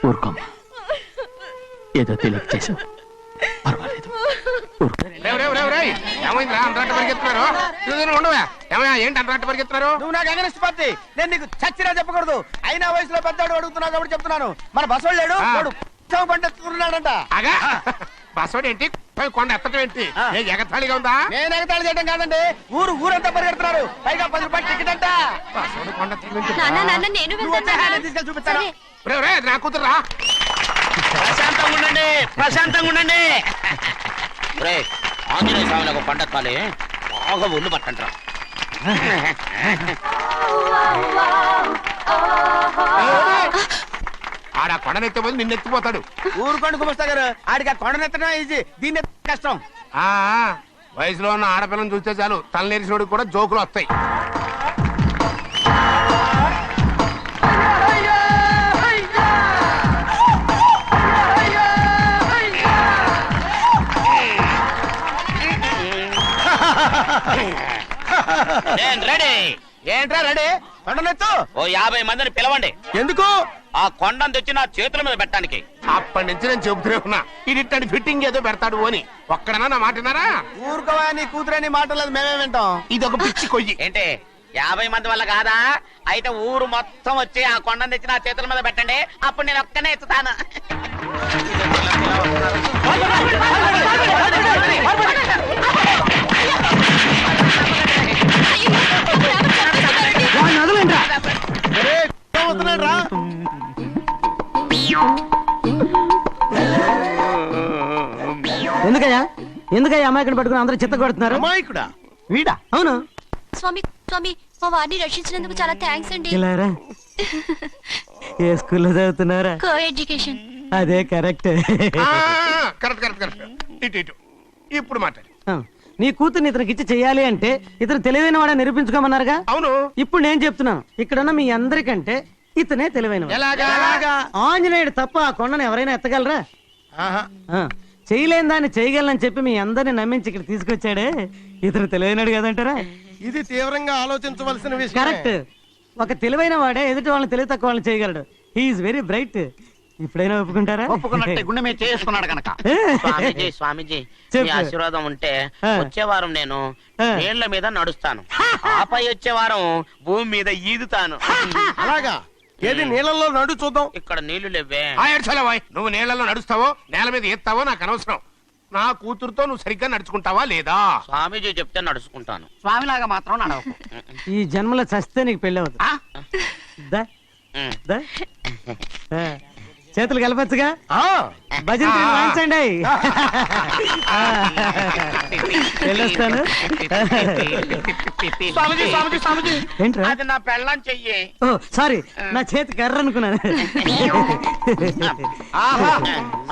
ఊరుకోమ్మా, ఏదో తెలియక చేసావు, పర్వాలేదు. ఏమైందిరా అంతరాట పరిగెత్తున్నారు? ఉండవా ఏమయ్యా, ఏంటి అంతరాట పరిగెత్తున్నారు? నువ్వు నాకు అగనిస్ట్ పార్టీ. నేను నీకు చచ్చినా చెప్పకూడదు. అయినా వయసులో పెద్దవాడు అడుగుతున్నావు కాబట్టి చెప్తున్నాను. మన బసవాడు లేడు, వాడు పండుతున్నాడంట. అగా బసవాడు ఏంటి, కొండ ఎత్తడం ఏంటి? ఎగతాళిగా ఉందా? నేను ఎగతాళి చేయడం కాదండి, ఊరంతా పరిగెడుతున్నారు. పైగా 10 రూపాయలు టికెట్ అంట. బసవాడు కొండ తీసుకెళ్ళి చూపిస్తాను. నా కూతురురా. ప్రశాంతంగా ఉండండి, ప్రశాంతంగా ఉండండి. ఆంజనేయ స్వామిని ఒక పంట కాలే బాగా ఒళ్ళు పట్టంటారా. ఆడ కొండనెత్తే పోతే నిన్నెత్తిపోతాడు. ఊరుకోండి కుమస్తా గారు, ఆడికి ఆ కొండనెత్తడం ఈజీ, దీన్ని కష్టం. వయసులో ఉన్న ఆడపిల్లని చూస్తే చాలు తలనేరిసినోడికి కూడా జోకులు వస్తాయి. ఏంట్రా రెడీ? కొండనెత్తు. ఓ 50 మందిని పిలవండి. ఎందుకు? ఆ కొండను తెచ్చి నా చేతుల మీద పెట్టడానికి. అప్పటి నుంచి నేను చెబుతూనే ఉన్నా, ఇది ఫిట్టింగ్ ఏదో పెడతాడు అని. ఒక్కడనా నా మాట విన్నారా? ఊరుకోవా, నీ కూతురని మాటలేదు మేమే వింటాం. ఇది ఒక పిచ్చి కొయ్యి. ఏంటి 50 మంది వల్ల కాదా? అయితే ఊరు మొత్తం వచ్చి ఆ కొండను తెచ్చి నా చేతుల మీద పెట్టండి, అప్పుడు నేను ఒక్కనే ఎత్తుతాను. ఎందుకయ్యా అమాయకుడు పట్టుకుని అందరూ చిత్త కొడుతున్నారు? అమాయకుడా? వీడా? అవును. స్వామి స్వామి, మా వారిని రక్షించినందుకు చాలా థ్యాంక్స్ అండి. ఇలారా, ఏ స్కూల్లో చదువుతున్నారా? Coeducation. అదే కరెక్ట్. ఇప్పుడు మాట్లాడు. నీ కూతుర్ని ఇతనికి ఇచ్చి చెయ్యాలి అంటే ఇతను తెలివైన వాడని నిరూపించుకోమన్నారుగా. అవును. ఇప్పుడు నేను చెప్తున్నాను, ఇక్కడున్న మీ అందరికంటే ఇతనే తెలివైన. ఆంజనేయుడు తప్ప ఆ కొండను ఎవరైనా ఎత్తగలరా? చేయలేని దాన్ని చేయగలనని చెప్పి మీ అందరిని నమ్మించి ఇక్కడ తీసుకొచ్చాడే, ఇతను తెలివైనడు కదంటారా? ఇది తీవ్రంగా ఆలోచించవలసిన విషయం. కరెక్ట్. ఒక తెలివైన వాడే ఎదుటి వాళ్ళని తెలివి తక్కువ వాళ్ళని చేయగలడు. He's very bright. ఇప్పుడైనా ఒప్పుకుంటారా? ఒప్పుకున్నట్టే, గుండె మీద చేసుకున్నాడు కనుక. స్వామీజీ, స్వామీజీ, మీ ఆశీర్వాదం ఉంటే వచ్చే వారం నేను నీళ్ల మీద నడుస్తాను, ఆపై వచ్చే వారం భూమి మీద ఈదుతాను. అలాగా? ఏది నీళ్ళల్లో నడు చూద్దాం. ఇక్కడ నీళ్లు లేవే. నువ్వు నీళ్లలో నడుస్తావో నేల మీద ఎత్తావో నాకు అనవసరం. నా కూతురుతో నువ్వు సరిగ్గా నడుచుకుంటావా లేదా? స్వామీజీ చెప్తే నడుచుకుంటాను. స్వామిలాగా మాత్రం నడవకు. ఈ జన్మలో చస్తే నీకు పెళ్ళి అవుతుంది. చేతులు కలపచ్చుగా, భజన వాయించండి. వెళ్ళొస్తాను. ఏంట్రా? అది నా పెళ్ళం చెయ్యి. ఓ సారీ, నా చేతి కర్ర అనుకున్నాను.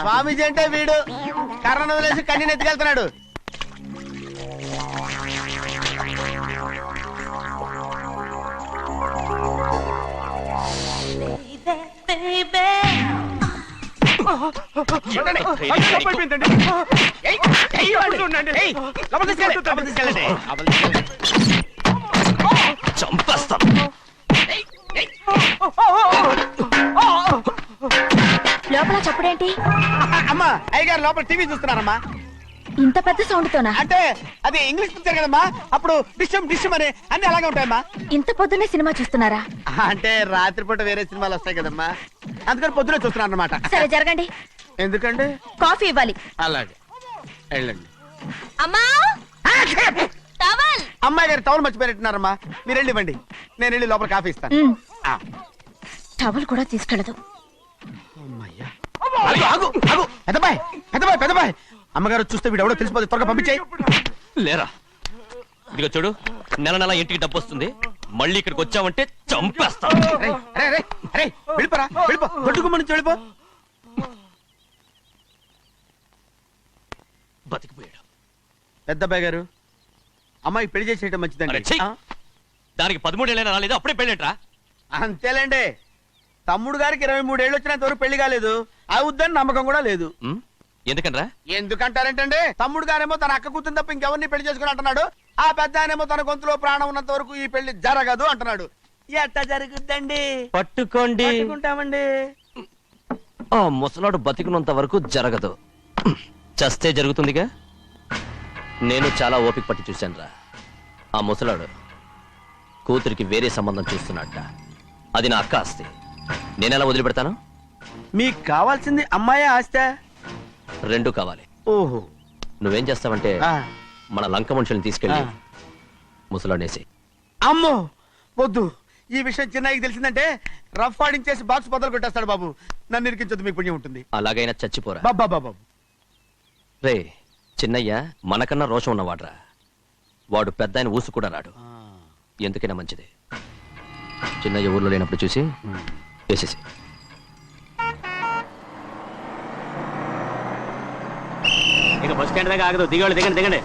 స్వామీజీ అంటే వీడు కర్రను వదిలేసి కన్నీని ఎత్తుకెళ్తున్నాడు. లోపల చప్పుడేంటి? అమ్మా, అయ్యగారు లోపల టీవీ చూస్తున్నారమ్మా. ఇంత పెద్ద సౌండ్ తోనా? అంటే అది ఇంగ్లీష్ పిక్చర్ కదమ్మా, అప్పుడు డిషం డిషం అని అన్ని అలాగే ఉంటాయమ్మా. ఇంత పొద్దున్నే సినిమా చూస్తున్నారా? అంటే రాత్రిపూట వేరే సినిమాలు వస్తాయి కదమ్మా, అందుకని పొద్దునే చూస్తున్నాను అన్నమాట. సరే జరగండి. ఎందుకండి? కాఫీ ఇవ్వాలి. అలాగే వెళ్ళండి. అమ్మా టవల్. అమ్మాయి గారు టవల్ మర్చిపోయినట్టున్నారమ్మా, మీరు వెళ్ళి ఇవ్వండి, నేను వెళ్ళి లోపల కాఫీ ఇస్తాను. ఆ. టవల్ కూడా తీసుకెళ్ళదు. ఆగు, ఆగు. పెద్దబాయ్ పెద్దబాయ్ పెద్దబాయ్, అమ్మగారు చూస్తే వీడు ఎవడో తెలిసిపోతే త్వరగా పంపించేయి. లేరా, ఇదిగో చూడు, నెల నెల ఇంటికి డబ్బు వస్తుంది, మళ్ళీ ఇక్కడికి వచ్చావంటే చంపేస్తా. వెళ్ళిపోరా, వెళ్ళిపో, దొడ్డుకుమ్మ నుంచి వెళ్ళిపో. బతికిపోయాడు. పెద్దబాయ్ గారు, అమ్మాయి పెళ్లి చేసేయటం అరే, మంచిదండి. ఛీ! దానికి 13 ఏళ్ళైనా రాలేదు, అప్పుడే పెళ్ళేంట్రా? అంతేలేండి, తమ్ముడు గారికి 23 ఏళ్ళు వచ్చినంత వరకు పెళ్లి కాలేదు, అవుద్దని నమ్మకం కూడా లేదు. ఎందుకనరా? ఎందుకంటారేంటండి, తమ్ముడు గారేమో తన అక్క కూతురు తప్ప ఇంకెవరిని పెళ్లి చేసుకుని అంటున్నాడు, ఆ పెద్ద ఆయనేమో తన గొంతులో ప్రాణం ఉన్నంత వరకు ఈ పెళ్లి జరగదు అంటున్నాడు. ఎట్టా జరుగుద్దండి? పట్టుకోండి. పట్టుకుంటామండి. ఆ ముసలాడు బతికినంత వరకు జరగదు, చస్తే జరుగుతుందిగా. నేను చాలా ఓపిక పట్టి చూశానురా. ఆ ముసలాడు కూతురికి వేరే సంబంధం చూస్తున్నట్ట. అది నా అక్క ఆస్తి, నేనెలా వదిలిపెడతాను? మీకు కావాల్సింది అమ్మాయి ఆస్తా? రెండు కావాలి. ఓహో. నువ్వేం చేస్తావంటే మన లంక మనుషుల్ని తీసుకెళ్ళి ముసలాడేసి. అమ్మో వద్దు, ఈ విషయం చిన్నయ్యకి తెలిసిందంటే రఫ్ ఆడించేసి బాక్స్ బదులు కొట్టేస్తాడు బాబు. నన్ను ఇరికించొద్దు, మీకు పుణ్యం ఉంటుంది. అలాగైనా చచ్చిపోరా. బాబా బాబు. రే చిన్నయ్య మనకన్నా రోషం ఉన్నవాడ్రా. వాడు పెద్ద ఆయన ఊసు కూడా రాడు. ఎందుకైనా మంచిది చిన్నయ్య ఊర్లో లేనప్పుడు చూసి వేసేసి. ఇక బస్ స్టాండ్ దాకా ఆగదు, దిగండి దిగండి దిగండి.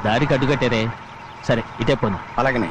దారికి అడ్డుకట్టారే, సరే ఇటే పోను. అలాగనే.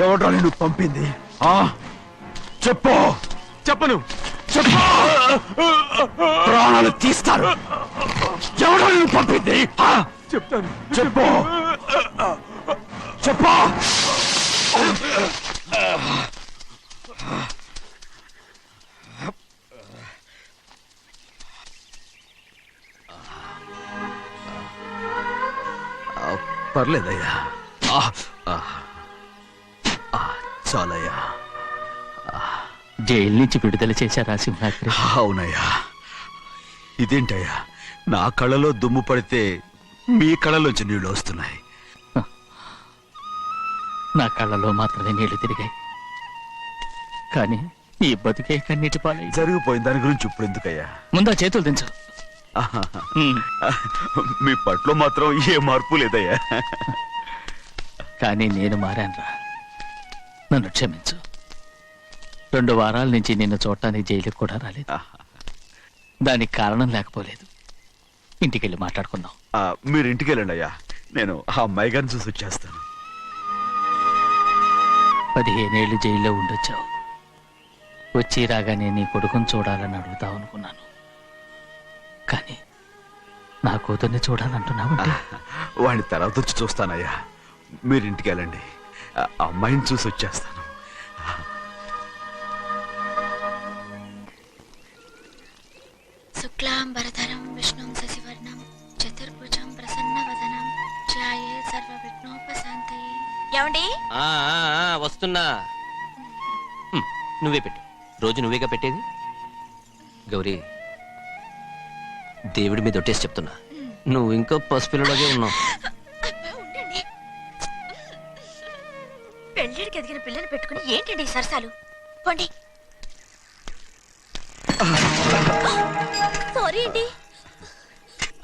ఎవడ్రా నిన్ను పంపింది? చెప్పు. చెప్పను. చెప్పు. ప్రాణాలు తీస్తారు. ఎవడ్రా నిన్ను పంపింది? చెప్తాను. చెప్పు. చెప్పు. పర్లేదయ్యా. చాలయ్యా. జైలు నుంచి విడుదల చేశారా సింహాద్రి? అవునయ్యా. ఇదేంటయ్యా, నా కళ్ళలో దుమ్ము పడితే మీ కళ్ళలోంచి నీళ్లు వస్తున్నాయి. నా కళ్ళలో మాత్రమే నీళ్లు తిరిగాయి, కానీ నీ బతుకే కన్నీటి పాలై. జరిగిపోయిన దాని గురించి ఇప్పుడు ఎందుకయ్యా? ముందా చేతులు దించు. మీ పట్లో మాత్రం ఏ మార్పు లేదయ్యా. కానీ నేను మారానురా, నన్ను క్షమించు. 2 వారాల నుంచి నిన్ను చూడటానికి జైలుకి కూడా రాలేదు. దానికి కారణం లేకపోలేదు. ఇంటికెళ్ళి మాట్లాడుకుందాం. మీరు ఇంటికి వెళ్ళండి అయ్యా, నేను ఆ అమ్మాయి గారిని చూసి వచ్చేస్తాను. 15 ఏళ్ళు జైల్లో ఉండొచ్చావు. వచ్చి రాగానే నీ కొడుకుని చూడాలని అడుగుతావు అనుకున్నాను, కానీ నా కూతుర్ని చూడాలంటున్నావంటే. వాడిని తర్వాత వచ్చి చూస్తానయ్యా, మీరు ఇంటికి వెళ్ళండి. ఆ అమ్మాయిని చూసి వచ్చేస్తాను. శుక్లాంబరధరం విష్ణుం శశివర్ణం చతుర్భుజం ప్రసన్నవదనం ధ్యాయే సర్వవిఘ్నోపశాంతయే. ఏమండి? వస్తున్నా. నువ్వే పెట్టు. రోజు నువ్వేగా పెట్టేది. గౌరీ, దేవుడి మీద ఒట్టేసి చెప్తున్నా, నువ్వు ఇంకో పసిపిల్లలాగే ఉన్నావు. పెళ్ళిడికి ఎదిగిన పిల్లని పెట్టుకుని ఏంటండి ఈ సరసాలు? పోండి. సారీ అండి.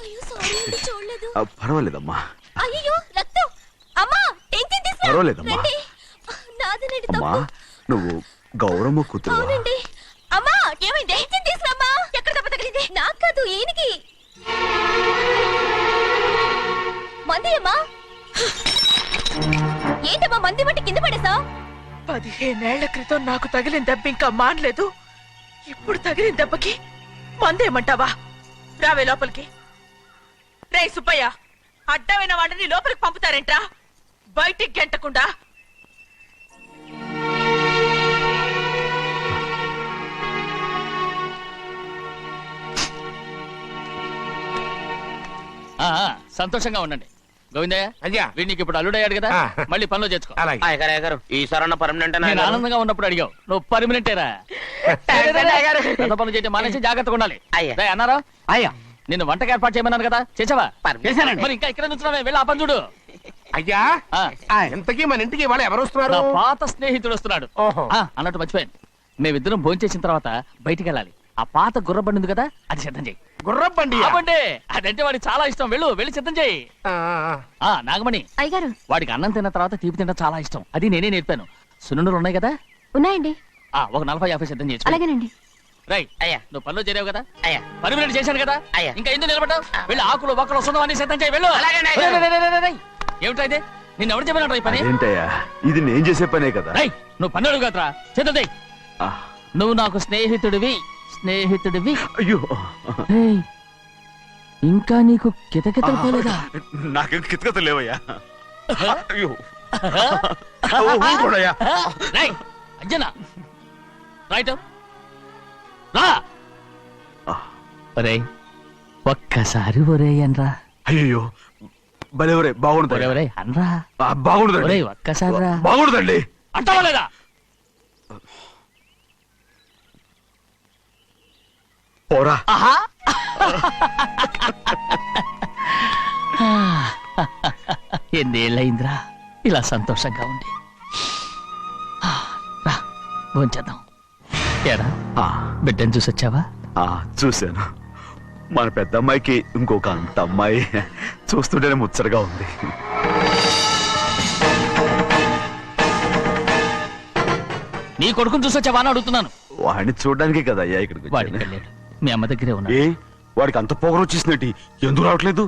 అయ్యో సారీ అండి, చూడలేదు. పర్వాలేదమ్మా. అయ్యో రక్తం. అమ్మా టెన్షన్ తీసుకో. పర్వాలేదమ్మా. నాదనండి అమ్మా, తప్పు. నువ్వు గౌరమ్మ కూతురు. అవునండి. అమ్మా ఏమైంది? టెన్షన్ తీసుకురామ్మా. ఎక్కడ దెబ్బ తగిలింది? నాకు కాదు, ఈయనకి. మంది అమ్మా. ఏంటమ్మా మంది బట్టి కింద పడేసా? 15 ఏళ్ల క్రితం నాకు తగిలిన దెబ్బ ఇంకా మానలేదు. ఇప్పుడు తగిలిన దెబ్బకి మందేమంటావా? రావే లోపలికి. రే సుబ్బయ్య, అడ్డమైన వాడిని లోపలికి పంపుతారేంట్రా? బయటికి గెంటకుండా. సంతోషంగా ఉండండి. గోవిందయ్య, వీడికి ఇప్పుడు అల్లుడయ్యాడు కదా, మళ్ళీ పనిలో చేర్చుకో. ఈసారన్నా పర్మనెంట్ నేను ఆనందంగా ఉన్నప్పుడు అడిగావు, నువ్వు పర్మనెంటేరా. పెద్ద పనులు చేయడం మానేసి జాగ్రత్తగా ఉండాలి. అన్నారా? అయ్యా, నిన్ను వంటకి ఏర్పాటు చేయమన్నాను కదా, చేసావా? మరి ఇంకా ఇక్కడ నుంచున్నావే, వెళ్ళి ఆ పని చూడు. అయ్యా, ఇంతకీ మన ఇంటికి వాళ్ళు ఎవరు వస్తున్నారు? నా పాత స్నేహితుడు వస్తున్నాడు. అన్నట్టు మర్చిపోయాను, మేమిద్దరం భోంచేసిన తర్వాత బయటికి వెళ్ళాలి. ఆ పాత గుర్రబండి ఉంది కదా, అది సిద్ధం చేయి. గుర్రబండి? అదంటే వాడికి చాలా ఇష్టం. వెళ్ళి సిద్ధం చేయి. నాగమణి, అయ్యగారు, వాడికి అన్నం తిన్న తర్వాత తీపి తినడం చాలా ఇష్టం. అది నేనే నేర్పాను. సున్నుండలు ఉన్నాయి కదా? ఉన్నాయండి. ఒక 40-50 సిద్ధం చేయొచ్చు. అలాగేనండి. రైట్ అయ్యా, నువ్వు పనిలో చేరావు కదా, పర్మినెంట్ చేశాను కదా, ఇంకా ఎందుకు నిలబడ్డావు? వెళ్ళి ఆకులు బొక్కలు వస్తుందని సిద్ధం చేయి. వెళ్ళు. ఏమిటా ఇది? నిన్ను ఎవరు చెప్పినట్టు ఈ పని? ఏంటయ్యా, ఇది నేను చేసే పనే కదా. నువ్వు పని అడుగు కదరా, సిద్ధం చేయి. నువ్వు నాకు స్నేహితుడివి. అయ్యో, ఇంకా నీకు కితకితలు పోలేదా? నాకేం కితకితలు లేవయ్యా. అయ్యో, అంజనా రైట్ రా. ఒరేయ్, ఒక్కసారి ఒరేయ్ అనరా. అయ్యో, భలే బాగుంటుంది. ఒరేయ్ అనరా. బాగుండదండి. ఒక్కసారి రా. బాగుండదండి. అంటావా లేదా? పోరా. ఎన్నేళ్ళయిందిరా ఇలా సంతోషంగా ఉండి. రా, భోంచేద్దాం. ఏరా, బిడ్డను చూసొచ్చావా? చూశాను. మన పెద్ద అమ్మాయికి ఇంకొక అంత అమ్మాయి. చూస్తుంటేనే ముచ్చటగా ఉంది. నీ కొడుకుని చూసొచ్చావా అని అడుగుతున్నాను. వాడిని చూడడానికి కదా అయ్యా ఇక్కడికి వచ్చాను. మీ అమ్మ దగ్గరే ఉన్నా. వాడికి అంత పొగరు వచ్చేసినట్టు ఎందుకు రావట్లేదు?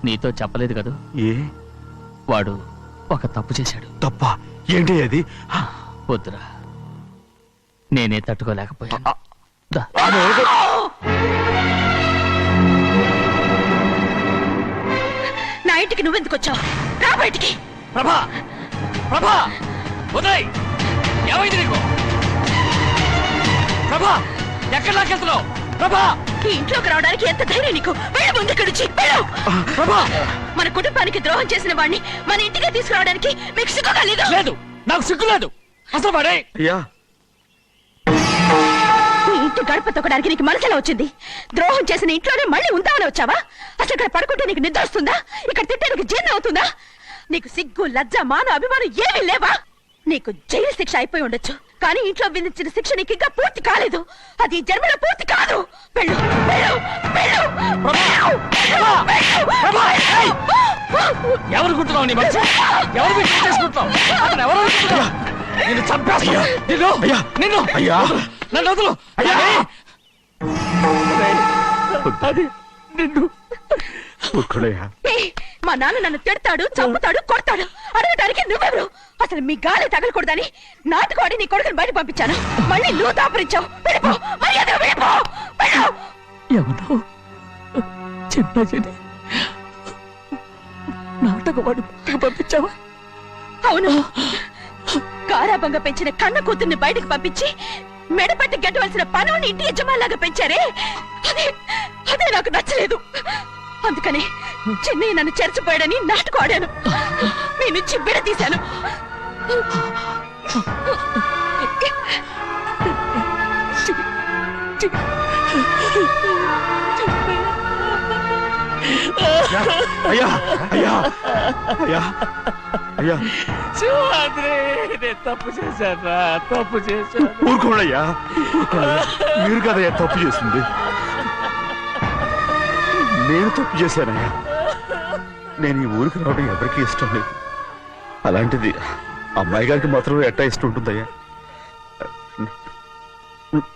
నీతో చెప్పలేదు కదా. ఏ వాడు ఒక తప్పు చేశాడు. తప్ప ఏంటి అది? వద్దురా, నేనే తట్టుకోలేకపోయాను. దా. నా ఇంటికి నువ్వెందుకు వచ్చావు? రా బయటికి. ప్రభా, ప్రభా, ఉదయ్, ఏమైంది నీకు? ప్రభా, ఎక్కడ లాకెళ్తున్నావు? ప్రభా, ఈ ఇంట్లోకి రావడానికి ఎంత ధైర్యం నీకు? వెళ్ళు ముందు ఇక్కడి నుంచి, వెళ్ళు. ప్రభా, మన కుటుంబానికి ద్రోహం చేసిన వాడిని మన ఇంటికి తీసుకురావడానికి మీకు సిగ్గుగా లేదు? లేదు, నాకు సిగ్గు లేదు. అసలు వాడే అయ్యా, ఈ ఇంటి గడప తొక్కడానికి నీకు మనసులో వచ్చింది. ద్రోహం చేసిన ఇంట్లోనే మళ్ళీ ఉందామని వచ్చావా? అసలు ఇక్కడ పడుకుంటే నీకు నిద్ర వస్తుందా? ఇక్కడ తింటే నీకు జీర్ణం అవుతుందా? నీకు సిగ్గు, లజ్జ, మాన, అభిమానం ఏమీ లేవా? నీకు జైలు శిక్ష అయిపోయి ఉండొచ్చు, కానీ ఇంట్లో విధించిన శిక్ష నీకు ఇంకా పూర్తి కాలేదు. అది ఈ జన్మలో పూర్తి కాదు. వెళ్ళు, వెళ్ళు, వెళ్ళు. ఎవరు గుర్తున్నావు? నీ మంచి ఎవరు చేసుకుంటావు? అతను ఎవరు అనుకుంటున్నావు? నిన్ను చంపేస్తా. నిన్ను నిన్ను అయ్యా, నన్ను వదులు. అయ్యా, అది నిన్ను ఏయ్, మా నాన్న నన్ను తిడతాడు, చంపుతాడు, కొడతాడు. అడగటానికి నువ్వెవరు? అసలు మీ గాలి తగలకూడదని నాటుకోడి నీ కొడుకుని బయట పంపించాను. మళ్ళీ నువ్వు దాపరించావు. వెళ్ళిపో, మర్యాదగా వెళ్ళిపో, వెళ్ళు. ఎవరో చిన్న నాటకవాడు పంపించావా? అవును, గారాబంగా పెంచిన కన్న కూతుర్ని బయటకు పంపించి మెడపట్టి గెట్టవలసిన పనుని ఇంటి యజమానిలాగా పెంచారే, అదే నాకు నచ్చలేదు. అందుకని చెన్నై నన్ను చెరచిపోయాడని నాటకం ఆడాను. మీ నుంచి విడదీశాను. అయ్యా, అయ్యా, అయ్యా, అయ్యా, శివాద్రి, నేను తప్పు చేశాను, తప్పు చేశాను. ఊరుకోండయ్యా, మీరు కదయ్యా తప్పు చేసింది. నేను తప్పు చేశానయ్యా. నేను ఈ ఊరికి రావడం ఎవరికీ ఇష్టం లేదు. అలాంటిది అమ్మాయి గారికి మాత్రం ఎట్టా ఇష్టం ఉంటుందయ్యా.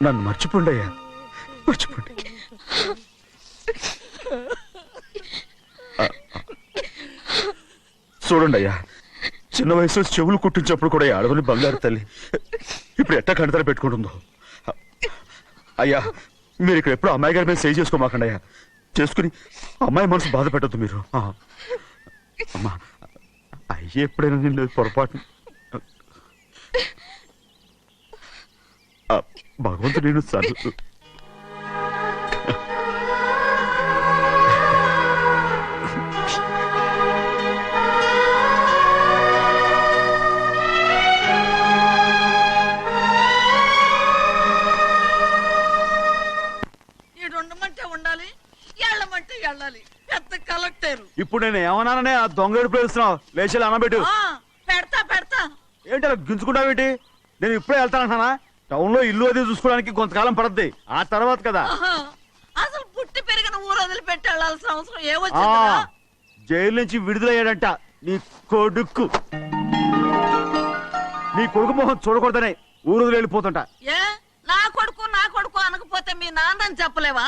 నన్ను మర్చిపోండి అయ్యా, మర్చిపోండి. చూడండి అయ్యా, చిన్న వయసులో చెవులు కుట్టించినప్పుడు కూడా ఆడవని బంగారు తల్లి ఇప్పుడు ఎట్టా కణితలు పెట్టుకుంటుందో. అయ్యా, మీరు ఇక్కడ ఎప్పుడు అమ్మాయి గారి మీద సేవ్ చేసుకోమాకండి అయ్యా. చేసుకుని అమ్మాయి మనసు బాధ పెట్టద్దు మీరు. అమ్మా, అయ్యే ఎప్పుడైనా నేను పొరపాటు భగవంతుడు నేను సర్దు. ఉండాలి, ఎళ్ళమంటే వెళ్ళాలి. పెద్ద కలెక్టర్. ఇప్పుడు నేను ఏమన్నాననే ఆ దొంగ ఎడుపు వేస్తున్నావు. లేచి అనబెట్టు. పెడతా పెడతా. ఏంటి అలా గించుకుంటావేంటి? నేను ఇప్పుడే వెళ్తానంటానా? టౌన్ లో ఇల్లు అది చూసుకోవడానికి కొంతకాలం పడద్ది. ఆ తర్వాత కదా. అసలు పుట్టి పెరిగిన ఊరు వదిలిపెట్టి వెళ్ళాల్సిన అవసరం ఏమొచ్చింది? జైలు నుంచి విడుదలయ్యాడంట నీ కొడుకు. నీ కొడుకు మొహం చూడకూడదనే ఊరు వదిలి వెళ్ళిపోతుంట. ఏ నా కొడుకు అనకపోతే మీ నాన్నని చెప్పలేవా?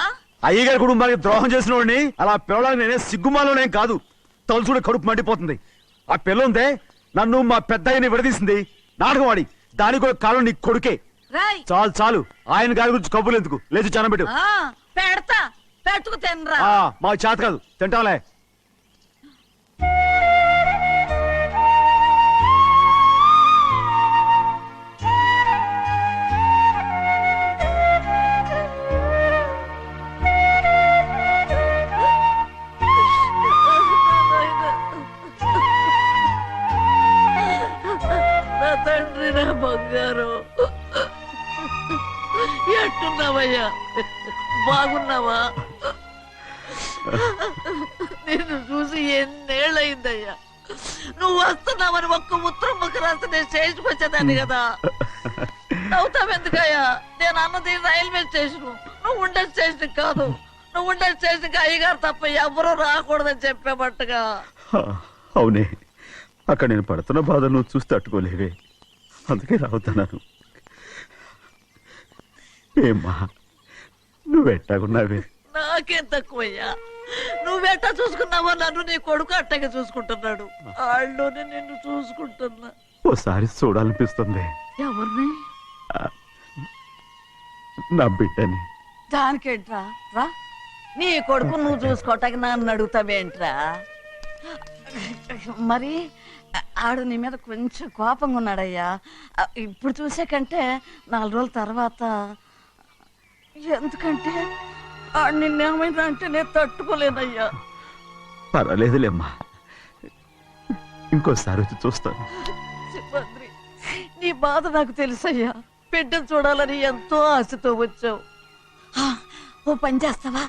అయ్యగారి కుటుంబానికి ద్రోహం చేసిన వాడిని అలా పిల్లడానికి నేనే సిగ్గుమాలోనేం కాదు. తలుచుకుంటే కడుపు మండిపోతుంది. ఆ పిల్లందే నన్ను మా పెద్దయ్యని విడదీసింది. నాటకం ఆడి దానికి కూడా కాలం నీ కొడుకే. చాలు చాలు, ఆయన గారి గురించి కబుర్లు ఎందుకు? లేచి చనబెట్టు. పెడతా, పెట్టుకు తినరా. మా చేత కాదు, తింటాంలే. తండ్రి, నా బంగారు, ఎట్టున్నావయ్యా? బాగున్నావా? నిన్ను చూసి ఎన్నేళ్ళయిందయ్యా. నువ్వు వస్తున్నావని ఒక్క ఉత్తరం ముక్క రాస్తే నేను స్టేషన్కి వచ్చేదాన్ని కదా. నవ్వుతావెందుకయ్యా? నేను అన్నది రైల్వే స్టేషన్, నువ్వు ఉండే స్టేషన్ కాదు. నువ్వు ఉండే స్టేషన్కి అయ్యగారు తప్ప ఎవరూ రాకూడదని చెప్పేమట్టుగా. అవునే, అక్కడ నేను పడుతున్న బాధ నువ్వు చూసి తట్టుకోలేవే, అందుకే రావుతున్నాను. ఏమ్మా, నువ్వు ఎట్టాగున్నావే? నాకేం తక్కువయ్యా. నువ్వెట్టా చూసుకున్నావో నన్ను నీ కొడుకు అట్టగా చూసుకుంటున్నాడు. వాళ్ళలోనే నిన్ను చూసుకుంటున్నా. ఓసారి చూడాలనిపిస్తుంది ఎవరిని? నా బిడ్డని. దానికేంట్రా? రా, నీ కొడుకు నువ్వు చూసుకోవటానికి నన్ను అడుగుతావేంట్రా? మరి ఆడు నీ మీద కొంచెం కోపంగా ఉన్నాడయ్యా. ఇప్పుడు చూసే కంటే 4 రోజుల తర్వాత. ఎందుకంటే ఆడు నిన్నేమైనా అంటే నేను తట్టుకోలేనయ్యా. పర్వాలేదులేమ్మా, ఇంకోసారి వచ్చి చూస్తాను. సింహాద్రి, నీ బాధ నాకు తెలుసయ్యా. బిడ్డను చూడాలని ఎంతో ఆశతో వచ్చావు. ఓ పని చేస్తావా?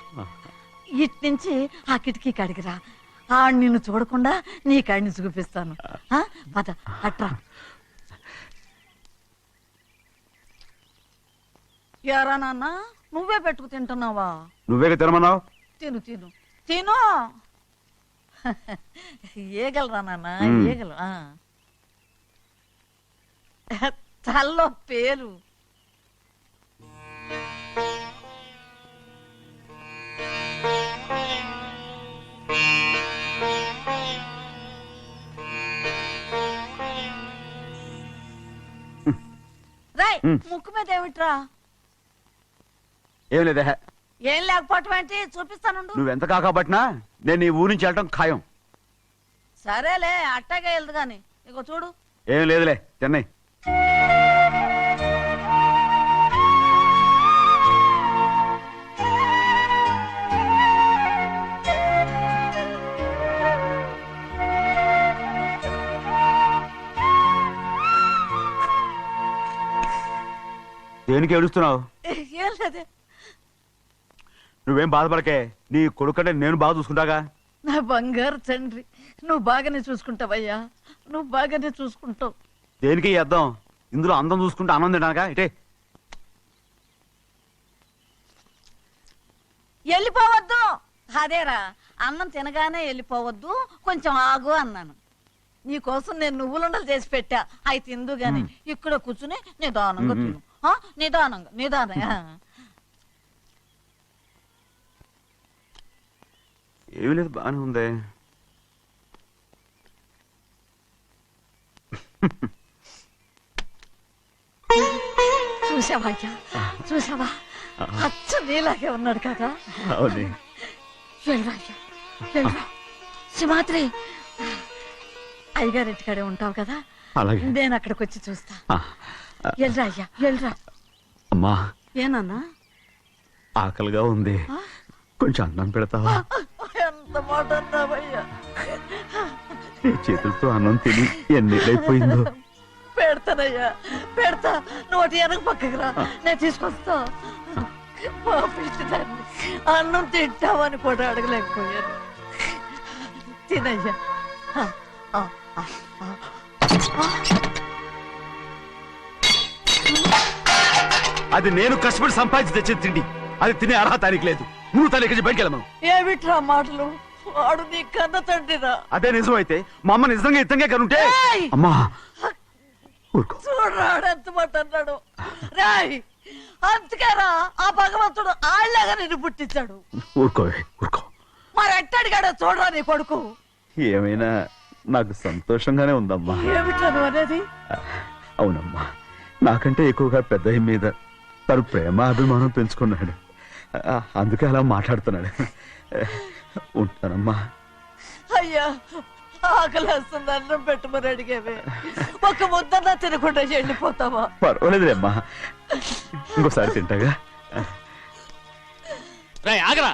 ఇటు నుంచి ఆ కిటికీ కడిగిరా. ఆడు నిన్ను చూడకుండా నీ కాడిని చూపిస్తాను. పద అట్రా. యారా నాన్న, నువ్వే పెట్టుకు తింటున్నావా? నువ్వే తినమన్నావు. తిను తిను తిను. ఏగలరా నాన్న, ఏగలు. తల్లో పేరు. రాయ్, ముక్కు మీద ఏమిట్రా? ఏం లేదే. ఏం లేకపోవటం ఏంటి? చూపిస్తాను. నువ్వెంత కాకబట్టినా నేను ఈ ఊరి నుంచి వెళ్ళటం ఖాయం. సరేలే, అట్టాగే వెళ్దు గాని. ఇగో చూడు. ఏం లేదులే, చెన్నై. దేనికి ఏడుస్తున్నావు? ఏం లేదే. నువ్వేం బాధపడకే, నీ కొడుకంటే నేను బాగా చూసుకుంటాగా. నా బంగారు తండ్రి, నువ్వు బాగానే చూసుకుంటావయ్యా. నువ్వు బాగానే చూసుకుంటావు. దేనికి అర్థం? ఇందులో అందం చూసుకుంటే అన్నం తినాగా. ఇటే వెళ్ళిపోవద్దు. అదేరా, అన్నం తినగానే వెళ్ళిపోవద్దు, కొంచెం ఆగు అన్నాను. నీకోసం నేను నువ్వులుండలు చేసి పెట్టా. అవి తిందు గాని ఇక్కడ కూర్చుని నిదానంగా తిను. నిదానంగా నిదానంగా. ఏమీ లేదు, బాగానే ఉంది. చూసావా అయ్యా, చూసావా? అచ్చు నీలాగే ఉన్నాడు కదా. వెళ్ళరా అయ్యా, వెళ్ళరా. సింహాద్రి, అయ్యగారింటికాడే ఉంటావు కదా, నేను అక్కడికి వచ్చి చూస్తా. వెళ్ళరా అయ్యా, వెళ్ళరా. అమ్మా, ఏనన్నా? ఆకలిగా ఉంది, కొంచెం అన్నం పెడతావా? ఎంత మాట అన్నావయ్యా. నీ చేతులతో అన్నం తిని ఎన్నిళ్ళైపోయిందో. పెడతానయ్యా, పెడతా. నోటి వెనక పక్కకి రా, నేను తీసుకొస్తా. పాపిస్తాన్ని అన్నం తింటామని కూడా అడగలేకపోయాను. తినయ్యా. అది నేను కష్టపడి సంపాదించి తెచ్చిన తిండి, అది తినే అర్హత దానికి లేదు. నువ్వు తన ఇక్కడి బయటికి వెళ్ళమను. ఏమిట్రా మాటలు? వాడు నీ కన్న తండ్రిరా. అదే నిజం అయితే మా అమ్మ నిజంగా ఇద్దంగా కనుంటే. అమ్మా చూడరాడు ఎంత మాట అన్నాడు. రాయ్, అంతకేరా ఆ భగవంతుడు ఆళ్ళగా నిన్ను పుట్టించాడు. ఊరుకో ఊరుకో. మరి ఎట్టడిగాడో చూడరా నీ కొడుకు. ఏమైనా నాకు సంతోషంగానే ఉందమ్మా. ఏమిట్రా నువ్వు అనేది? అవునమ్మా, నాకంటే ఎక్కువగా పెద్ద మీద తను ప్రేమ అభిమానం పెంచుకున్నాడు. అందుకే అలా మాట్లాడుతున్నాడు. ఉంటానమ్మా. అయ్యా, ఆకలేస్తుంది, అన్నం పెట్టమని అడిగేవే. ఒక ముద్దన్నా తినకుండా వెళ్ళిపోతావా? పర్వాలేదులేమ్మా, ఇంకోసారి తింటాగా. ఆగరా.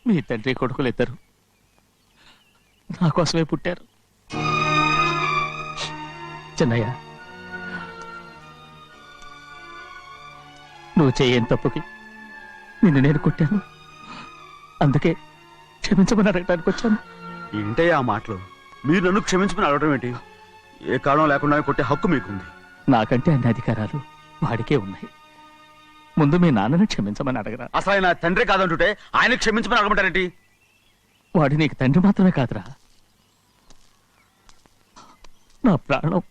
మీ తండ్రి కొడుకులు ఇద్దరు నా కోసమే పుట్టారు. చిన్నయ్య, నువ్వు చేయని తప్పుకి నిన్ను నేను కొట్టాను. అందుకే క్షమించమని అడగటానికి వచ్చాను. ఏంటయ్యా ఆ మాటలు? మీరు నన్ను క్షమించమని అడగడం ఏంటి? ఏ కారణం లేకుండా కొట్టే హక్కు మీకుంది. నాకంటే అన్ని అధికారాలు వాడికే ఉన్నాయి. ముందు మీ నాన్నని క్షమించమని అడగరా. అసలు ఆయన తండ్రి కాదంటుంటే ఆయన క్షమించమని అడగమంటారేంటి? వాడు నీకు తండ్రి మాత్రమే కాదురా, నా ప్రాణం.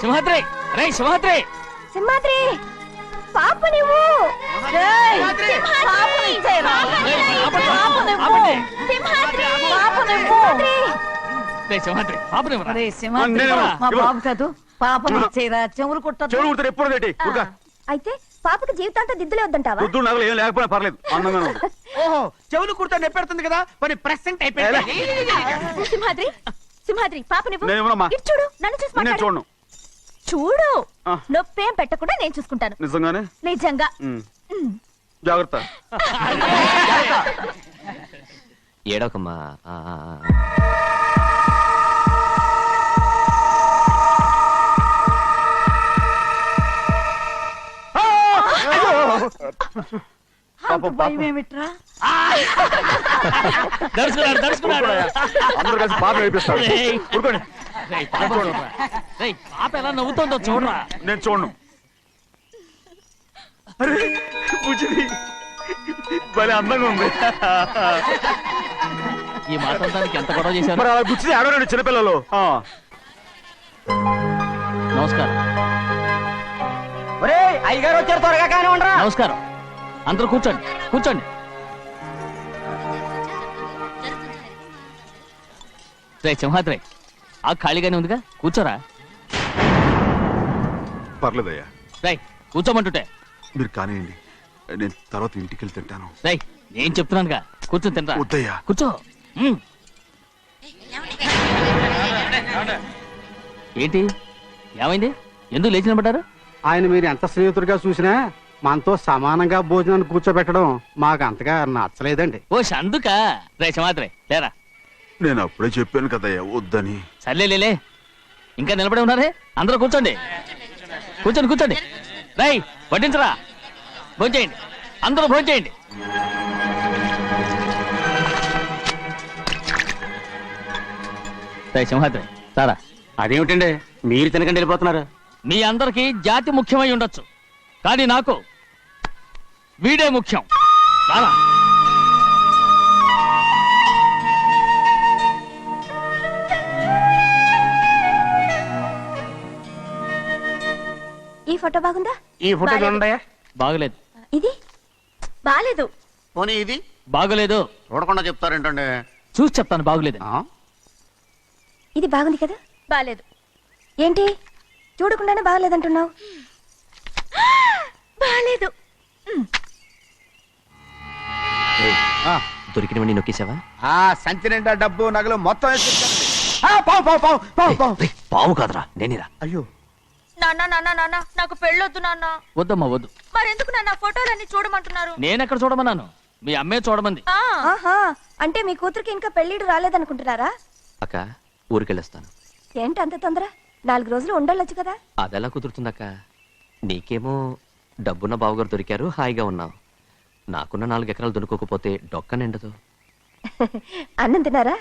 సింహాద్రి రే సింహాద్రి సింహాద్రి పాప నువ్వు ఏయ్, పాపని ఇచ్చేయరా. ఆపండి. సింహాద్రి రే సింహాద్రి పాపనివ్వరా రే సింహాద్రి, నేను- మా ఇవ్వ. బాబు కాదు, పాపని ఇచ్చేయరా. చెవులు కుట్టదు. చెవులు కుడతారు ఎప్పుడు ఏంటి ఊరుగా. అయితే పాపకి జీవితాంతం దిద్దులే వద్దంటావా పొద్దున్న నగలు ఏం లేకపోయినా పర్లేదు అందంగా ఉంది. ఓహో చెవులు కుర్తా నెప్పెడుతుంది కదా మరి ప్రెసెంట్ అయిపోయింది. సింహాద్రి సింహాద్రి పాప నువ్వు నేను ఇవ్వనమ్మా. ఇటు చూడు నన్ను చూసి నేను మాట్లాడు. చూడను. చూడు ఆ. నొప్పేం పెట్టకుండా నేను చూసుకుంటాను నిజంగానే నిజంగా ఉమ్. జాగ్రత్త. ఏడోకమ్మా అంత భయం ఏమిట్రా? దడుచుకున్నాడు అందరూ కలిసి పాప ఏడిపిస్తారు. రేయ్. ఊరుకోండి. రేయ్, పాప చూడరా. రేయ్, పాప ఎలా నవ్వుతుందో చూడరా. నేను చూడను. అరే బుజ్జిది భలే అందంగా ఉంది. ఈ మాట్లాడడానికి ఎంత గొడవ చేశారు. మరి అలా బుచ్చిది ఆడవాడు చిన్నపిల్లలు. నమస్కారం అయ్యగారు వచ్చారు, త్వరగా కానీ ఉండరా. నమస్కారం అందరూ కూర్చోండి కూర్చోండి. రే సింహాద్రి ఆ ఖాళీగానే ఉందిగా కూర్చోరా. పర్లేదయ్యా రేయ్ కూర్చోమంటుంటే. మీరు కానివ్వండి, నేను తర్వాత ఇంటికి వెళ్ళి తింటాను. రేయ్ నేను చెప్తున్నానుగా కూర్చొని తినరా. వద్దయ్యా. కూర్చో. ఏంటి ఏమైంది ఎందుకు లేచి నిలబడ్డారు. ఆయన మీరు ఎంత స్నేహితుడిగా చూసినా మనతో సమానంగా భోజనాన్ని కూర్చోబెట్టడం మాకు అంతగా నచ్చలేదండి. ఓ అందుక. రే సింహాద్రి లేరా. నేను అప్పుడే చెప్పాను కదయ్యా వద్దని. సర్లే ఇంకా నిలబడి ఉన్నారే అందరూ కూర్చోండి కూర్చోండి కూర్చోండి. రై వడ్డించరా. భోంచేయండి అందరూ భోంచేయండి. రై సింహాద్రి సారా. అదేమిటండి మీరు తినకండి వెళ్ళిపోతున్నారు. మీ అందరికీ జాతి ముఖ్యమై ఉండొచ్చు కానీ నాకు వీడే ముఖ్యం. రారా. ఈ ఫోటో బాగుందా ఈ ఫోటో చూడండి. బాగలేదు. ఇది బాలేదు పోనీ ఇది బాగలేదు. చూడకుండా చెప్తారేంటండి. చూసి చెప్తాను బాగలేదు. ఇది బాగుంది కదా బాలేదు ఏంటి చూడకుండానే బాగలేదంటున్నావు. బాలేదు దొరికినవన్నీ నొక్కేసావా? సంచి నిండా డబ్బు నగలు మొత్తం పావు కాదురా నేనేరా. అయ్యో నాన్న నాన్న నాన్న నాకు పెళ్ళొద్దు నాన్న. వద్దమ్మా వద్దు. మరెందుకు నాన్న ఫోటోలన్నీ చూడమంటున్నారు. నేనెక్కడ చూడమన్నాను మీ అమ్మే చూడమంది. ఆహా అంటే మీ కూతురికి ఇంకా పెళ్ళిడు రాలేదనుకుంటున్నారా. అక్క ఊరికెళ్ళొస్తాను. ఏంటి అంత తొందర 4 రోజులు ఉండొచ్చు కదా. అదెలా కుదురుతుందక్క? నీకేమో డబ్బున్న బావగారు దొరికారు, హాయిగా ఉన్నావు. నాకున్న 4 ఎకరాలు దొరుకోకపోతే డొక్క నిండదు. అన్నం తిన్నారా.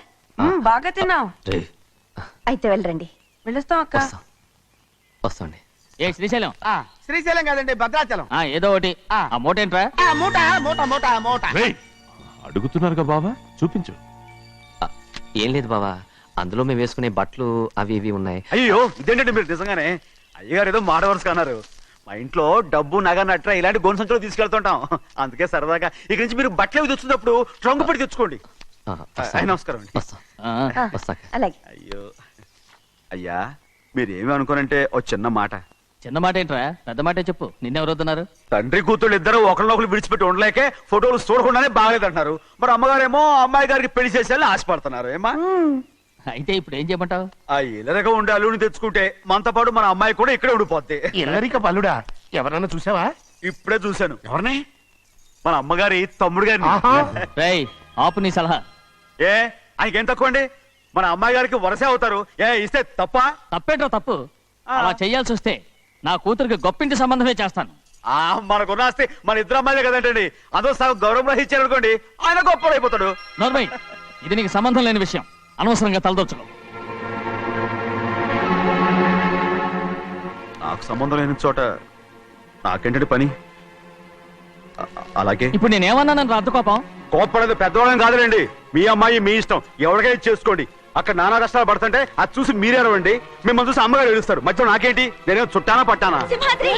బాగా తిన్నావు. రే అయితే వెళ్ళరండి. వెళ్ళొస్తాం అక్క. వస్తాండి. ఏ శ్రీశైలం. శ్రీశైలం కాదండి భద్రాచలం. ఏదో ఒకటి. ఆ మూట ఏంట్రా. మూట మూట మూట మూట. అడుగుతున్నారుగా బావా చూపించు. ఏం లేదు బావా, అందులో మేము వేసుకునే బట్టలు అవి ఇవి ఉన్నాయి. అయ్యో ఇదేంటంటే మీరు నిజంగానే అయ్యగారు ఏదో మాట వరుస అన్నారు. మా ఇంట్లో డబ్బు నగ నట్ర ఇలాంటి గోను సంచులు తీసుకెళ్తుంటాం. అందుకే సరదాగా ఇక నుంచి మీరు బట్టలు తెచ్చుకున్నప్పుడు ట్రంక్ పెట్టి తెచ్చుకోండి. నమస్కారం అండి. వస్తాక. అలాగే. అయ్యో అయ్యా మీరేమి అనుకోనంటే ఓ చిన్న మాట. చిన్న మాట ఏంట్రా పెద్ద మాటే చెప్పు. నిన్నెవరు వద్దన్నారు. తండ్రి కూతుళ్ళు ఇద్దరు ఒకరినొకరు విడిచిపెట్టి ఉండలేకే ఫోటోలు చూడకుండానే బాగలేదంటున్నారు. మరి అమ్మగారేమో అమ్మాయి గారికి పెళ్లి చేసేయాలని ఆశపడుతున్నారు. ఏమా అయితే ఇప్పుడు ఏం చేయమంటావు. ఆ ఇల్లరిగా ఉండే అల్లుడిని తెచ్చుకుంటే మనతో పాటు మన అమ్మాయి కూడా ఇక్కడే ఉండిపోద్ది. ఇల్లరిక పల్లుడా ఎవరన్నా చూసావా? ఇప్పుడే చూశాను. ఎవరిని? మన అమ్మగారి తమ్ముడు గారిని. రేయ్ ఆపు నీ సలహా. ఏ ఆయనకేం తక్కువ అండి? మన అమ్మాయి గారికి వరసే అవుతారు. ఏ ఇస్తే తప్ప? తప్పేంట్రా తప్పు. అలా చెయ్యాల్సి వస్తే నా కూతురికి గొప్పింటి సంబంధమే చేస్తాను. మనకున్న ఆస్తి మన ఇద్దరు అమ్మాయిలే కదంటండి. అదో సగం గౌరవం ఇచ్చారనుకోండి ఆయన గొప్పడైపోతాడు. నోర్మై ఇది నీకు సంబంధం లేని విషయం. అనవసరంగా తలదొచ్చుకో. నాకు సంబంధం లేని చోట నాకేంటంటే పని. అలాగే ఇప్పుడు నేనేమన్నానని రద్దు కోపం. కోప్పడేది పెద్దవాళ్ళని కాదులేండి. మీ అమ్మాయి మీ ఇష్టం, ఎవరికైనా చేసుకోండి. అక్కడ నానా కష్టాలు పడుతుంటే అది చూసి మీరేరవండి, మిమ్మల్ని చూసి అమ్మగారు ఏడుస్తారు. మధ్యలో నాకేంటి? నేనేం చుట్టానా పట్టానా? సింహాద్రి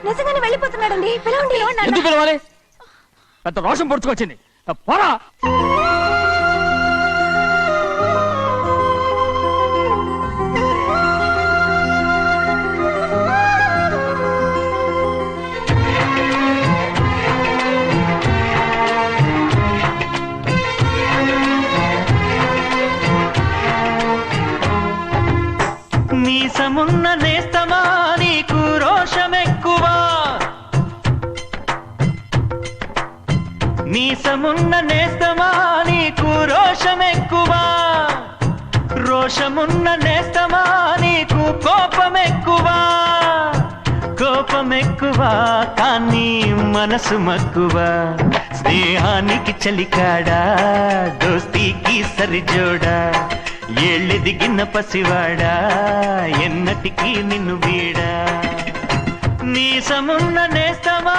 నిజంగానే వెళ్ళిపోతున్నాడండి. పిలవండి. ఎందుకు పిలవాలి? పెద్ద రోషం పొడుచుకొచ్చింది. పోరా. మీసమున్న నేస్తమా నీకు రోషమెక్కువా, మీసమున్న నేస్తమా నీకు రోషమెక్కువా, రోషమున్న నేస్తమా నీకు కోపమెక్కువా, కోపమెక్కువా కానీ మనసు మక్కువా, స్నేహానికి చలికాడా దోస్తీకి సరిజోడా, ఏళ్ళెదిగిన పసివాడా ఎన్నటికీ నిన్ను వీడా, మీసమున్న నేస్తమా.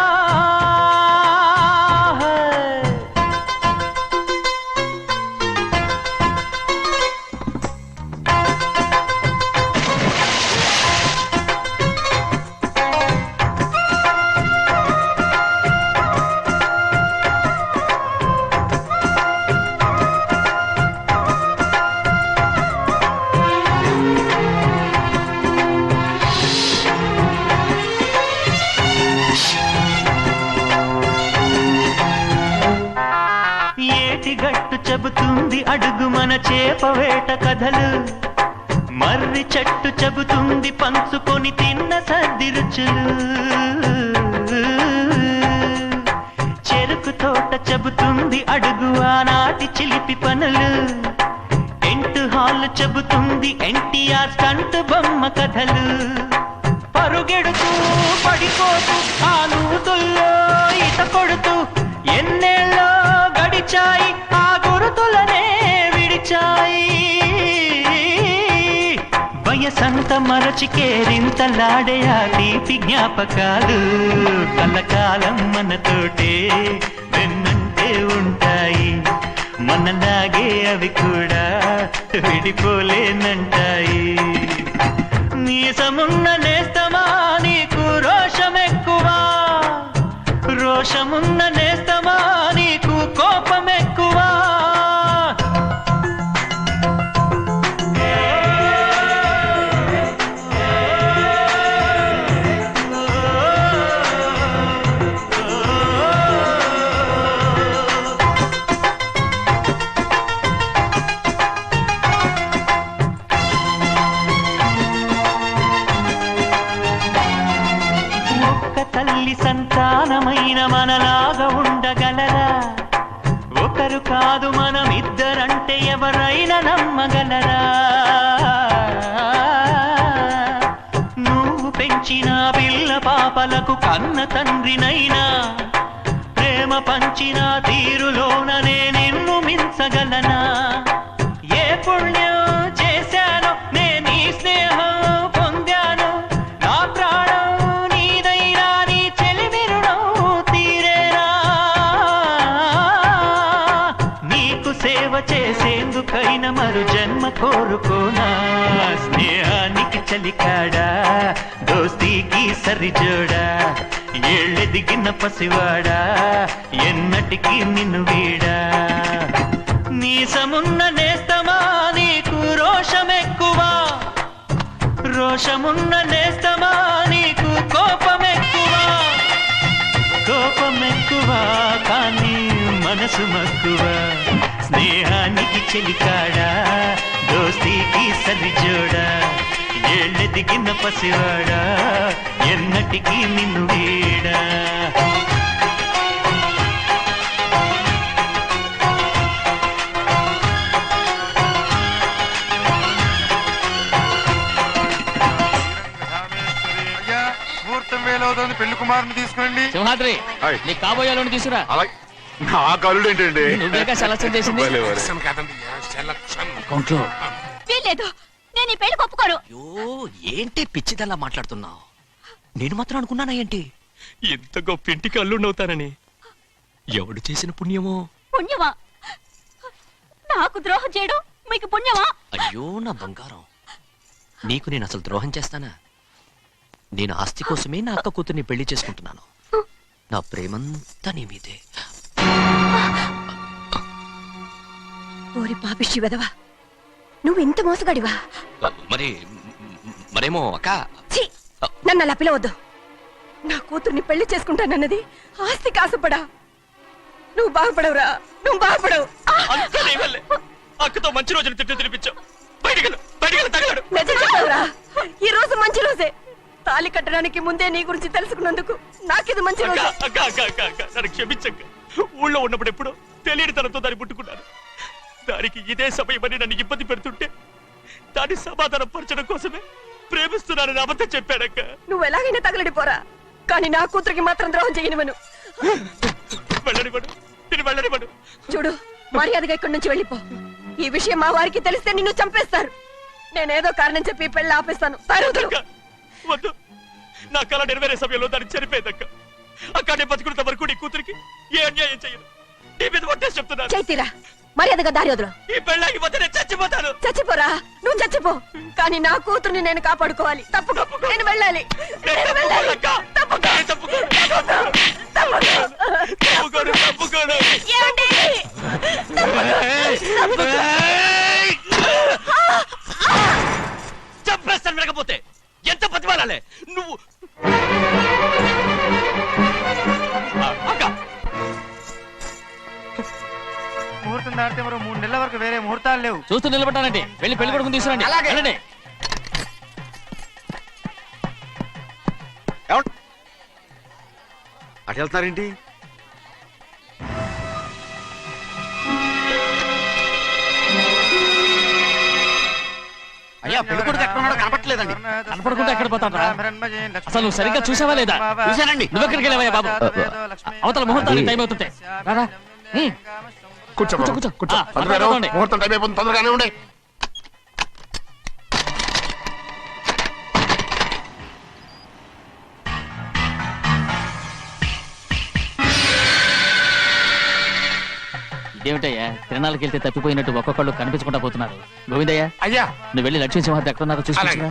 ఏటిగట్టు చెబుతుంది అడుగు మన చేపవేట కథలు, మర్రి చెట్టు చెబుతుంది పంచుకొని తిన్న సర్ది రుచులు, చెరుకు తోట చెబుతుంది అడుగు ఆనాటి చిలిపి పనులు, టెంట్ హాల్ చెబుతుంది ఎన్టీఆర్ స్టంట్ బొమ్మ కథలు, పరుగెడుతూ పడిపోతూ ఆ నూతుల్లో ఈత కొడుతూ ఎన్నేళ్ళో గడిచాయి ఆ గురుతులనే విడిచాయి, వయసంత మరచి కేరింతలాడే ఆ తీపి జ్ఞాపకాలు కలకాలం మనతోటే వెన్నంటే ఉంటాయి, మనలాగే అవి కూడా విడిపోలేనంటాయి, మీసమున్న నేస్తమా నీకు రోషమెక్కువా, రోషమున్న నేస్తమా నీకు కోపమెక్కువా. తల్లి సంతానమైన మనలాగా ఉండగలరా, ఒకరు కాదు మనం ఇద్దరంటే ఎవరైనా నమ్మగలరా, నువ్వు పెంచిన పిల్ల పాపలకు కన్న తండ్రినైనా ప్రేమ పంచిన తీరులోననే నిన్ను మించగలనా, ఏ పుణ్యం చేశానో నేను ఈ స్నేహం పొందాను, నా ప్రాణం నీదైనా నీ చెలిమి రుణం తీరేనా, నీకు సేవ చేసేందుకైనా మరు జన్మ కోరుకోనా, స్నేహానికి చలికాడా దోస్తీకి సరిజోడా, ఏళ్ళెదిగిన పసివాడా ఎన్నటికీ నిన్ను వీడా, మీసమున్న నేస్తమా నీకు రోషమెక్కువా, రోషమున్న నేస్తమా నీకు కోపమెక్కువా, కోపమెక్కువా కానీ మనసు మక్కువా, స్నేహానికి చెలికాడా దోస్తీకి సరిజోడా, ఏళ్ళెదిగిన పసివాడా ఎన్నటికీ నిన్ను వీడా. ముహూర్తం వేలవుతుంది, పెళ్లి కుమారుని తీసుకురండి. సింహాద్రి నీ కాబోయేలోని తీసురా. నా కలుడు ఏంటండి? నువ్వేగా సెలక్షన్ చేసింది. అకౌంట్లో వీల్లేదు, నేను ఈ పెళ్లి ఒప్పుకోను. ఏంటి పిచ్చిదల్లా మాట్లాడుతున్నావు? నేను మాత్రం అనుకున్నానా ఏంటి ఎంత గొప్ప ఇంటికి అల్లుండవుతానని? ఎవడు చేసిన పుణ్యమో? పుణ్యమా? నాకు ద్రోహం చేయడం మీకు పుణ్యమా? అయ్యో నా బంగారం, నీకు నేను అసలు ద్రోహం చేస్తానా? నేను ఆస్తి కోసమే నా అక్క కూతుర్ని పెళ్లి చేసుకుంటున్నాను. నా ప్రేమంతా నీ మీదే. ఓరి పాపిష్టి వెదవా, నువ్వు ఇంత మోసగాడివా? మరేమో అక్క. ఛీ, నన్ను అలా పిలవద్దు. నా కూతుర్ని పెళ్లి చేసుకుంటానన్నది ఆస్తి కాసుపడా. నువ్వు బాగుపడవురా, నువ్వు బాగుపడవు. అక్కతో మంచి రోజులు తిట్టు తినిపించావు. బయటికి తగలడు. నిజం చెప్పవురా, ఈ రోజు మంచి రోజే. తాళి కట్టడానికి ముందే నీ గురించి తెలుసుకున్నందుకు నాకిది మంచి రోజు. నన్ను క్షమించక్క. ఊళ్ళో ఉన్నప్పుడు ఎప్పుడు తెలియని తనతో దాన్ని పుట్టుకున్నాను. దానికి ఇదే సమయమని నన్ను ఇబ్బంది పెడుతుంటే దాన్ని సమాధానం పరచడం కోసమే ప్రేమిస్తున్నానని అబద్ధం చెప్పాడక్క. నువ్వు ఎలాగైనా తగలడిపోరా, కానీ నా కూతురికి మాత్రం ద్రోహం చేయనివను. వెళ్ళనివ్వడు. చూడు, మర్యాదగా ఇక్కడి నుంచి వెళ్ళిపో. ఈ విషయం మా వారికి తెలిస్తే నిన్ను చంపేస్తారు. నేనేదో కారణం చెప్పి పెళ్లి ఆపేస్తాను. వద్దు, నా కళ నెరవేరే సమయంలో దాన్ని చనిపోయిందక్క. అక్క నేను బతుకున్నంత వరకు నీ కూతురికి ఏ అన్యాయం చేయను. నీ మీద ఒట్టేసి చెప్తున్నాను. చైతీరా, మర్యాదగా దారి వదలు. ఈ పెళ్ళాకి పోతే నేను చచ్చిపోతాను. చచ్చిపోరా, నువ్వు చచ్చిపో, కానీ నా కూతుర్ని నేను కాపాడుకోవాలి. తప్పుకో, నేను వెళ్ళాలి. చంపేస్తాను. లేకపోతే ఎంత బతిమాలాలే నువ్వు. ముహూర్తం దాటితే మరో 3 నెలల వరకు వేరే ముహూర్తాలు లేవు. చూస్తూ నిలబడ్డానండి. వెళ్ళి పెళ్లి కొడుకుని తీసుకురండి. వెళ్ళండి. అటు వెళ్తారేంటి? అయ్యా, పెళ్లి కొడుకు ఎక్కడ ఉన్నాడో కనపట్లేదండి. కనపడకుండా ఎక్కడ పోతాడ్రా? అసలు నువ్వు సరిగ్గా చూసావా లేదా? చూశానండి. నువ్వెక్కడికి వెళ్ళావయ్యా బాబు? అవతల ముహూర్తానికి టైం అవుతుంటే రారా. కూర్చో. ముహూర్తం టైం అయిపోతుంది, తొందరగానే ఉండే. ఇదేమిటయ్యా, తిరణాలకు వెళ్తే తప్పిపోయినట్టు ఒక్కొక్కళ్ళు కనిపించకుండా పోతున్నారు. గోవిందయ్య, అయ్యా, నువ్వు వెళ్ళి లక్ష్మీ సింహార్తి ఎక్కడున్నారో చూసుకుంటున్నా.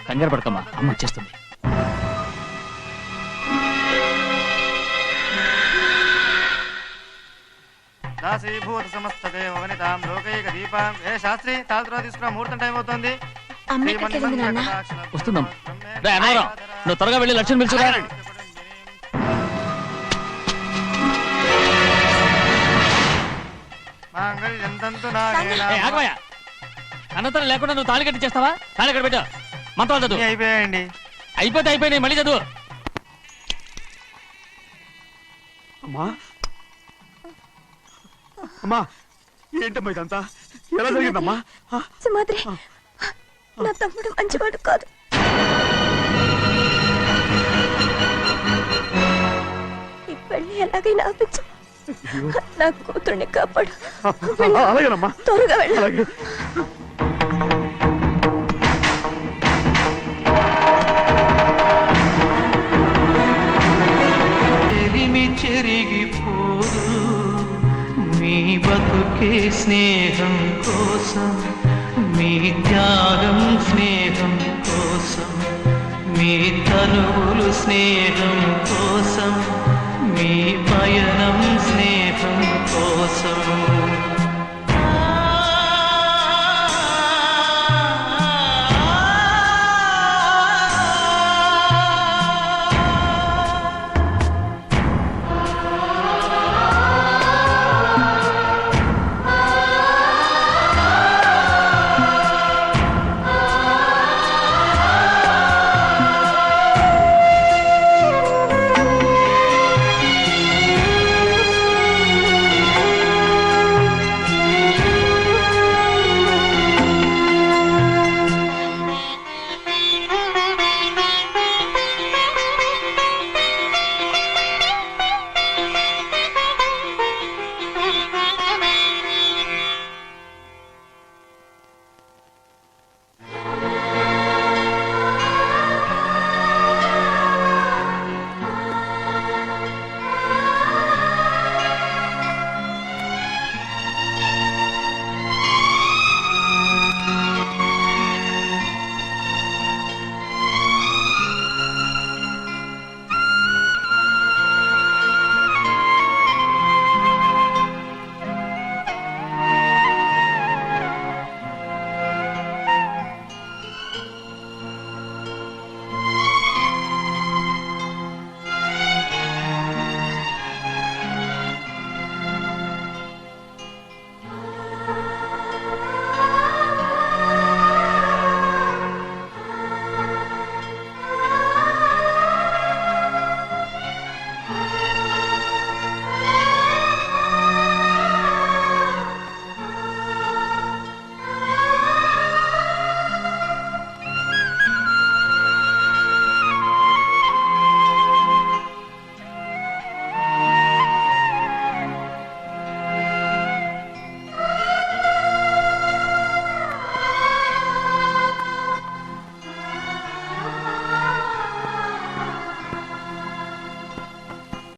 కంగారు పడకమ్మా, అమ్మ వచ్చేస్తుంది. దాసీభూత సమస్తదేవ వనితాం లోకైక దీపాం. ఏ శాస్త్రి, తాళతో తీసుకురా, ముహూర్తం టైం అవుతుంది. వస్తున్నాం. నువ్వు త్వరగా వెళ్ళి లక్ష్మణ్ పిలుచురా. అనంతరం లేకుండా నువ్వు తాళి కట్టి చేస్తావా? తాళి కట్టి పెట్టు. మంత్రాలు చదువు. అయిపోయాయండి. అయిపోయినాయి, మళ్ళీ చదువు. అమ్మా, ఏంటమ్మా ఇదంతా? ఎలా జరిగిందమ్మా? సుమాద్రి, నా తమ్ముడు మంచివాడు కాదు. ఈ పెళ్లి ఎలాగైనా ఆపించు. నా కూతుర్ని కాపాడు. అలాగేనమ్మా, త్వరగా వెళ్ళాలి. చెరిగిపోదు మీ బతుకే స్నేహం కోసం, మీ త్యాగం స్నేహం కోసం, మీ తనువులు స్నేహం కోసం, మీ భయం